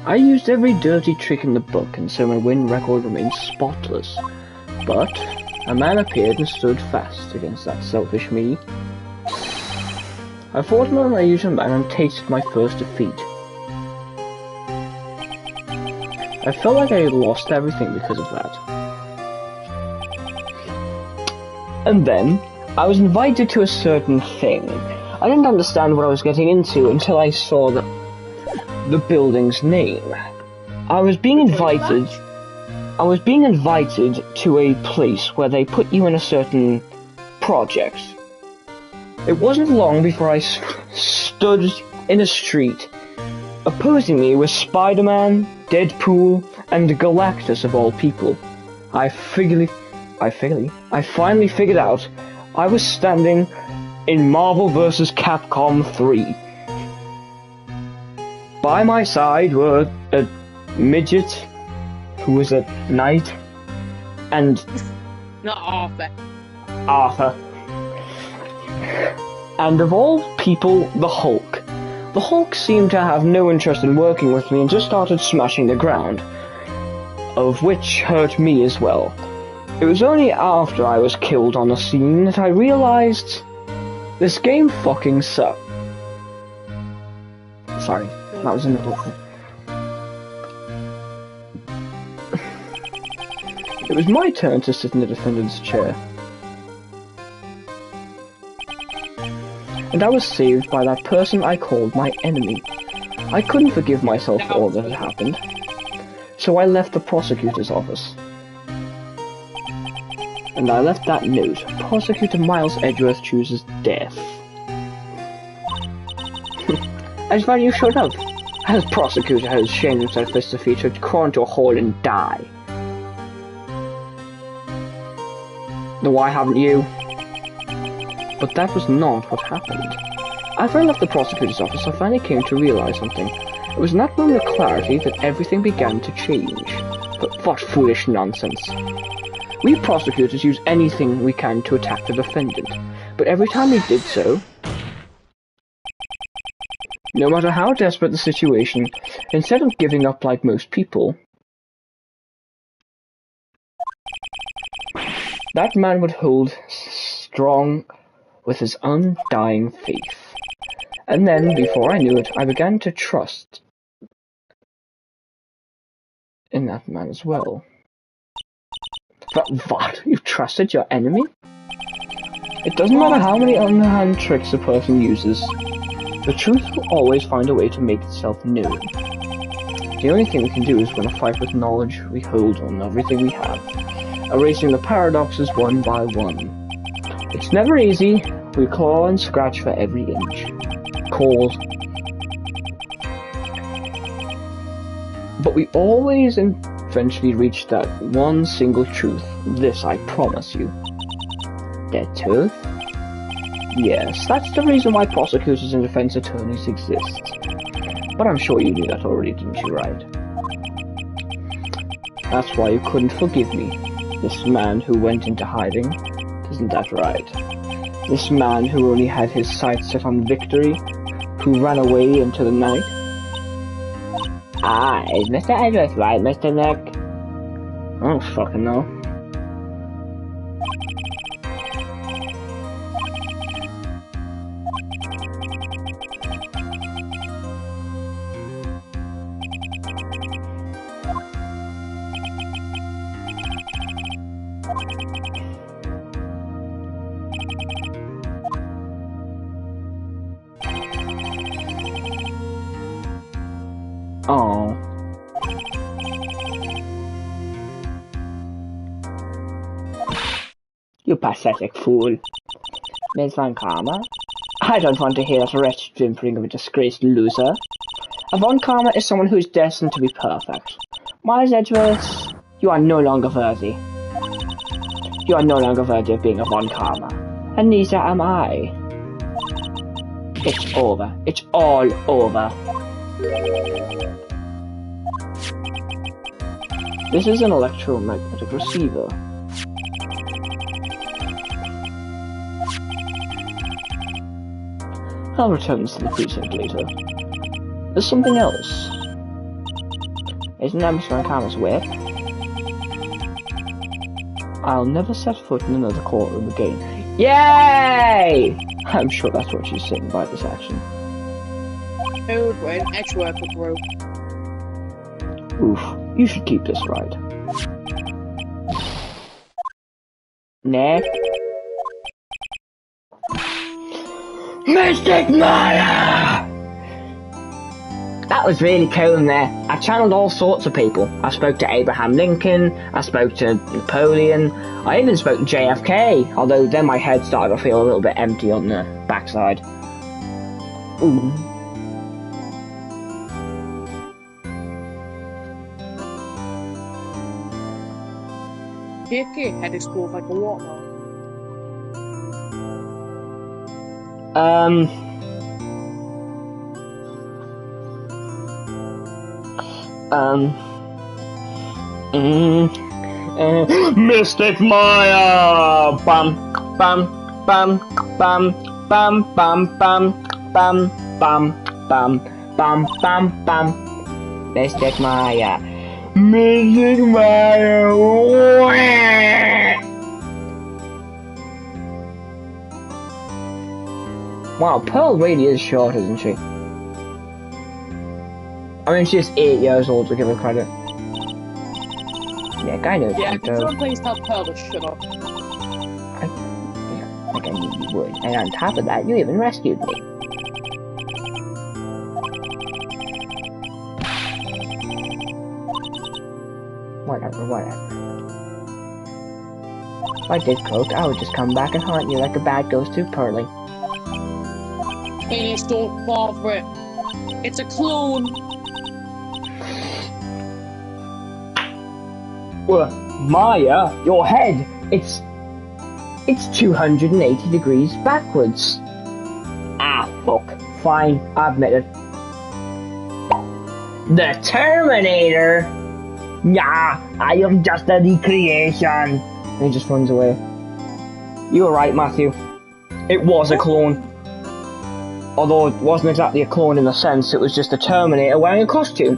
I used every dirty trick in the book, and so my win record remains spotless. But a man appeared and stood fast against that selfish me. I fought him on my usual manner and tasted my first defeat. I felt like I had lost everything because of that. And then, I was invited to a certain thing. I didn't understand what I was getting into until I saw the building's name. I was being invited to a place where they put you in a certain project. It wasn't long before I stood in a street. Opposing me was Spider-Man, Deadpool, and Galactus of all people. I finally figured out I was standing in Marvel vs. Capcom 3. By my side were a midget who was a knight and Not Arthur. Arthur. And of all people, the Hulk. The Hulk seemed to have no interest in working with me and just started smashing the ground, of which hurt me as well. It was only after I was killed on the scene that I realized this game fucking sucked. Sorry, that was a little... It was my turn to sit in the defendant's chair. And I was saved by that person I called my enemy. I couldn't forgive myself for all that had happened, so I left the prosecutor's office. And I left that note. Prosecutor Miles Edgeworth chooses death. As far as you showed up. As prosecutor has shamed himself this defeat to crawl into a hole and die. Then why haven't you? But that was not what happened. After I left the prosecutor's office, I finally came to realize something. It was in that moment of clarity that everything began to change. But what foolish nonsense. We prosecutors use anything we can to attack the defendant, but every time we did so, no matter how desperate the situation, instead of giving up like most people, that man would hold strong with his undying faith. And then, before I knew it, I began to trust in that man as well. But what? You trusted your enemy? It doesn't matter how many underhand tricks a person uses, the truth will always find a way to make itself known. The only thing we can do is win a fight with knowledge we hold on everything we have, erasing the paradoxes one by one. It's never easy, we claw and scratch for every inch. Cold. But we always eventually reach that one single truth. This I promise you. Dead tooth? Yes, that's the reason why prosecutors and defense attorneys exist. But I'm sure you knew that already, didn't you, right? That's why you couldn't forgive me. This man who went into hiding. Isn't that right? This man who only had his sights set on victory, who ran away into the night. Ah, is Mr. Edgeworth right, Mr. Nick? I don't fucking know. Oh. You pathetic fool. Miss Van Karma? I don't want to hear that wretched whimpering of a disgraced loser. A Von Karma is someone who is destined to be perfect. Miles Edgeworth, you are no longer worthy. You are no longer worthy of being a Von Karma. And neither am I. It's over. It's all over. This is an electromagnetic receiver. I'll return this to the precinct later. There's something else. Isn't that Mr. Van Karma's whip? I'll never set foot in another courtroom again. Yay! I'm sure that's what she's saying by this action. Dude, we're an Edgeworth, bro. Oof, you should keep this right. Nick? Mystic Maya! That was really cool in there. I channeled all sorts of people. I spoke to Abraham Lincoln, I spoke to Napoleon, I even spoke to JFK, although then my head started to feel a little bit empty on the backside. Ooh. JFK head exploded like a watermelon. Mystic Maya! Bam, bam, bam, bam, bam, bam, bam, bam, bam, bam, bam, bam, bam. Mystic Maya. Mystic Maya! Wow, Pearl really is short, isn't she? I mean, she's 8 years old, to give her credit. Yeah, I know Yeah, that, can someone please tell Pearl to shut up? Like I knew you would. And on top of that, you even rescued me. Whatever. If I did coke, I would just come back and haunt you like a bad ghost to Pearly. Please don't bother it. It's a clone. Well, Maya, your head, it's 280 degrees backwards. Ah, fuck. Fine, I admit it. The Terminator? Nah, I am just a recreation. And he just runs away. You were right, Matthew. It was a clone. Although it wasn't exactly a clone in the sense, it was just a Terminator wearing a costume.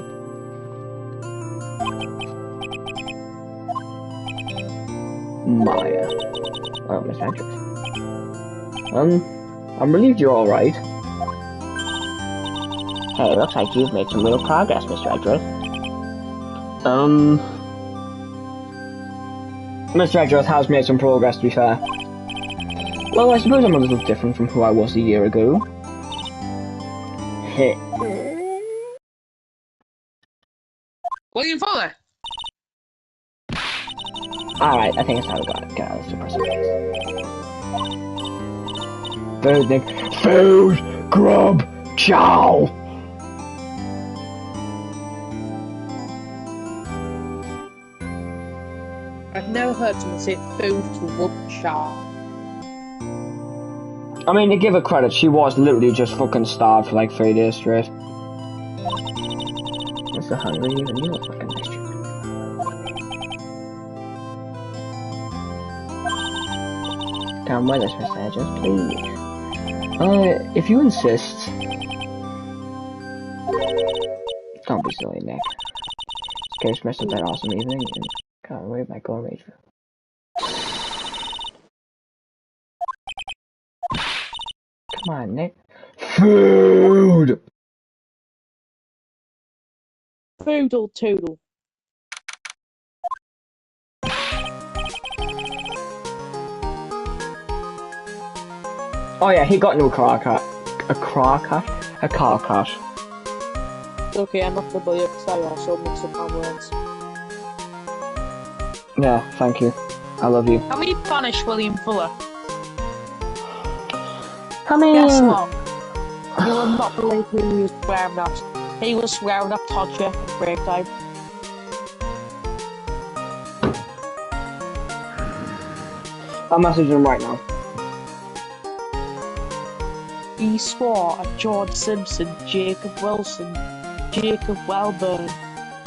Maya. Oh, Miss Hendricks. I'm relieved you're alright. Hey, it looks like you've made some real progress, Mr. Edgeworth. Mr. Edgeworth has made some progress, to be fair. Well, I suppose I'm a little different from who I was a year ago. Heh. Looking for there. Alright, I think it's time we got it. Get out of this Food, Nick. Food! Grub! Chow! I've never heard someone say food to rub chow. I mean, to give her credit, she was literally just fucking starved for like 3 days straight. I'm so hungry, even you look fucking nice. Come with us, Mr. Edgeworth, please. If you insist. Don't be silly, Nick. This case missed a bit awesome evening and can't wait my gourmet rage. Come on, Nick. Food! Foodle toodle. Oh yeah, he got into a car crash. A car crash? A car crash. Okay, I'm not gonna believe because I also mix up my words. Yeah, thank you. I love you. How we punish William Fuller? I mean... Guess what? You will not believe who he was swearing at. He was swearing at Todger at break time. I'll message him right now. He swore at George Simpson, Jacob Wilson, Jacob Welburn,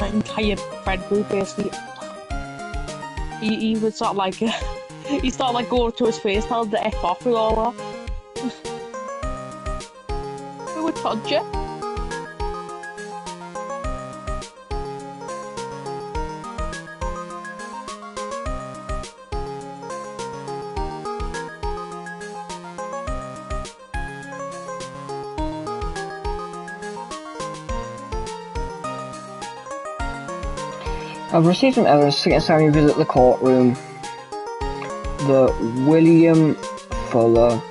an entire friend group basically. He would start like he started like going to his face, telling the F off and all that. Who would Todger? I've received some evidence to get Sammy visit the courtroom. The William Fuller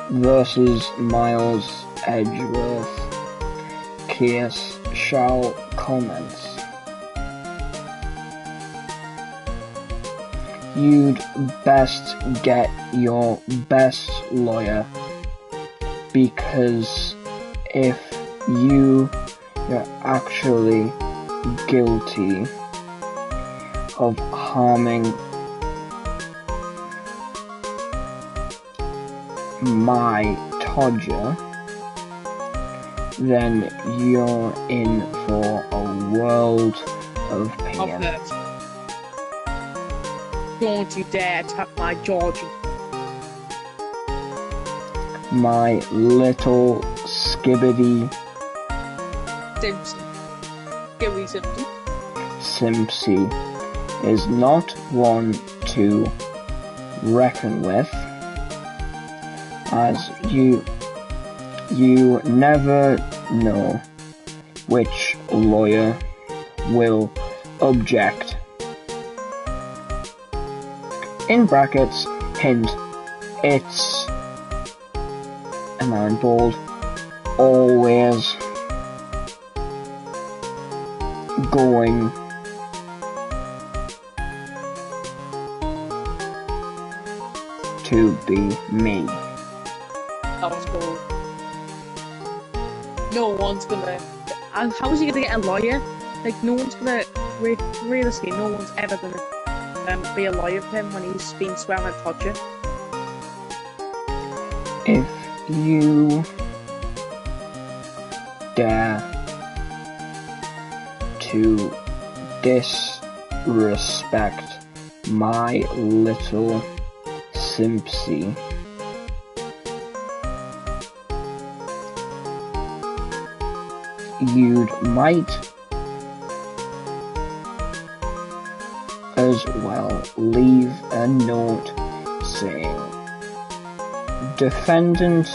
versus Miles Edgeworth case shall commence. You'd best get your best lawyer, because if you're actually guilty of harming my Todger, then you're in for a world of pain. Don't you dare attack my Georgie. My little skibbity Simpson. Give me Simpson. Simpsy is not one to reckon with, as you never know which lawyer will object. In brackets, hint, it's, and now in bold, always going to be me. That was cool. No one's gonna. And how is he gonna get a lawyer? Like, no one's gonna. Realistically, no one's ever gonna be a lawyer for him when he's been swearing at Todger. If you dare to disrespect my little Simpsy, you'd might as well leave a note saying, defendant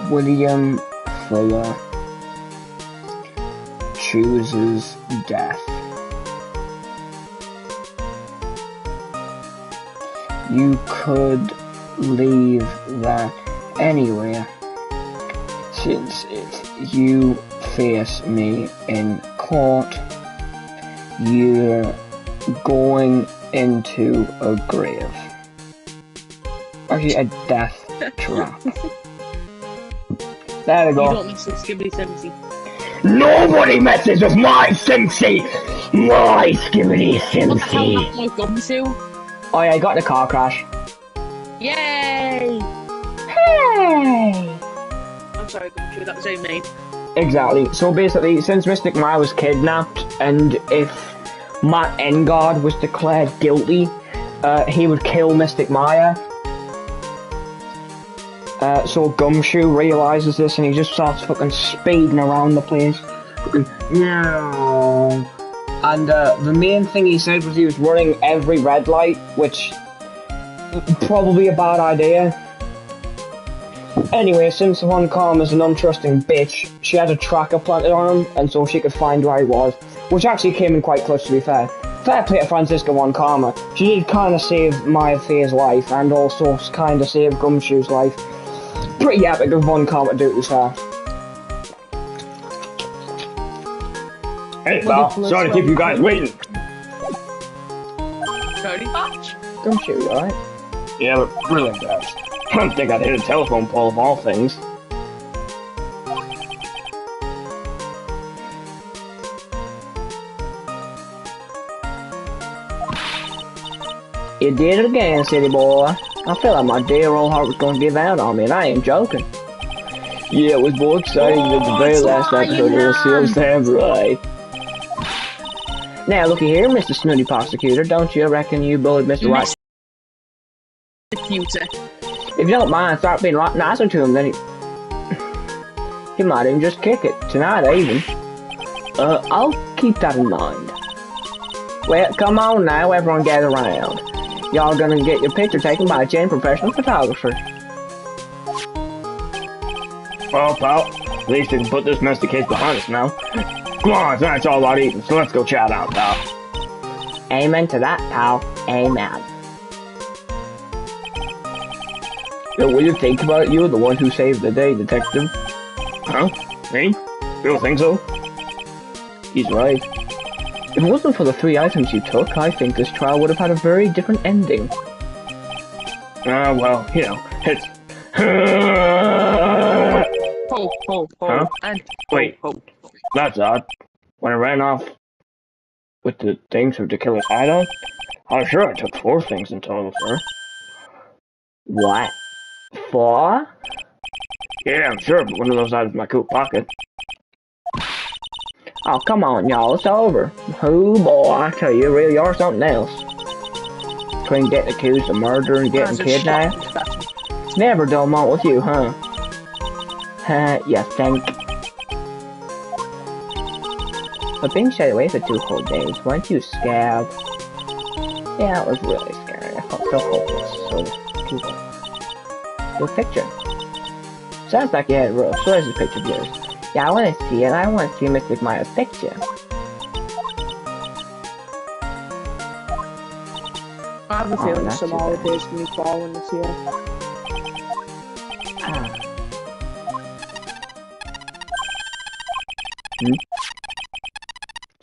William Fuller chooses death. You could leave that anywhere, since if you face me in court, you're going into a grave. Actually, a death trap. There we go. You don't mess with Skibbity Simpsy. Nobody messes with my Simpsy! My Skibbity What the hell Simpsy! happened with Gumshoe? Oh yeah, I got in a car crash. Yay! Hey! I'm sorry, Gumshoe, that was so mean. Exactly. So basically, since Mystic Maya was kidnapped, and if Matt Engard was declared guilty, he would kill Mystic Maya. So Gumshoe realizes this and he just starts fucking speeding around the place. Fucking, yeah. And the main thing he said was he was running every red light, which probably a bad idea. Anyway, since Von Calm is an untrusting bitch, she had a tracker planted on him, and so she could find where he was, which actually came in quite close, to be fair. Fair play to Franziska Von Karma. She did kind of save Maya Faye's life, and also kind of save Gumshoe's life. Pretty epic of Von Karma to do, to be fair. Hey, pal, sorry to keep you guys waiting. Cody Patch? Gumshoe, you alright? Yeah, but really fast. I don't think I'd hit a telephone pole of all things. You did it again, city boy. I feel like my dear old heart was gonna give out on me, and I ain't joking. Yeah, it was more exciting than the very last episode of the Seal Samurai. Now, looky here, Mr. Snooty Prosecutor, don't you reckon you bullied Mr. White? Prosecutor. If you don't mind, start being a lot nicer to him, then he might even just kick it, tonight even. I'll keep that in mind. Well, come on now, everyone gather around. Y'all gonna get your picture taken by a Jen professional photographer. Well, pal, at least we can put this mess of case behind us now. Come on, tonight's all about eating, so let's go chat out, pal. Amen to that, pal. Amen. So what do you think about you, the one who saved the day, detective? Huh? Me? You don't think so? He's right. If it wasn't for the 3 items you took, I think this trial would have had a very different ending. Well, you know, it's... Huh? And Wait, that's odd. When I ran off with the things for Tequila's hide on, I'm sure I took 4 things in total, sir. What? 4? Yeah, I'm sure, but one of those out of my coat pocket. Oh, come on, y'all, it's over. Oh, boy, I tell you, you really are something else. Between getting accused of murder and getting kidnapped. Never dull moment with you, huh? You think? But being shut away for 2 whole days, weren't you scared? Yeah, it was really scary. I felt so hopeless. So, people. Your picture. Sounds like you had a real. So there's a picture of yours. Yeah, I want to see it. I want to see Mystic Maya's picture. I have a feeling some holidays can be falling this year.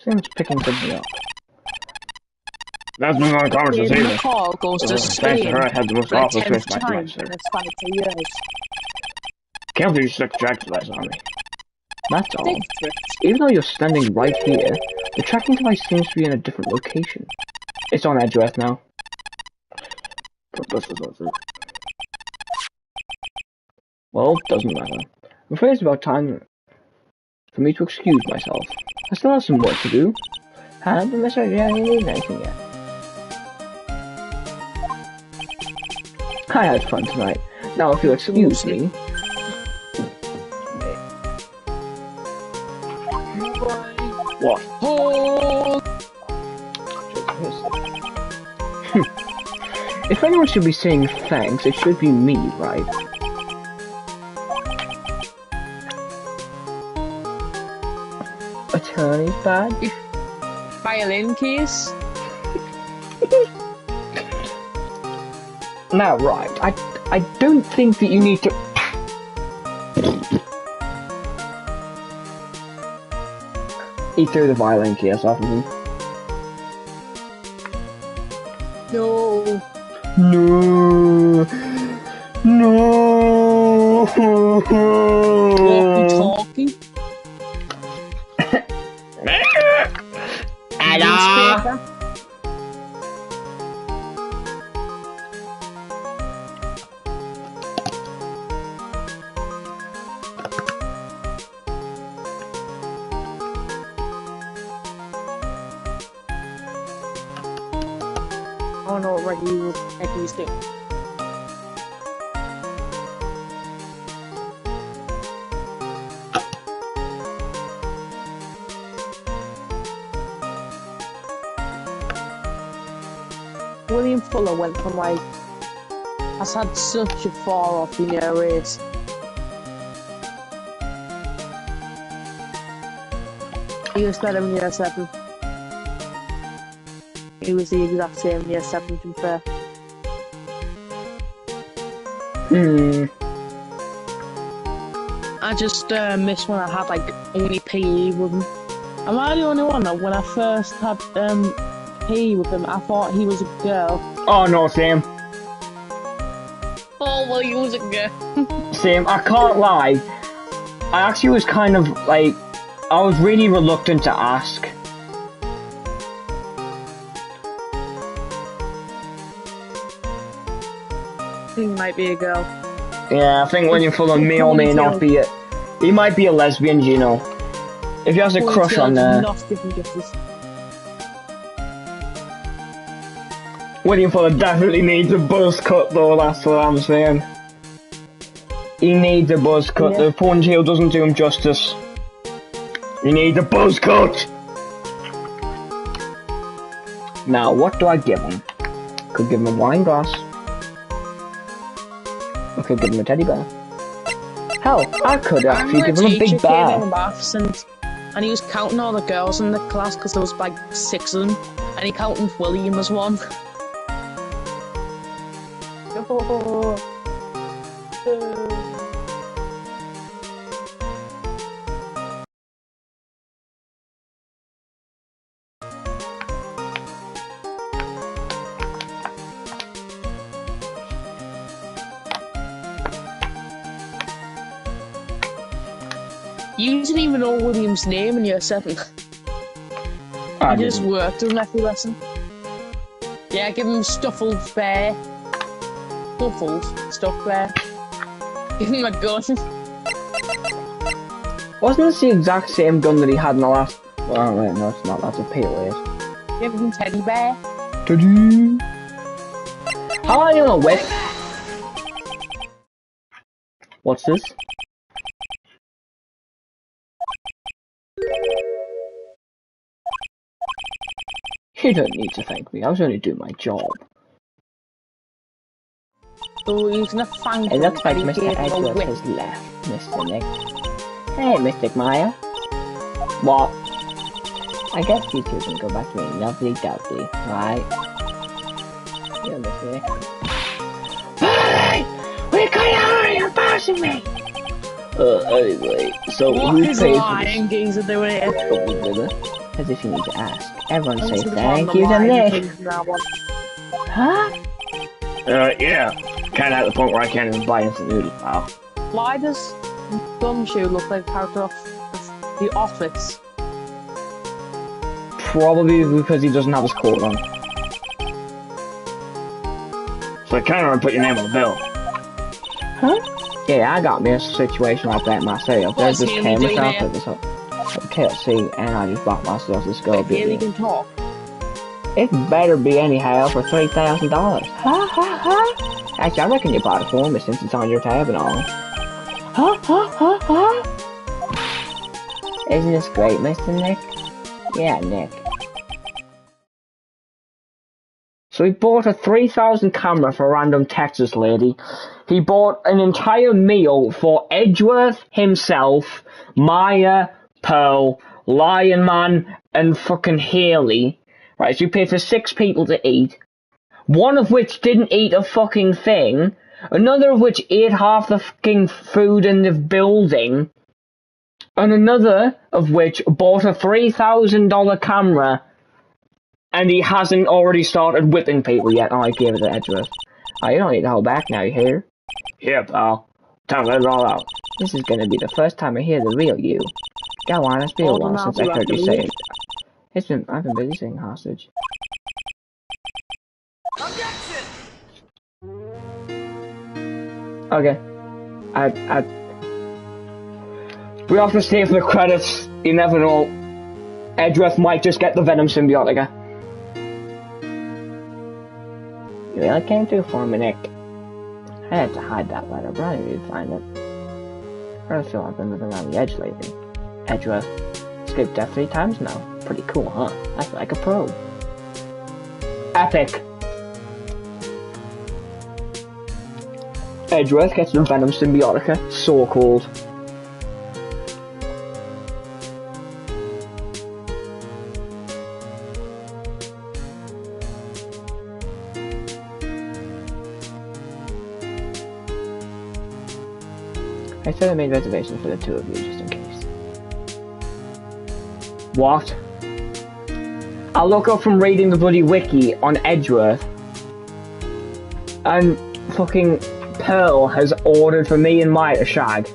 Seems picking something up. That's been on conversation. The call goes to Thanks to Spain. her, I had the most For the awful 10th Christmas my time life, sir. in a span of 2 years. Can't believe you stuck a tracking device on me. That's all. Take trips. Even though you're standing right here, the tracking device seems to be in a different location. It's on edge right now. Well, doesn't matter. I'm afraid it's about time for me to excuse myself. I still have some work to do. Haven't necessarily need anything yet. I had fun tonight. Now, if you'll excuse me. What? If anyone should be saying thanks, it should be me, right? Attorney's badge? Violin case? Now, right, I don't think that you need to... He threw the violin case off of him. No. No. No. Walkie-talkie? Hello? Oh no, right, you Eddie's doing. William Fuller went from like, has had such a far off in year 8. He was better in year 7. He was the exact same in year 7, to be fair. I just miss when I had like only PE with him. Am I the only one that when I first had PE with him, I thought he was a girl? Oh no, same. Oh, well, he was a girl. Same. I can't lie. I actually was kind of like, I was really reluctant to ask. He might be a girl. Yeah, I think William Fuller may or may not be it. He might be a lesbian, you know. If he has a crush on not giving justice. William Fuller definitely needs a buzz cut though, that's what I'm saying. He needs a buzz cut, the ponytail doesn't do him justice. He needs a buzz cut! Now, what do I give him? Could give him a wine glass. I could give him a teddy bear. Hell, I could actually give him a big bear. And he was counting all the girls in the class because there was like 6 of them, and he counted William as one. You didn't even know William's name in year 7. I just worked on every lesson. Yeah, give him Stuffles bear. Stuffed bear. Give him a gun. Wasn't this the exact same gun that he had in the last... Oh wait, no it's not, that's a POA. Give him teddy bear. Teddy! How are you on a whip? What's this? You don't need to thank me, I was only doing my job. So he's gonna thank It looks like him and he Mr. gave him a Edgeworth whip. has left, Mr. Nick. Hey, Mr. Maya. What? I guess you two can go back to being lovely-dovely, right? Yeah, Mr. Nick. Hey! We're gonna hurry, you're passing me! Anyway, so What who is pays for lying geezer doing here? As if you need to ask. Everyone say thank you to Nick. Huh? Yeah. Kinda at the point where I can't even buy instant noodles, pal. Why does Gumshoe look like a character of The Office? Probably because he doesn't have his coat on. So I kinda want to put your name on the bill. Huh? Yeah, I got me a situation like that myself. There's this camera shop at this KFC, and I just bought myself this gold He can talk. It better be anyhow for $3,000. Ha ha ha! Actually, I reckon you bought it for me since it's on your tab and all. Ha ha ha ha! Isn't this great, Mr. Nick? Yeah, Nick. So he bought a 3,000 camera for a random Texas lady. He bought an entire meal for Edgeworth himself, Maya, Pearl, Lion Man, and fucking Haley. Right, so you paid for 6 people to eat. One of which didn't eat a fucking thing. Another of which ate half the fucking food in the building. And another of which bought a $3,000 camera. And he hasn't already started whipping people yet. Oh, I gave it to Edgeworth. Oh, you don't need to hold back now, you hear? Yeah, pal. Time to let it all out. This is gonna be the first time I hear the real you. Go on, it's been a while since I heard you say it. I've been busy saying hostage. Objection! Okay. We have to stay for the credits. You never know. Edgeworth might just get the Venom symbiotica. You really came through for me, Nick. I had to hide that letter, but I knew you'd find it. I feel I've been living around the edge lately. Edgeworth. Escaped death 3 times now. Pretty cool, huh? I feel like a pro. Epic. Edgeworth gets the Venom Symbiotica. So cold. I said I made reservations for the two of you just in case. What? I'll look up from reading the bloody wiki on Edgeworth. And fucking Pearl has ordered for me and Maya to shag.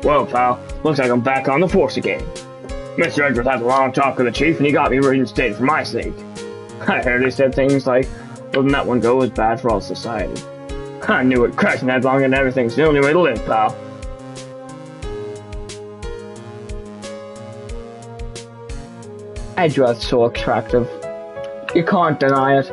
Well, pal, looks like I'm back on the force again. Mr. Edgeworth had a long talk with the chief and he got me reinstated for my sake. I heard he said things like, letting that one go is bad for all society. I knew it, crashing headlong and everything's the only way to live, pal. Edgeworth's so attractive. You can't deny it.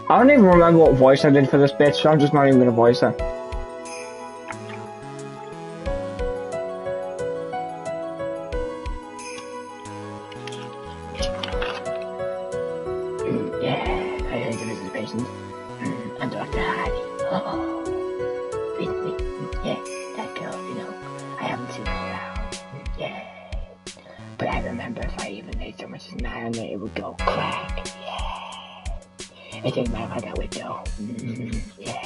I don't even remember what voice I did for this bit, so I'm just not even gonna voice it. Yeah, I heard this is patient. I'm Dr. Hardy. Oh, yeah, that girl, you know, I haven't seen her around. Yeah, but I remember if I even made so much as an iron, it would go crack. Yeah, it didn't matter how that would go. Yeah.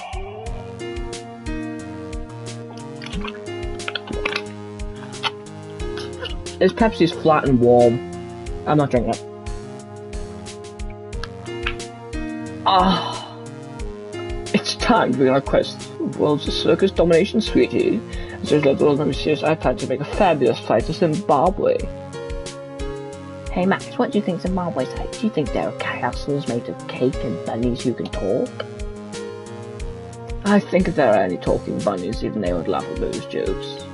This Pepsi's flat and warm. I'm not drinking it. Ah, it's time to begin our quest for the world's circus domination, sweetie. As there's a world mysterious, I plan to make a fabulous flight to Zimbabwe. Hey Max, what do you think Zimbabwe's like? Do you think there are castles made of cake and bunnies who can talk? I think if there are any talking bunnies, even they would laugh at those jokes.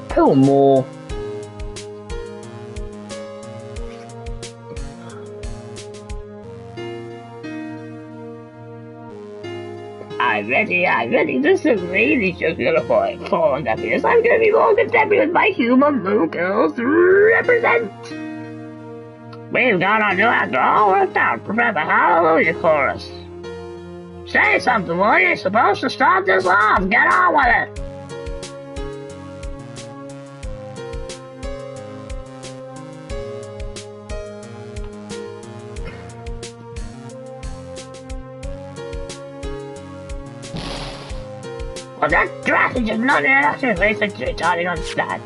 Pull more. I'm ready, this is really just gonna fall on deaf ears. I'm gonna be more contemporary with my human blue girls to represent. We've got our new actor all worked out. Prepare the Hallelujah chorus. Say something, will you? You're supposed to start this off. Get on with it. Well, that drastic is not enough to retarding on that.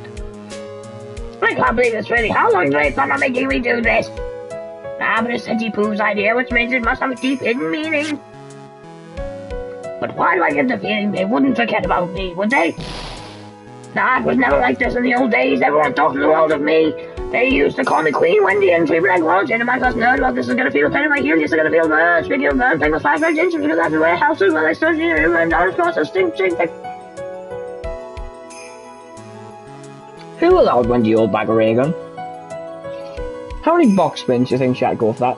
I can't believe this really. How long do they plan on making me do this? Ah, but it's Cindy Pooh's idea, which means it must have a deep hidden meaning. But why do I get the feeling they wouldn't forget about me, would they? Nah, it was never like this in the old days. Everyone talked the world of me. They used to call me Queen Wendy and treat me like royalty. And my cousin heard about this is gonna feel a pain in my heel. This is gonna feel the speaking of them, thing was 5 inches because I have to wear houses where they search you and down across a stink. Who allowed Wendy old bag of Reagan? How many box spins do you think she had to go for that?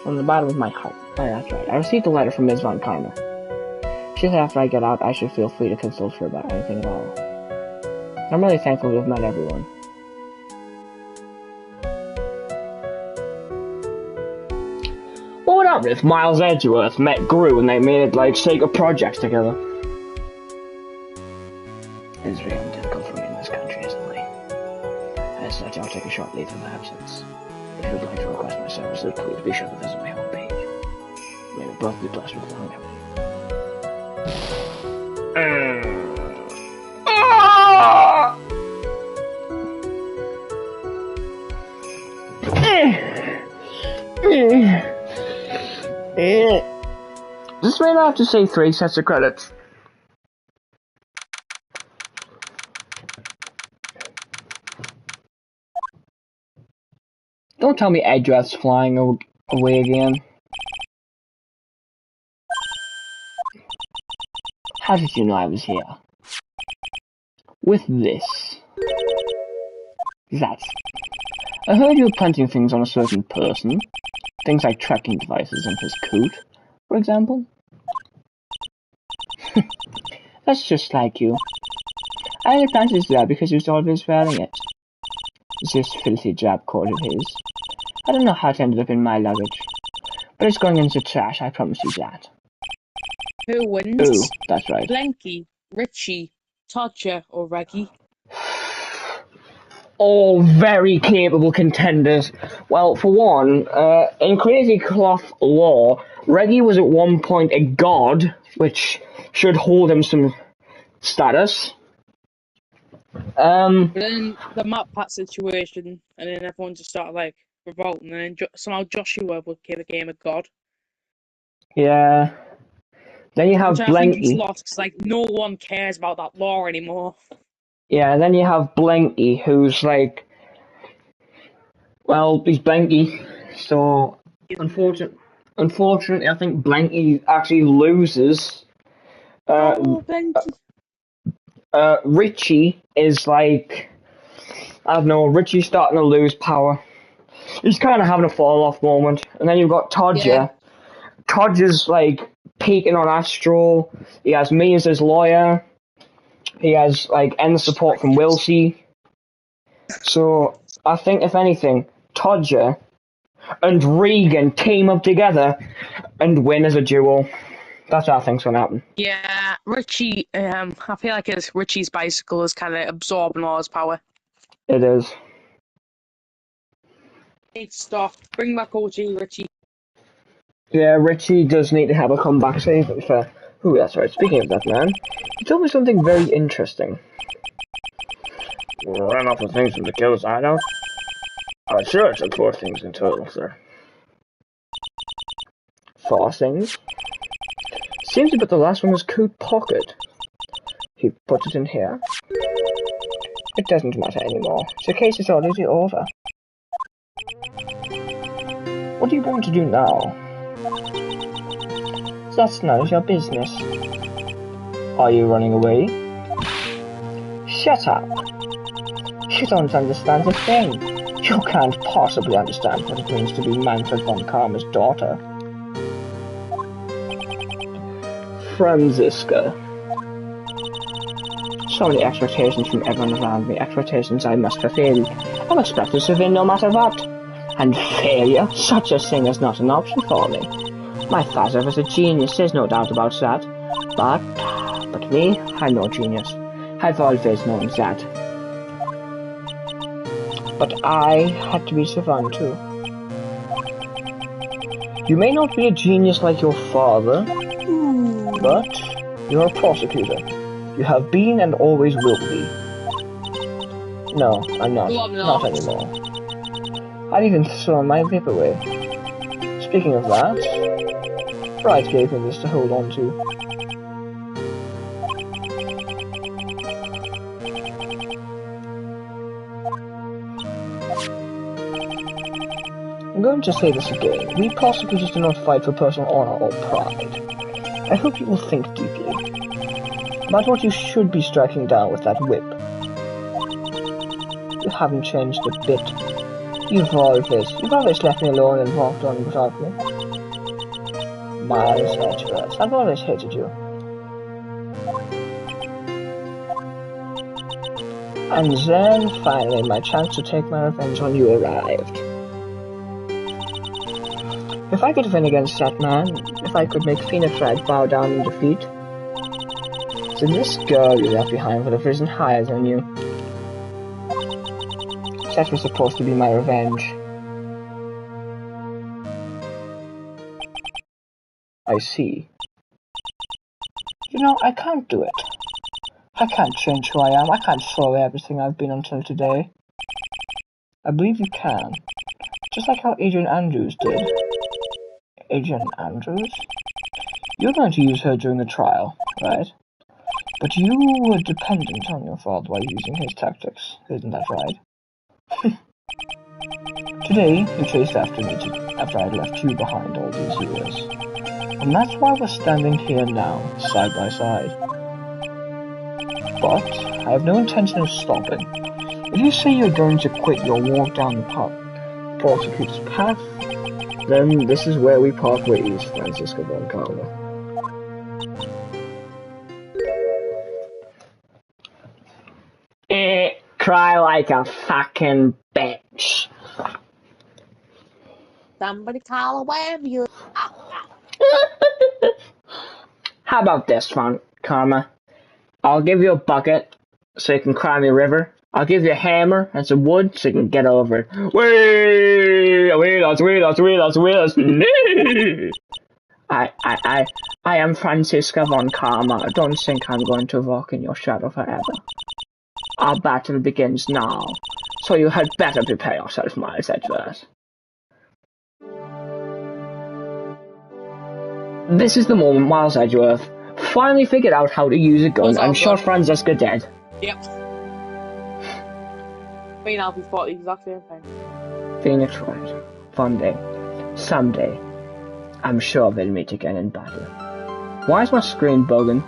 From the bottom of my heart. Oh, that's right. I received a letter from Ms. Von Karma. She said after I get out, I should feel free to consult her about anything at all. I'm really thankful to have met everyone. What would happen if Miles Edgeworth met Gru and they made like Sega projects together? It's really difficult for me in this country, isn't it? As such, I'll take a short leave of absence. If you would like to request my services, please be sure to visit my homepage. May we both be blessed with longevity. This may not have to say 3 sets of credits. Don't tell me Edgeworth's flying away again. How did you know I was here? With this. That's... I heard you were planting things on a certain person. Things like tracking devices in his coat, for example. That's just like you. I only planted it there because he was always wearing it. This filthy job coat of his. I don't know how it ended up in my luggage. But it's going into trash, I promise you that. Who wins? Ooh, that's right. Blanky, Richie, Todger, or Reggie? All very capable contenders. Well, for one, in Crazy Cloth lore, Reggie was at one point a god, which should hold him some status. But then the map pat situation, and then everyone just started like revolting, and then somehow Joshua became a game of god. Yeah. Then you have Which I think it's Blanky. lost because like no one cares about that lore anymore. Yeah, and then you have Blanky, who's like, well, he's Blanky, so unfortunately, I think Blanky actually loses. Blanky. Richie is like, I don't know, Richie's starting to lose power. He's kind of having a fall off moment, and then you've got Todger. Yeah. Todger's like peaking on Astro. He has me as his lawyer. He has like end support from Wilsey. So I think if anything, Todger and Regan team up together and win as a duo. That's what I think's gonna happen. Yeah, Richie. I feel like Richie's bicycle is kind of absorbing all his power. It is. Need to stop. Bring back OG Richie. Yeah, Richie does need to have a comeback save, but fair. Ooh, that's right. Speaking of that, man, he told me something very interesting. Ran off the things from the killer's hideout? I'm sure it took 4 things in total, sir. 4 things? Seems to be the last one was coat pocket. He put it in here. It doesn't matter anymore. The case is already over. What are you going to do now? That's none of your business. Are you running away? Shut up. You don't understand a thing. You can't possibly understand what it means to be Manfred von Karma's daughter. Franziska. So many expectations from everyone around me, expectations I must fulfill. I'm expected to win no matter what. And failure, such a thing is not an option for me. My father was a genius, there's no doubt about that. But me, I'm no genius. I've always known that. But I had to be one too. You may not be a genius like your father, but you're a prosecutor. You have been and always will be. No, I'm not. Not anymore. I'd even thrown my whip away. Speaking of that, Bright gave me this to hold on to. I'm going to say this again. We prosecutors do not fight for personal honor or pride. I hope you will think deeply about what you should be striking down with that whip. You haven't changed a bit. You've always left me alone and walked on without me. Miles Edgeworth, I've always hated you. And then, finally, my chance to take my revenge on you arrived. If I could win against that man, if I could make Finifrag bow down in defeat, then this girl you left behind would have risen higher than you. That was supposed to be my revenge. I see. You know, I can't do it. I can't change who I am. I can't throw away everything I've been until today. I believe you can. Just like how Adrian Andrews did. Adrian Andrews? You're going to use her during the trial, right? But you were dependent on your father while using his tactics, isn't that right? Today, you chased after me after I'd left you behind all these years. And that's why we're standing here now, side by side. but I have no intention of stopping. If you say you're going to quit your walk down the prosecutor's path, then this is where we part ways, Francisco von Karma. Cry like a fucking bitch. Somebody call a ambulance. How about this, Von Karma? I'll give you a bucket so you can cry me a river. I'll give you a hammer and some wood so you can get over it. I am Francisca von Karma. Don't think I'm going to walk in your shadow forever. Our battle begins now, so you had better prepare yourself, Miles Edgeworth. This is the moment Miles Edgeworth finally figured out how to use a gun and shot Francisca dead. Yep. Mean I'll be 40 exact same thing. Phoenix Wright. One day. Someday. I'm sure we'll meet again in battle. Why is my screen bugging?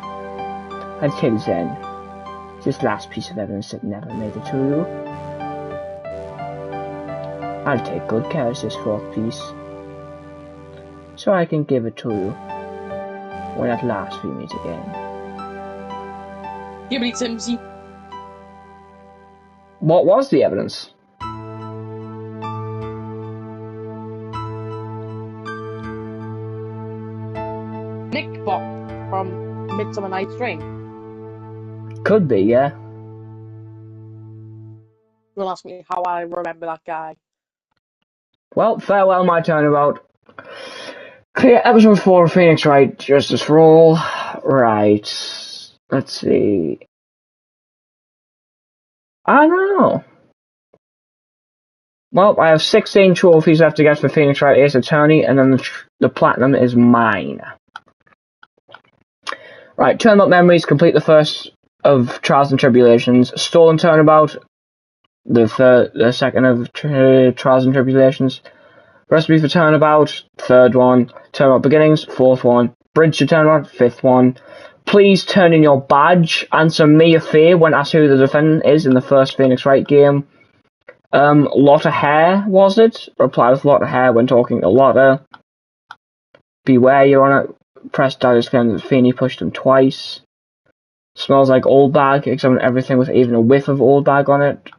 Until then, this last piece of evidence that never made it to you. I'll take good care of this fourth piece, so I can give it to you when at last we meet again. Give me Timsy. What was the evidence? Nick Bot from Midsummer Night's Dream. Could be, yeah. Don't ask me how I remember that guy. Well, farewell, my turnabout. Clear episode 4 of Phoenix Wright, Justice for All. Right. Let's see. I don't know. Well, I have 16 trophies left to get for Phoenix Wright Ace Attorney, and then the platinum is mine. Right, Turnabout Memories, complete the first of Trials and Tribulations. Stolen Turnabout, the second of Trials and Tribulations. Recipe for Turnabout, third one. Turnabout Beginnings, fourth one. Bridge to Turnabout, fifth one. Please turn in your badge. Answer me a fear when asked who the defendant is in the first Phoenix Wright game. Lotta Hair, was it? Reply with Lotta Hair when talking to Lotta. Beware, you're on it. Press down to claim that Feeney pushed him twice. Smells like old bag. Examine everything with even a whiff of old bag on it.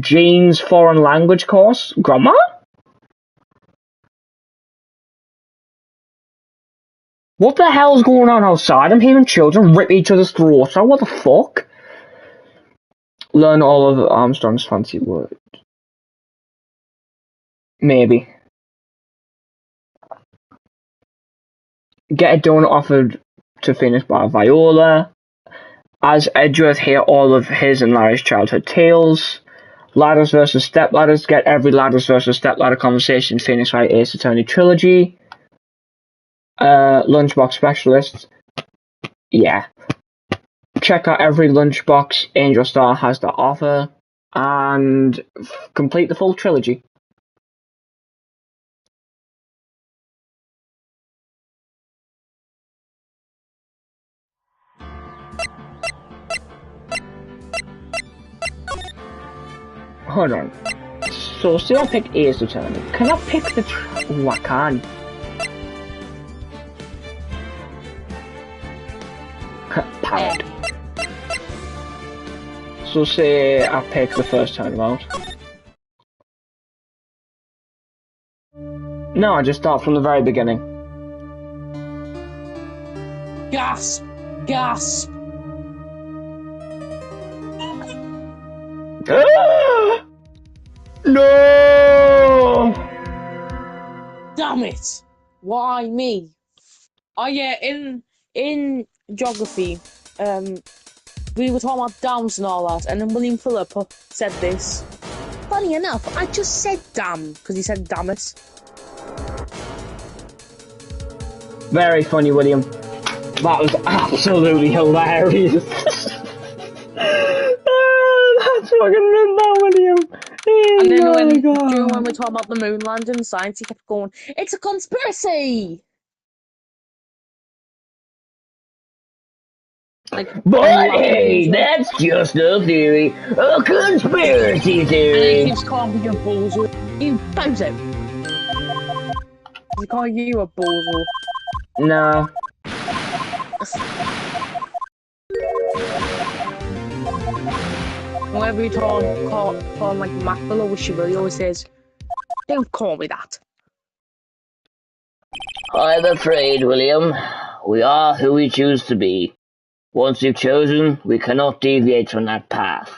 Jean's foreign language course. Grandma? What the hell's going on outside? I'm hearing children rip each other's throats out. What the fuck? Learn all of Armstrong's fancy words. Maybe. Get a donut offered to finish by Viola. As Edgeworth hear all of his and Larry's childhood tales. Ladders versus Stepladders. Get every Ladders versus Stepladder conversation in Phoenix Wright Ace Attorney trilogy. Lunchbox Specialist. Yeah. Check out every Lunchbox Angel Star has to offer. And complete the full trilogy. Hold on. So, still pick Ace Attorney. Can I pick the... Oh, I can. Parrot. So, say I pick the first turnabout. No, I just start from the very beginning. Gasp! Gasp! No! Damn it! Why me? Oh yeah, in geography, we were talking about dams and all that, and then William Phillip said this. Funny enough, I just said damn, because he said damn it. Very funny, William. That was absolutely hilarious. That's fucking meant that, William. And then when we God. were talking about the moon landing science, he kept going, "It's a conspiracy!" Like, But hey, unlocking that's just a theory. A conspiracy and theory. he keeps calling you a bozo. You bounce it. He call you a bozo. No. Whenever you call him like Mac below, she really always says, "Don't call me that." I'm afraid, William, we are who we choose to be. Once you've chosen, we cannot deviate from that path.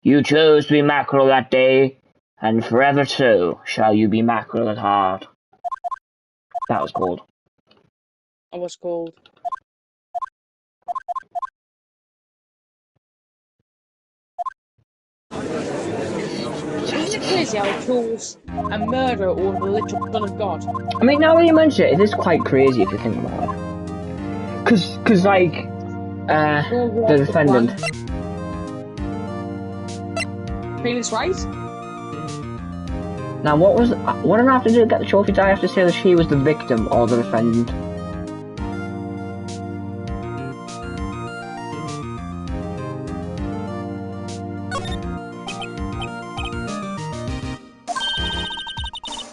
You chose to be mackerel that day, and forever so shall you be mackerel at heart. That was cold. I was called. Isn't it crazy how he chose a murderer over the literal son of God? I mean, now that you mention it is quite crazy if you think about it. Cause like, the defendant. Phoenix Wright? Now, what did I have to do to get the trophy? Did I have to say that she was the victim or the defendant?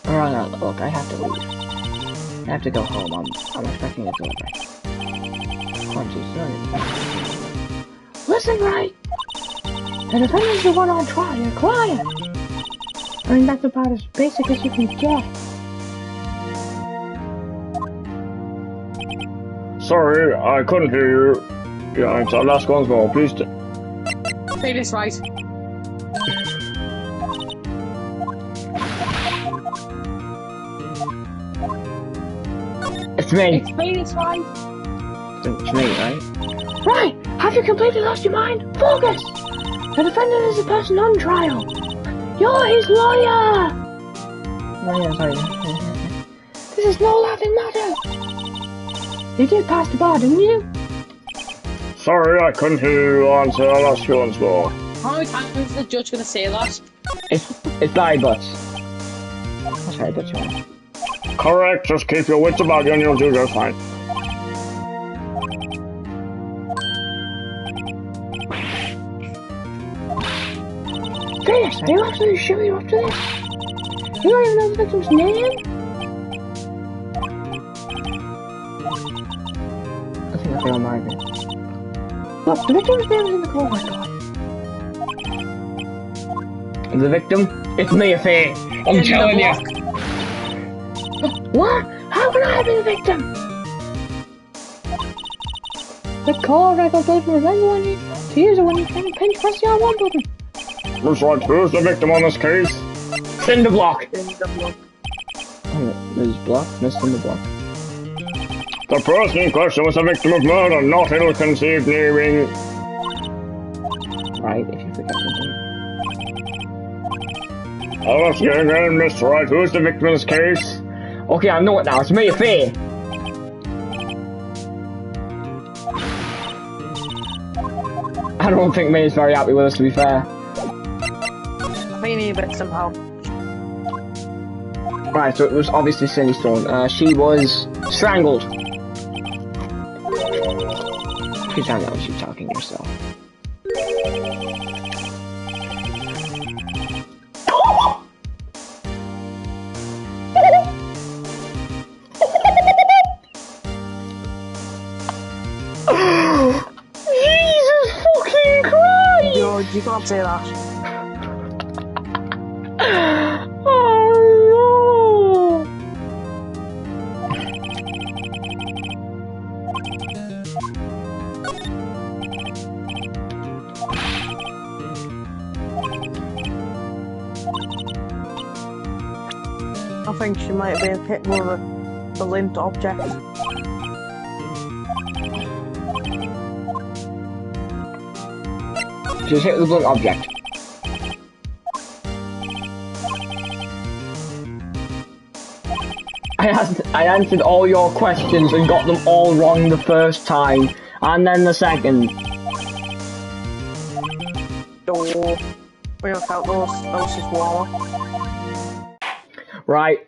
Alright, look, I have to leave. I have to go home. I'm expecting a delivery. Listen, right? The defendant's the one on trial. You're crying. I mean, that's about as basic as you can get. Sorry, I couldn't hear you. Yeah, it's our last once more. Please. Phoenix Wright. It's me. It's Phoenix Wright. It's me, right? Right! Have you completely lost your mind? Focus! The defendant is the person on trial. You're his lawyer! Oh, yeah, sorry. This is no laughing matter. You did pass the bar, didn't you? Sorry, I couldn't hear you answer our last once more. How many times is the judge gonna say that? It's Barry Butts. That's Barry Butts, right? Correct, just keep your wits about you and you'll do just fine. Phoenix, are you absolutely sure you're up to this? You don't even know the victim's name? I think I found mine. Look, the victim's name is in the cold record. The victim? It's me, Faye. I'm telling you. What? How can I be the victim? The call record goes from November 1 to user when you can pinch press the R1 button. Looks like who's the victim on this case? Cinderblock. Cinderblock. Ms. Block? Miss Cinderblock. The person in question was a victim of murder, not ill-conceived naming. Right, if you forget something. I'll ask you again, Mr. Wright, who's the victim in this case? Okay, I know it now. It's me, Faye. I don't think May's very happy with us, to be fair. I think you need a bit somehow. Right, so it was obviously Cindy Stone. She was strangled. Please tell me that was you talking to yourself. Jesus fucking Christ! Yo, you can't say that. Oh no! I think she might have been hit with a lint object. She was hit with a blunt object. I answered all your questions and got them all wrong the first time, and then the second. Oh, we have out those is warmer. Right,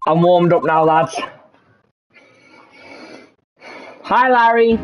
I'm warmed up now, lads. Hi, Larry.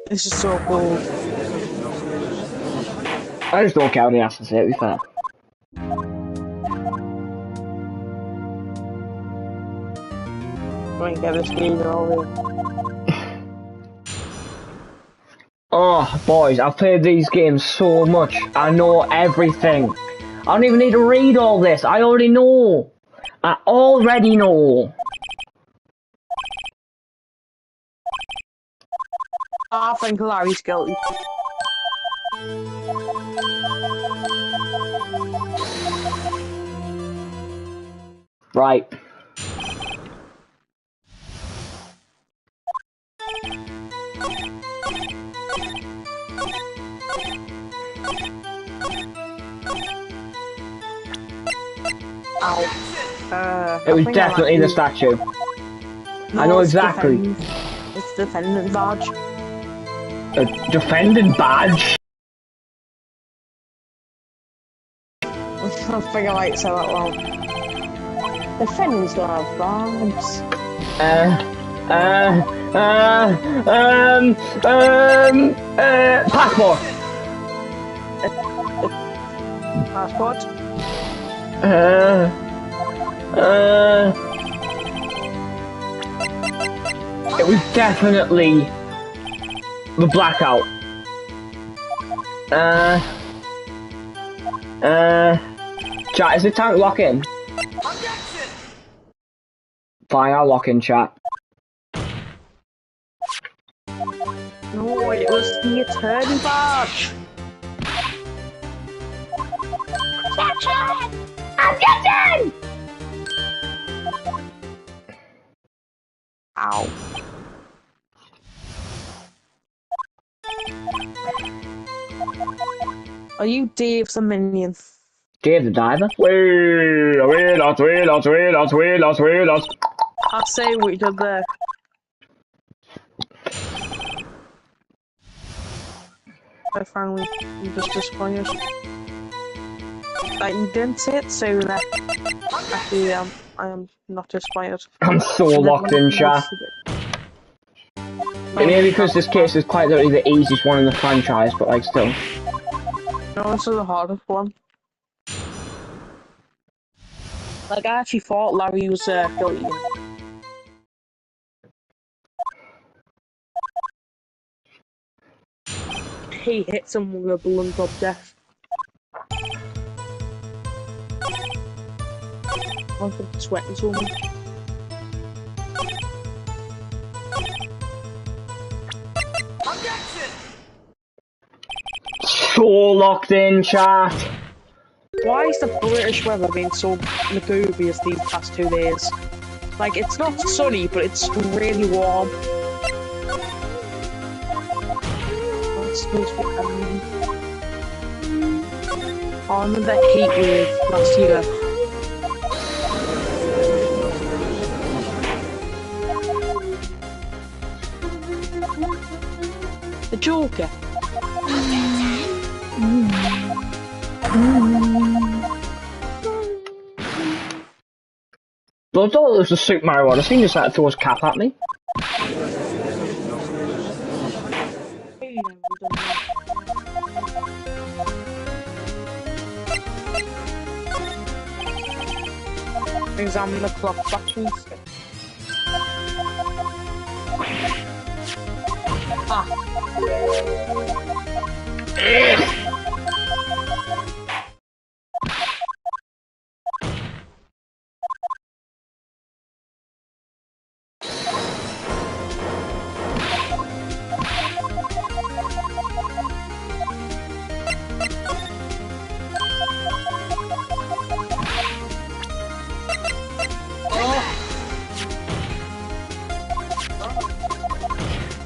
This is so cool. I just don't care what he has to say, to be fair. Try and get this game over. Oh, boys, I've played these games so much. I know everything. I don't even need to read all this. I already know. I already know. I think Larry's guilty. Right. Ow. It was definitely the statue. No, I know it's exactly. It's defendant badge. A defendant badge? I figure I say that wrong. Defendants don't have badges. Passport. Passport. It was definitely the blackout. Chat, is it time to lock in? Objection! Fine, I'll lock in, chat. No, it was the attorney badge. Objection! Objection! Ow. Are you Dave the minion? Dave the diver? I'll say what you did there. I finally, you just disappointed. Like, you didn't say it sooner. Actually, I am not disappointed. I'm so locked in, chat. Maybe because this case is quite literally the easiest one in the franchise, but like still. No, this is the hardest one. Like, I actually thought Larry was guilty. He hit someone with a blunt object. I think it's sweating so much. Objection! So locked in, chat. Why is the British weather being so lugubrious these past 2 days? Like, it's not sunny, but it's really warm. It's supposed to be I remember that heat wave last year. The Joker. But I thought it was a Super Mario Odyssey and just like throws cap at me. Examine the clock batteries.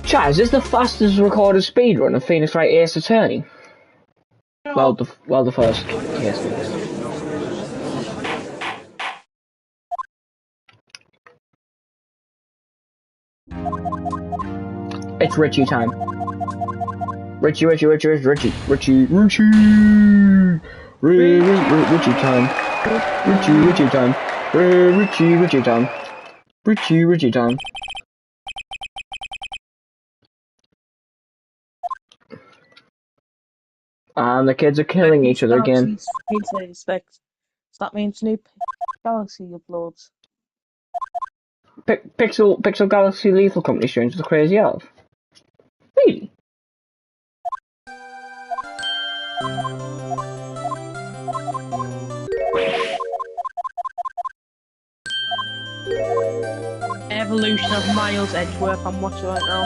Chat, is this the fastest recorded speedrun of Phoenix Wright Ace Attorney? No. Well, the first. Yes, it is. It's Richie time. Richie time. Richie time. Richie time. And the kids are killing each other again. Does that mean new Galaxy uploads? Pixel Galaxy Lethal Company Strange the Crazy Elf. Really? Evolution of Miles Edgeworth, I'm watching right now.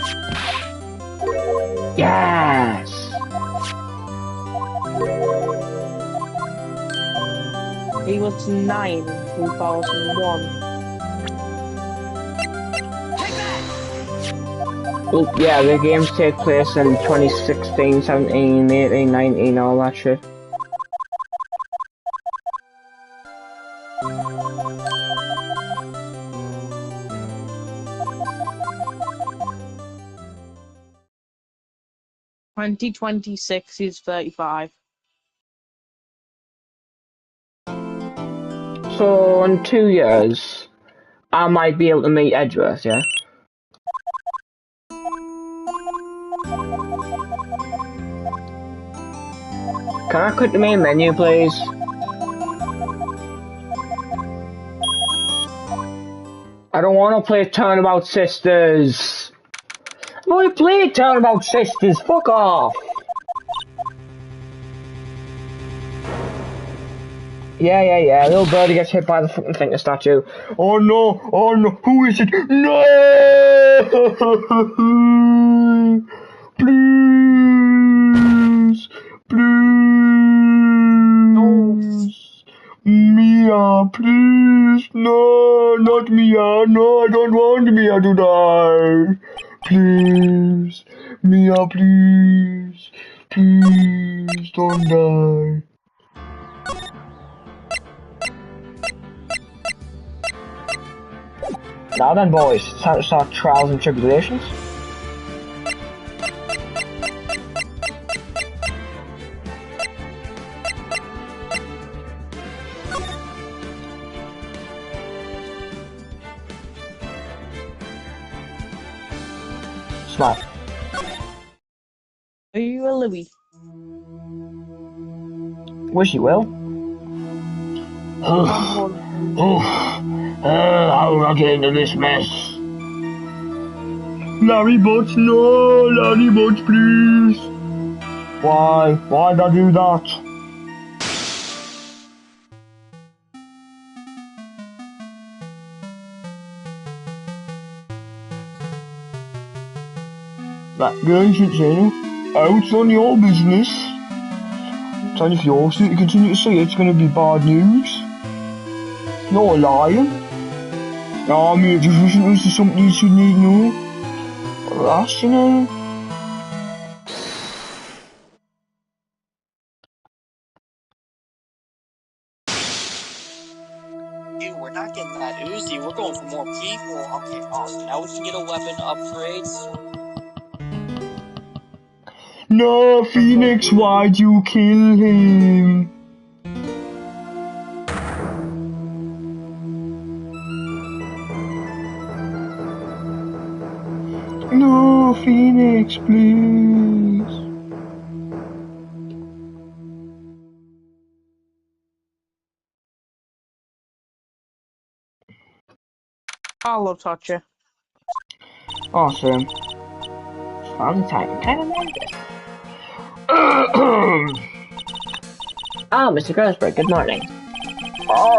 Yes! He was 9 in 2001. Well, yeah, the games take place in 2016, 17, 18, 19, all that shit. In 2026, he's 35. So, in 2 years, I might be able to meet Edgeworth, yeah? Can I click the main menu, please? I don't want to play Turnabout Sisters. I've already played Turnabout Sisters, fuck off! Yeah, little birdie gets hit by the fucking thinker statue. Oh no, who is it? No! Please! Mia, please! No, not Mia, no, I don't want Mia to die! Please! Mia, please! Please, don't die! Now then, boys, it's time to start trials and tribulations. Smart. Are you a Louis? Wish you will. How will I get into this mess? Larry Butts, no! Larry Butts, please! Why? Why'd I do that? That girl, you shouldn't say no. Oh, it's none of your business. And if you're to continue to say it's gonna be bad news. You're lying. I mean, just listen, this is something you should need to know. That's, you know. Dude, we're not getting that Uzi, we're going for more people. Okay, awesome. Now we can get a weapon upgrades. No, Phoenix, why'd you kill him? No, Phoenix, please. I'll touch you. Awesome. Fun time, kind of like this. Mr. Grossberg, good morning.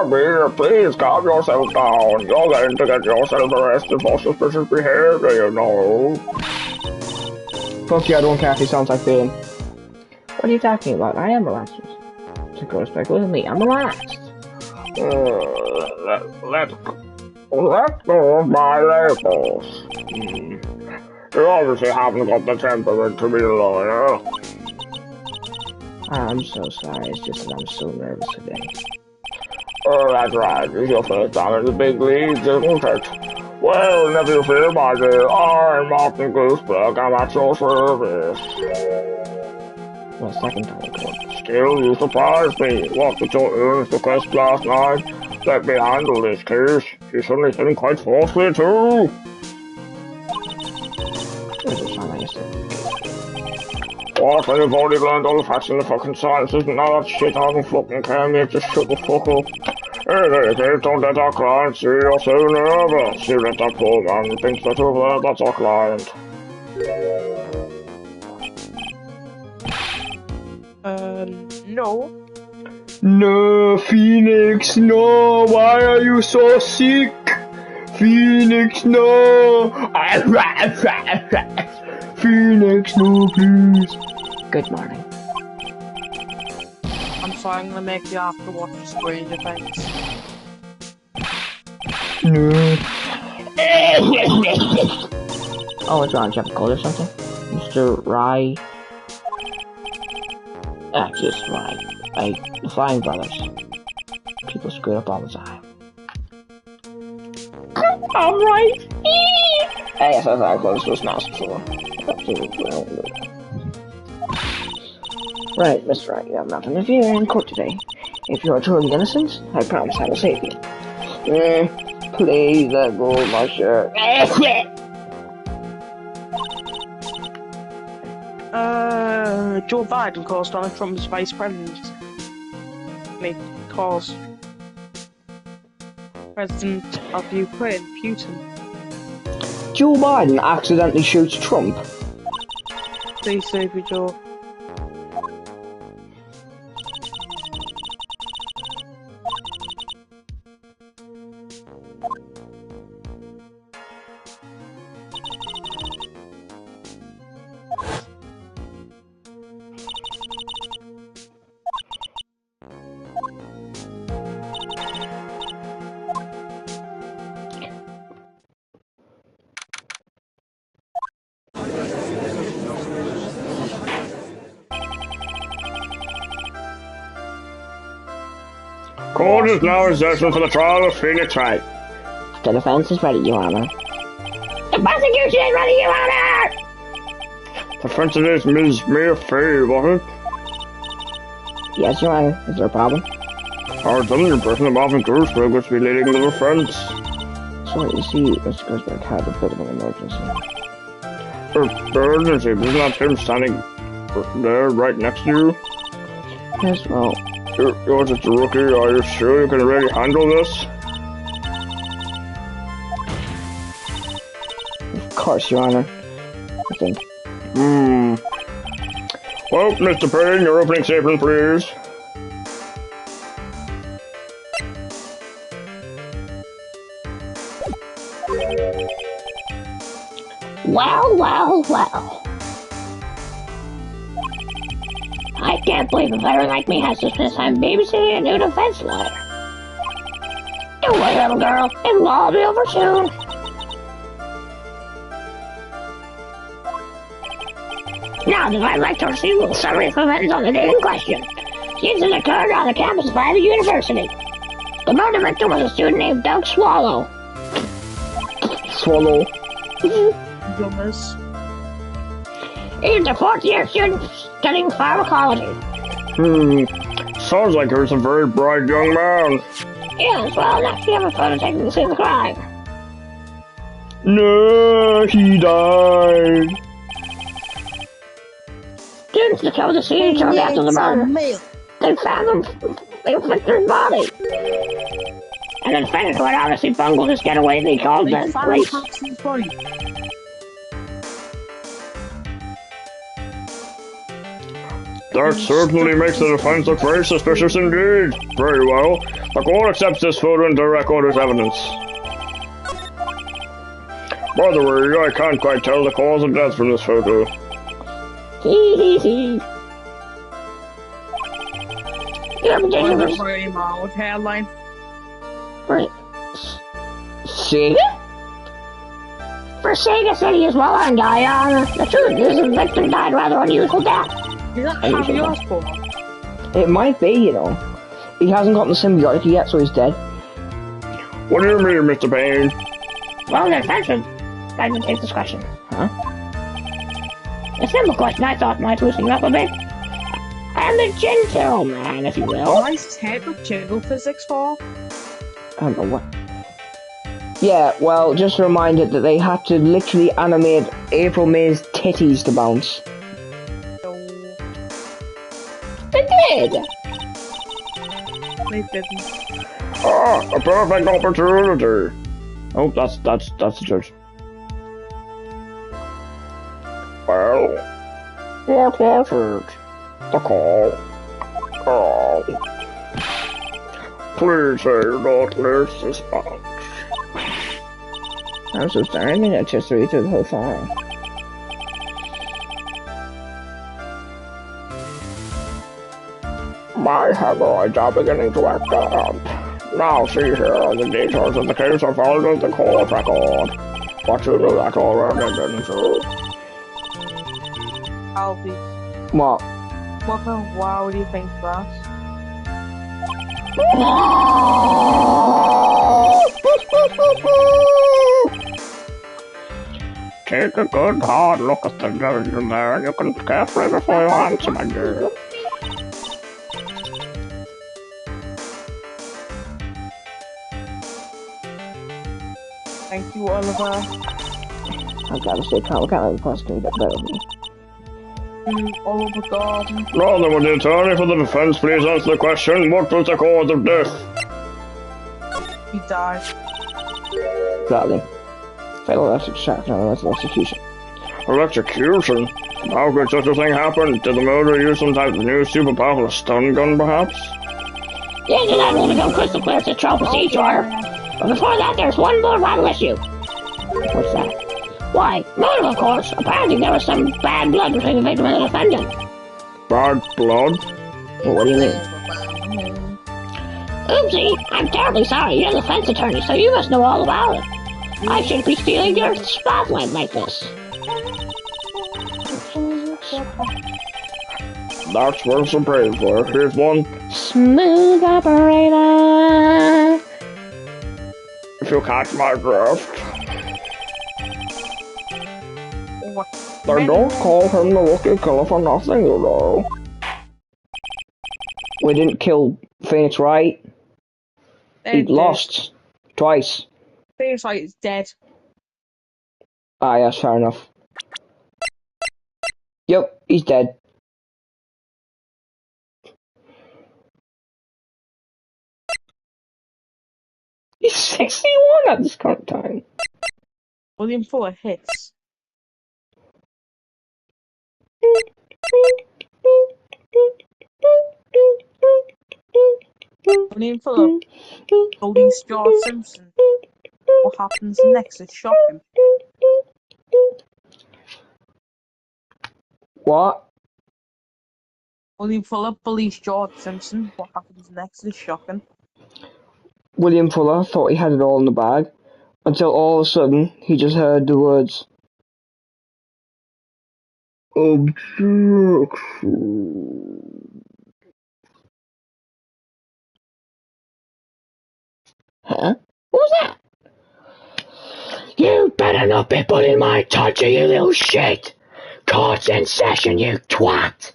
Dear, please calm yourself down. You're going to get yourself arrested for suspicious behavior, you know. Fuck you, I don't care if he sounds like Bane. What are you talking about? I am relaxed. Mr. Grossberg, look at me, I'm relaxed. Let go of my labels. You obviously haven't got the temperament to be a lawyer. I'm so sorry, it's just that I'm so nervous today. Oh, that's right. It's your first time in the big leagues, isn't it? Well, never fear, my dear. I'm Martin Gooseberg. I'm at your service. Well, second time, cool. Still, you surprised me. What did your earnest request last night? Let me handle this case. She suddenly hit him quite forcefully, too. What, when you've already learned all the facts in the fucking sciences, and now that shit hasn't fucking came, you just shut the fuck up. In any case, don't let our client see you're so nervous. See that that poor man thinks that over there, that's our client. No. No, Phoenix, no! Why are you so sick? Phoenix, no! Phoenix, no, please. Good morning. I'm sorry, I'm gonna make you have to watch Stranger Things. No. Oh, what's wrong? Do you have a cold or something? Mr. Rye? Ah, just Rye. The Flying Brothers. People screw up all the time. I'm right. Yes, I thought I closed those mouths before. Right, Mr. Wright, you have nothing to fear in court today. If you are truly innocent, I promise I will save you. Please let go of my shirt. Joe Biden calls Donald Trump as vice president. And he calls President of Ukraine, Putin. Joe Biden accidentally shoots Trump. Please save you, Joe. Court is now in session for the trial of Phoenix Wright. The defense is ready, Your Honor. The prosecution is ready, Your Honor! The defense is Ms. Mia Fay, wasn't it? Yes, Your Honor. Is there a problem? Our dungeon person, Marvin Gooseberg, was be leading the defense. So, you see, Mr. Gooseberg had a bit of an emergency. Emergency? Isn't that him standing there right next to you? Yes, well... You're just a rookie. Are you sure you can really handle this? Of course, Your Honor. I think. Well, Mr. Payne, your opening statement, please. Well. I can't believe a veteran like me has to spend time babysitting a new defense lawyer. Don't worry, little girl. It'll all be over soon. Now, I'd like to receive a little summary of events on the day in question. The incident occurred on the campus by the university. The murder victim was a student named Doug Swallow. Swallow. Dumbest. He's a fourth-year student studying pharmacology. Sounds like he was a very bright young man. Yes, well, next we have a photo taken to see the crime. No, he died. Students discovered the scene shortly after the murder. They found the victim's body. And the defendant, who had obviously bungled his getaway, they called the police. That certainly makes the defense look very suspicious indeed. Very well. The court accepts this photo into record as evidence. By the way, I can't quite tell the cause of death from this photo. Very mild headline. Right. Sega? For Sega City as well, and Guyana. The truth is, the victim died rather unusual death. Is that Harry Osborn? It might be, you know. he hasn't gotten the symbiotic yet, so he's dead. What do you mean, Mr. Payne? Well, there's answer. I didn't take this question. Huh? A simple question I thought might loosen you up a bit. I'm a gentleman, if you will. Why is tape of jiggle physics for? I don't know what. Yeah, well, just a reminder that they had to literally animate April May's titties to bounce. They did! They didn't. Ah, a perfect opportunity. Oh, that's the judge. Well, what was it? The call. Oh. Please say you're not least response. I'm so sorry, I mean, I just read through the whole file. My hemorrhoids are beginning to act up. Now see here are the details of the case I found in the court record. But you knew that already, didn't you? Alfie, What? what the wow do you think that? Take a good hard look at the judge in there, and you can carefully before you answer, my dear. Thank you, Oliver. I gotta say, can't let the prosecutor get better than me. Oliver Garden. Now then, would the attorney for the defense please answer the question, what was the cause of death? He died. Exactly. Fatal execution, execution. Electrocution? How could such a thing happen? Did the murderer use some type of new super powerful stun gun, perhaps? Yes, and I'm gonna go crystal clear to trial procedure. But before that, there's one more vital issue. What's that? Why, motive, of course. Apparently there was some bad blood between the victim and the defendant. Bad blood? Well, what do you mean? Oopsie, I'm terribly sorry. You're the defense attorney, so you must know all about it. I shouldn't be stealing your spotlight like this. That's worth some praise for. Here's one. Smooth operator. If you catch my drift. What? They don't call him the Lucky Killer for nothing, you know. We didn't kill Phoenix Wright. He lost. Twice. Phoenix Wright is dead. Ah, yes, fair enough. Yep, he's dead. He's 61 at this current time. William Fuller hits. William Fuller, Police George Simpson. What happens next is shocking. What? William Fuller, Police George Simpson. What happens next is shocking. William Fuller thought he had it all in the bag, until all of a sudden he just heard the words, "Objection." Huh? What was that? You better not be putting my touchy, you little shit. Court's in session, you twat.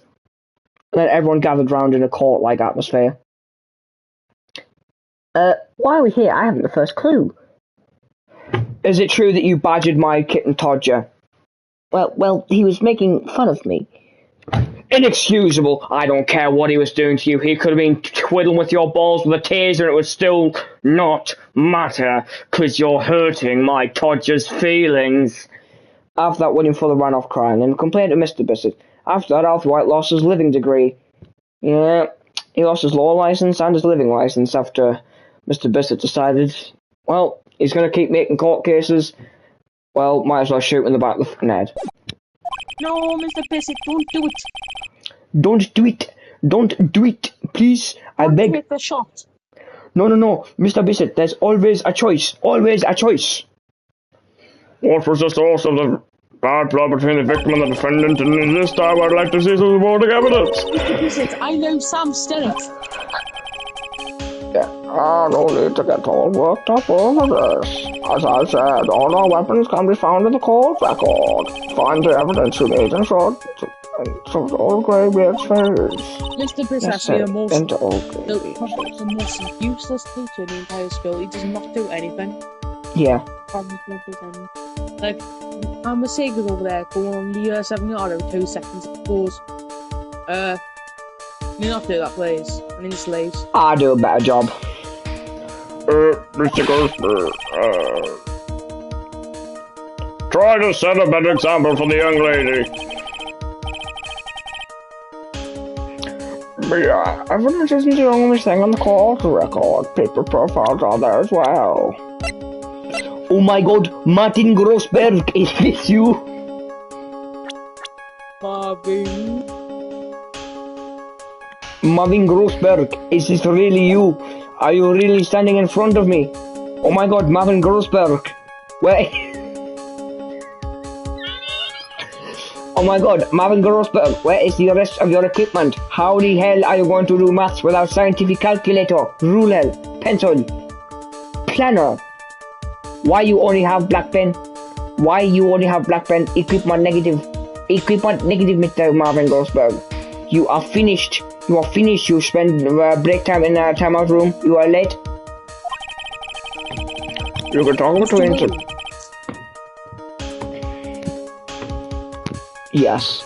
Then everyone gathered round in a court-like atmosphere. Why are we here? I haven't the first clue. Is it true that you badgered my kitten Todger? Well, he was making fun of me. Inexcusable. I don't care what he was doing to you. He could have been twiddling with your balls with a taser and it would still not matter, 'cause you're hurting my Todger's feelings. After that, William Fuller ran off crying and complained to Mr. Bissett. After that, Arthur White lost his living degree. Yeah, he lost his law license and his living license after Mr. Bissett decided, well, he's going to keep making court cases. Well, might as well shoot him in the back of the head. No, Mr. Bissett, don't do it. Don't do it. Don't do it. Please, I beg. Take the shot. No, Mr. Bissett, there's always a choice. Always a choice. What was the source of the bad blood between the victim and the defendant? And this time I'd like to see some supporting evidence. Mr. Bissett, I know Sam Stennett. No need to get all worked up over this. As I said, all our weapons can be found in the court record. Find the evidence you need and sort all Greybeard's face. Mr. Pistachio, the most useless teacher in the entire school. He does not do anything. Yeah. Like, Sega's over there going on the year 7 yard every 2 seconds. Goes, you not do that, please. And he just leaves. I do a better job. Mr. Ghost, try to set a better example for the young lady. Yeah, evidence isn't the only thing on the court record. Paper profiles are there as well. Oh my god, Martin Grossberg, is this you? Marvin Grossberg, is this really you? Are you really standing in front of me? Oh my god, Marvin Grossberg. Wait. Oh my god, Marvin Grossberg, where is the rest of your equipment? How the hell are you going to do maths without scientific calculator, ruler, pencil, planner? Why you only have black pen? Why you only have black pen? Equipment negative. Equipment negative, Mr. Marvin Grossberg. You are finished. You are finished. You spend break time in a timeout room. You are late. You can talk to him. Yes.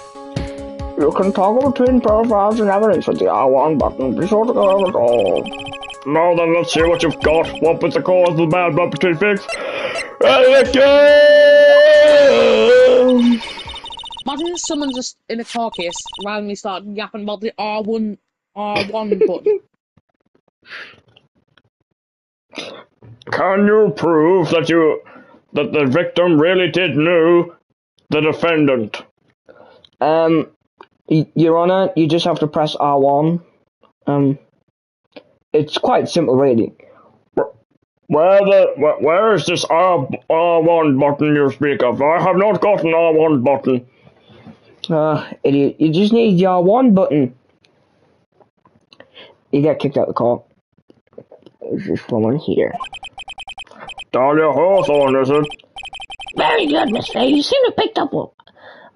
You can toggle between profiles and evidence with the R1 button. Be sure to go over it all. Now then, let's see what you've got. What was the cause of the bad blood between pigs? Let go! Imagine someone just in a car case randomly start yapping about the R1 button. Can you prove that the victim really did know the defendant? Your Honor, you just have to press R1. It's quite simple, really. Where is this R1 button you speak of? I have not got an R1 button. Idiot. You just need the R1 button. You get kicked out of the car. There's this woman here. Dahlia Hawthorne, is it? Very good, Miss Faye. You seem to have picked up on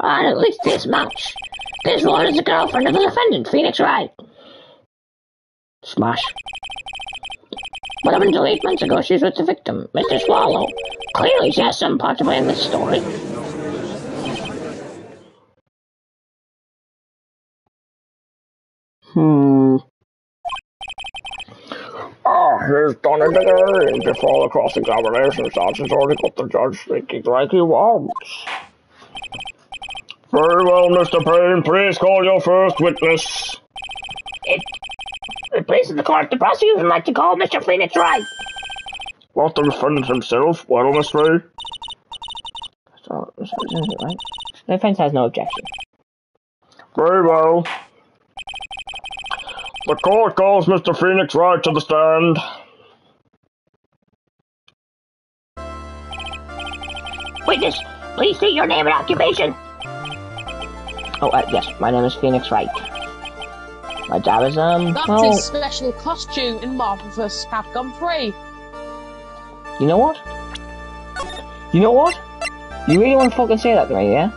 at least this much. This one is the girlfriend of the defendant, Phoenix Wright. Smash. But up until 8 months ago, she was with the victim, Mr. Swallow. Clearly, she has some part to play in this story. He's done it again. Before the cross-examination starts, he's already got the judge thinking like he wants. Very well, Mr. Payne. Please call your first witness. It pleases the court. The prosecution would like to call Mr. Phoenix Wright. What, the defendant himself? Well, Miss Faye? So, right? The defense has no objection. Very well. The court calls Mr. Phoenix Wright to the stand. Witness, please state your name and occupation. Oh, yes, my name is Phoenix Wright. My job is, That's his special costume in Marvel vs. Capcom 3. You know what? You know what? You really want to fucking say that to me, yeah?